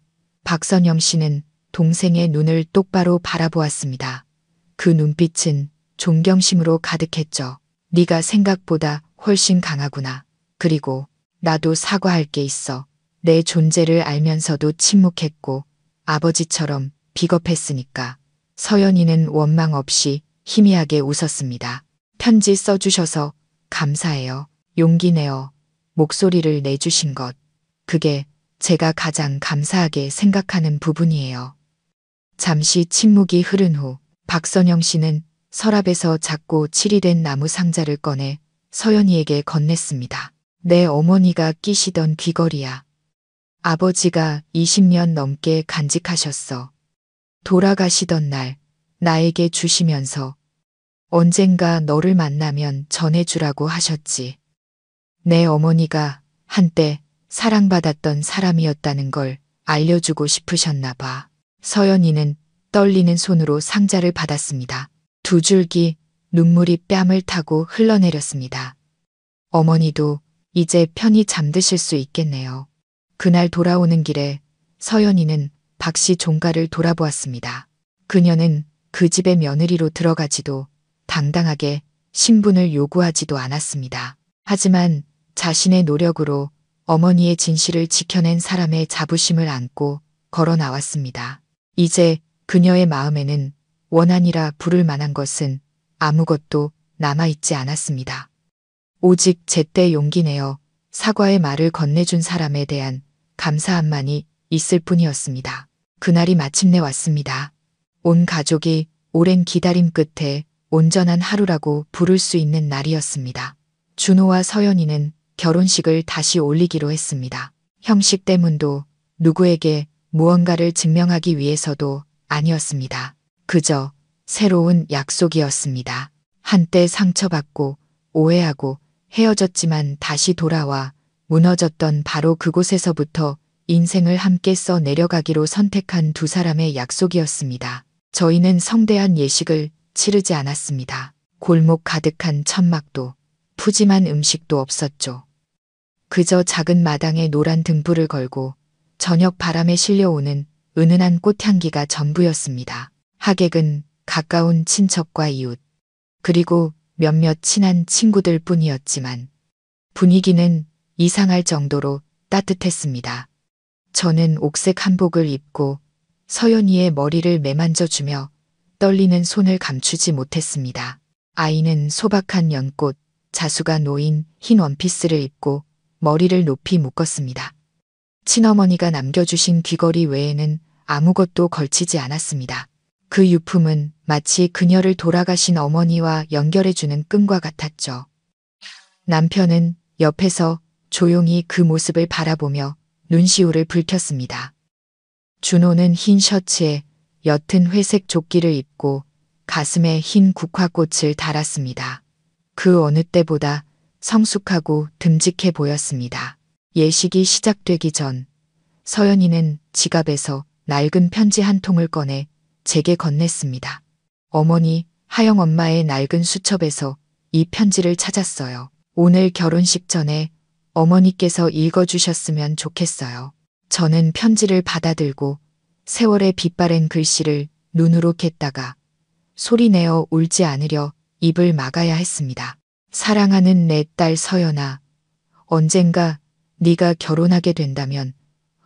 박선영 씨는 동생의 눈을 똑바로 바라보았습니다. 그 눈빛은 존경심으로 가득했죠. 네가 생각보다 훨씬 강하구나. 그리고 나도 사과할 게 있어. 내 존재를 알면서도 침묵했고 아버지처럼 비겁했으니까. 서연이는 원망 없이 희미하게 웃었습니다. 편지 써주셔서 감사해요. 용기 내어 목소리를 내주신 것. 그게 제가 가장 감사하게 생각하는 부분이에요. 잠시 침묵이 흐른 후 박선영 씨는 서랍에서 작고 칠이된 나무 상자를 꺼내 서연이에게 건넸습니다. 내 어머니가 끼시던 귀걸이야. 아버지가 20년 넘게 간직하셨어. 돌아가시던 날 나에게 주시면서 언젠가 너를 만나면 전해주라고 하셨지. 내 어머니가 한때 사랑받았던 사람이었다는 걸 알려주고 싶으셨나 봐. 서연이는 떨리는 손으로 상자를 받았습니다. 두 줄기 눈물이 뺨을 타고 흘러내렸습니다. 어머니도 이제 편히 잠드실 수 있겠네요. 그날 돌아오는 길에 서연이는 박씨 종가를 돌아보았습니다. 그녀는 그 집의 며느리로 들어가지도 당당하게 신분을 요구하지도 않았습니다. 하지만 자신의 노력으로 어머니의 진실을 지켜낸 사람의 자부심을 안고 걸어 나왔습니다. 이제 그녀의 마음에는 원한이라 부를 만한 것은 아무것도 남아있지 않았습니다. 오직 제때 용기 내어 사과의 말을 건네준 사람에 대한 감사함만이 있을 뿐이었습니다. 그날이 마침내 왔습니다. 온 가족이 오랜 기다림 끝에 온전한 하루라고 부를 수 있는 날이었습니다. 준호와 서연이는 결혼식을 다시 올리기로 했습니다. 형식 때문도 누구에게 무언가를 증명하기 위해서도 아니었습니다. 그저 새로운 약속이었습니다. 한때 상처받고 오해하고 헤어졌지만 다시 돌아와 무너졌던 바로 그곳에서부터 인생을 함께 써 내려가기로 선택한 두 사람의 약속이었습니다. 저희는 성대한 예식을 치르지 않았습니다. 골목 가득한 천막도 푸짐한 음식도 없었죠. 그저 작은 마당에 노란 등불을 걸고 저녁 바람에 실려오는 은은한 꽃향기가 전부였습니다. 하객은 가까운 친척과 이웃, 그리고 몇몇 친한 친구들 뿐이었지만 분위기는 이상할 정도로 따뜻했습니다. 저는 옥색 한복을 입고 서연이의 머리를 매만져주며 떨리는 손을 감추지 못했습니다. 아이는 소박한 연꽃, 자수가 놓인 흰 원피스를 입고 머리를 높이 묶었습니다. 친어머니가 남겨주신 귀걸이 외에는 아무것도 걸치지 않았습니다. 그 유품은 마치 그녀를 돌아가신 어머니와 연결해주는 끈과 같았죠. 남편은 옆에서 조용히 그 모습을 바라보며 눈시울을 붉혔습니다. 준호는 흰 셔츠에 옅은 회색 조끼를 입고 가슴에 흰 국화꽃을 달았습니다. 그 어느 때보다 성숙하고 듬직해 보였습니다. 예식이 시작되기 전 서연이는 지갑에서 낡은 편지 한 통을 꺼내 제게 건넸습니다. 어머니, 하영 엄마의 낡은 수첩에서 이 편지를 찾았어요. 오늘 결혼식 전에 어머니께서 읽어주셨으면 좋겠어요. 저는 편지를 받아들고 세월의 빛바랜 글씨를 눈으로 캤다가 소리내어 울지 않으려 입을 막아야 했습니다. 사랑하는 내 딸 서연아, 언젠가 네가 결혼하게 된다면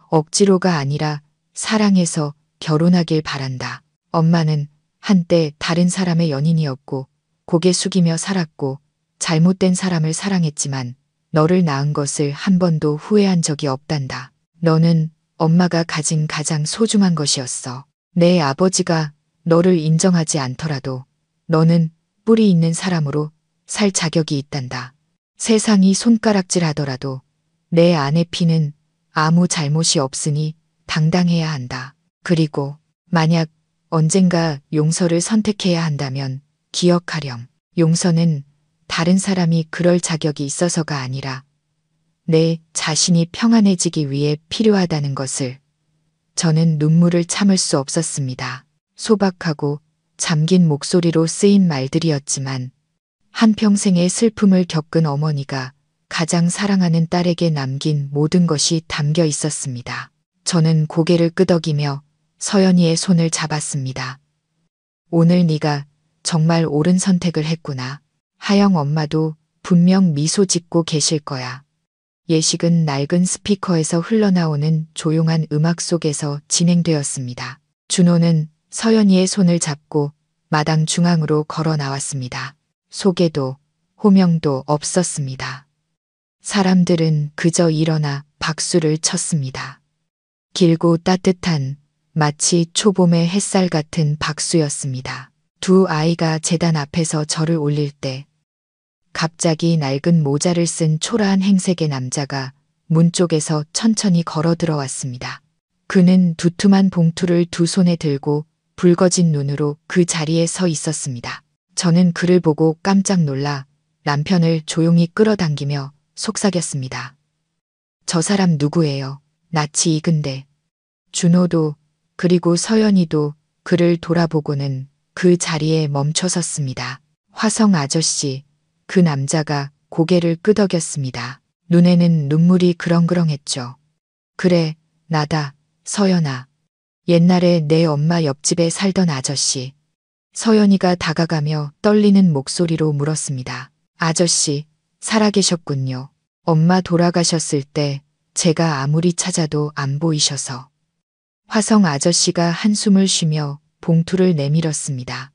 억지로가 아니라 사랑해서 결혼하길 바란다. 엄마는 한때 다른 사람의 연인이었고 고개 숙이며 살았고 잘못된 사람을 사랑했지만 너를 낳은 것을 한 번도 후회한 적이 없단다. 너는 엄마가 가진 가장 소중한 것이었어. 내 아버지가 너를 인정하지 않더라도 너는 뿌리 있는 사람으로 살 자격이 있단다. 세상이 손가락질 하더라도 내 안의 피는 아무 잘못이 없으니 당당해야 한다. 그리고 만약 언젠가 용서를 선택해야 한다면 기억하렴. 용서는 다른 사람이 그럴 자격이 있어서가 아니라 내 자신이 평안해지기 위해 필요하다는 것을. 저는 눈물을 참을 수 없었습니다. 소박하고 잠긴 목소리로 쓰인 말들이었지만 한평생의 슬픔을 겪은 어머니가 가장 사랑하는 딸에게 남긴 모든 것이 담겨 있었습니다. 저는 고개를 끄덕이며 서연이의 손을 잡았습니다. 오늘 네가 정말 옳은 선택을 했구나. 하영 엄마도 분명 미소 짓고 계실 거야. 예식은 낡은 스피커에서 흘러나오는 조용한 음악 속에서 진행되었습니다. 준호는 서연이의 손을 잡고 마당 중앙으로 걸어 나왔습니다. 소개도 호명도 없었습니다. 사람들은 그저 일어나 박수를 쳤습니다. 길고 따뜻한 마치 초봄의 햇살 같은 박수였습니다. 두 아이가 제단 앞에서 절을 올릴 때 갑자기 낡은 모자를 쓴 초라한 행색의 남자가 문 쪽에서 천천히 걸어 들어왔습니다. 그는 두툼한 봉투를 두 손에 들고 붉어진 눈으로 그 자리에 서 있었습니다. 저는 그를 보고 깜짝 놀라 남편을 조용히 끌어당기며 속삭였습니다. 저 사람 누구예요? 낯이 익은데. 준호도 그리고 서연이도 그를 돌아보고는 그 자리에 멈춰 섰습니다. 화성 아저씨, 그 남자가 고개를 끄덕였습니다. 눈에는 눈물이 그렁그렁했죠. 그래, 나다, 서연아. 옛날에 내 엄마 옆집에 살던 아저씨. 서연이가 다가가며 떨리는 목소리로 물었습니다. 아저씨, 살아계셨군요. 엄마 돌아가셨을 때 제가 아무리 찾아도 안 보이셔서. 화성 아저씨가 한숨을 쉬며 봉투를 내밀었습니다.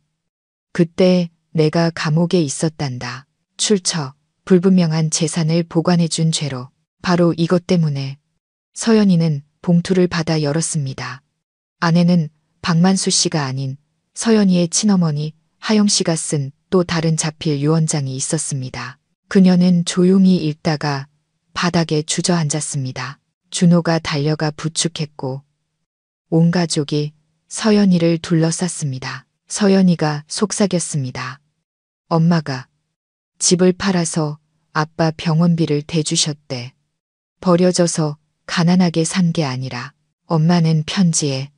그때 내가 감옥에 있었단다. 출처, 불분명한 재산을 보관해준 죄로. 바로 이것 때문에. 서연이는 봉투를 받아 열었습니다. 안에는 박만수 씨가 아닌 서연이의 친어머니 하영 씨가 쓴 또 다른 자필 유언장이 있었습니다. 그녀는 조용히 읽다가 바닥에 주저앉았습니다. 준호가 달려가 부축했고 온 가족이 서연이를 둘러쌌습니다. 서연이가 속삭였습니다. 엄마가 집을 팔아서 아빠 병원비를 대주셨대. 버려져서 가난하게 산 게 아니라 엄마는 편지에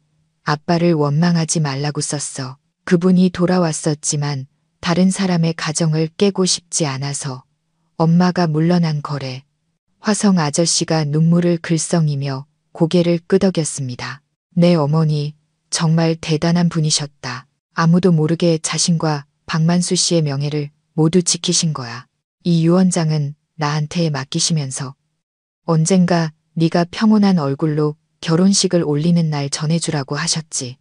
아빠를 원망하지 말라고 썼어. 그분이 돌아왔었지만 다른 사람의 가정을 깨고 싶지 않아서 엄마가 물러난 거래. 화성 아저씨가 눈물을 글썽이며 고개를 끄덕였습니다. 내 어머니 정말 대단한 분이셨다. 아무도 모르게 자신과 박만수 씨의 명예를 모두 지키신 거야. 이 유언장은 나한테 맡기시면서 언젠가 네가 평온한 얼굴로 결혼식을 올리는 날 전해주라고 하셨지.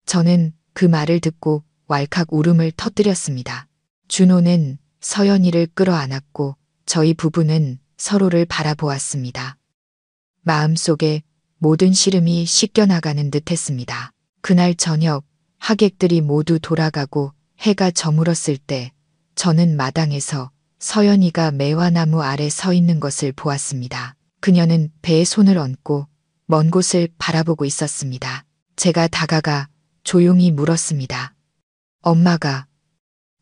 저는 그 말을 듣고 왈칵 울음을 터뜨렸습니다. 준호는 서연이를 끌어안았고 저희 부부는 서로를 바라보았습니다. 마음속에 모든 시름이 씻겨나가는 듯했습니다. 그날 저녁 하객들이 모두 돌아가고 해가 저물었을 때 저는 마당에서 서연이가 매화나무 아래 서 있는 것을 보았습니다. 그녀는 배에 손을 얹고 먼 곳을 바라보고 있었습니다. 제가 다가가 조용히 물었습니다. 엄마가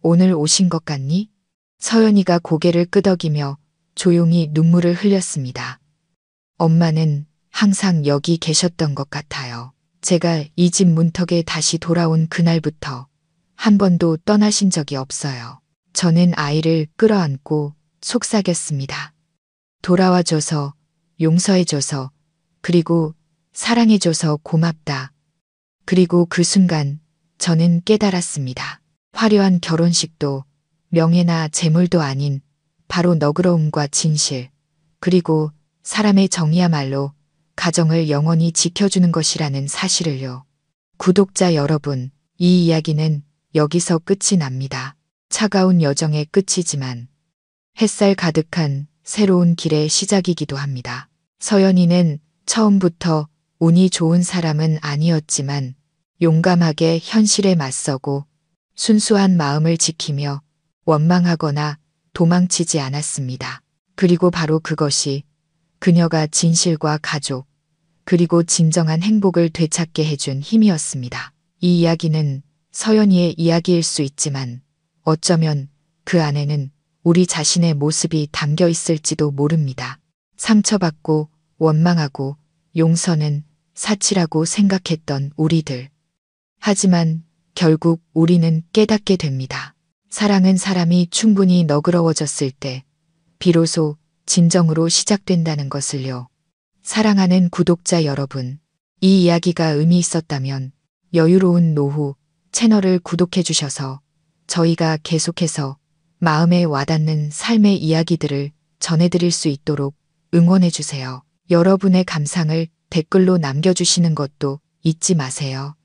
오늘 오신 것 같니? 서연이가 고개를 끄덕이며 조용히 눈물을 흘렸습니다. 엄마는 항상 여기 계셨던 것 같아요. 제가 이 집 문턱에 다시 돌아온 그날부터 한 번도 떠나신 적이 없어요. 저는 아이를 끌어안고 속삭였습니다. 돌아와줘서, 용서해줘서, 그리고 사랑해줘서 고맙다. 그리고 그 순간 저는 깨달았습니다. 화려한 결혼식도 명예나 재물도 아닌 바로 너그러움과 진실, 그리고 사람의 정이야말로 가정을 영원히 지켜주는 것이라는 사실을요. 구독자 여러분, 이 이야기는 여기서 끝이 납니다. 차가운 여정의 끝이지만 햇살 가득한 새로운 길의 시작이기도 합니다. 서연이는 처음부터 운이 좋은 사람은 아니었지만 용감하게 현실에 맞서고 순수한 마음을 지키며 원망하거나 도망치지 않았습니다. 그리고 바로 그것이 그녀가 진실과 가족, 그리고 진정한 행복을 되찾게 해준 힘이었습니다. 이 이야기는 서연이의 이야기일 수 있지만 어쩌면 그 안에는 우리 자신의 모습이 담겨 있을지도 모릅니다. 상처받고 원망하고 용서는 사치라고 생각했던 우리들. 하지만 결국 우리는 깨닫게 됩니다. 사랑은 사람이 충분히 너그러워졌을 때 비로소 진정으로 시작된다는 것을요. 사랑하는 구독자 여러분, 이 이야기가 의미 있었다면 여유로운 노후 채널을 구독해 주셔서 저희가 계속해서 마음에 와닿는 삶의 이야기들을 전해드릴 수 있도록 응원해주세요. 여러분의 감상을 댓글로 남겨주시는 것도 잊지 마세요.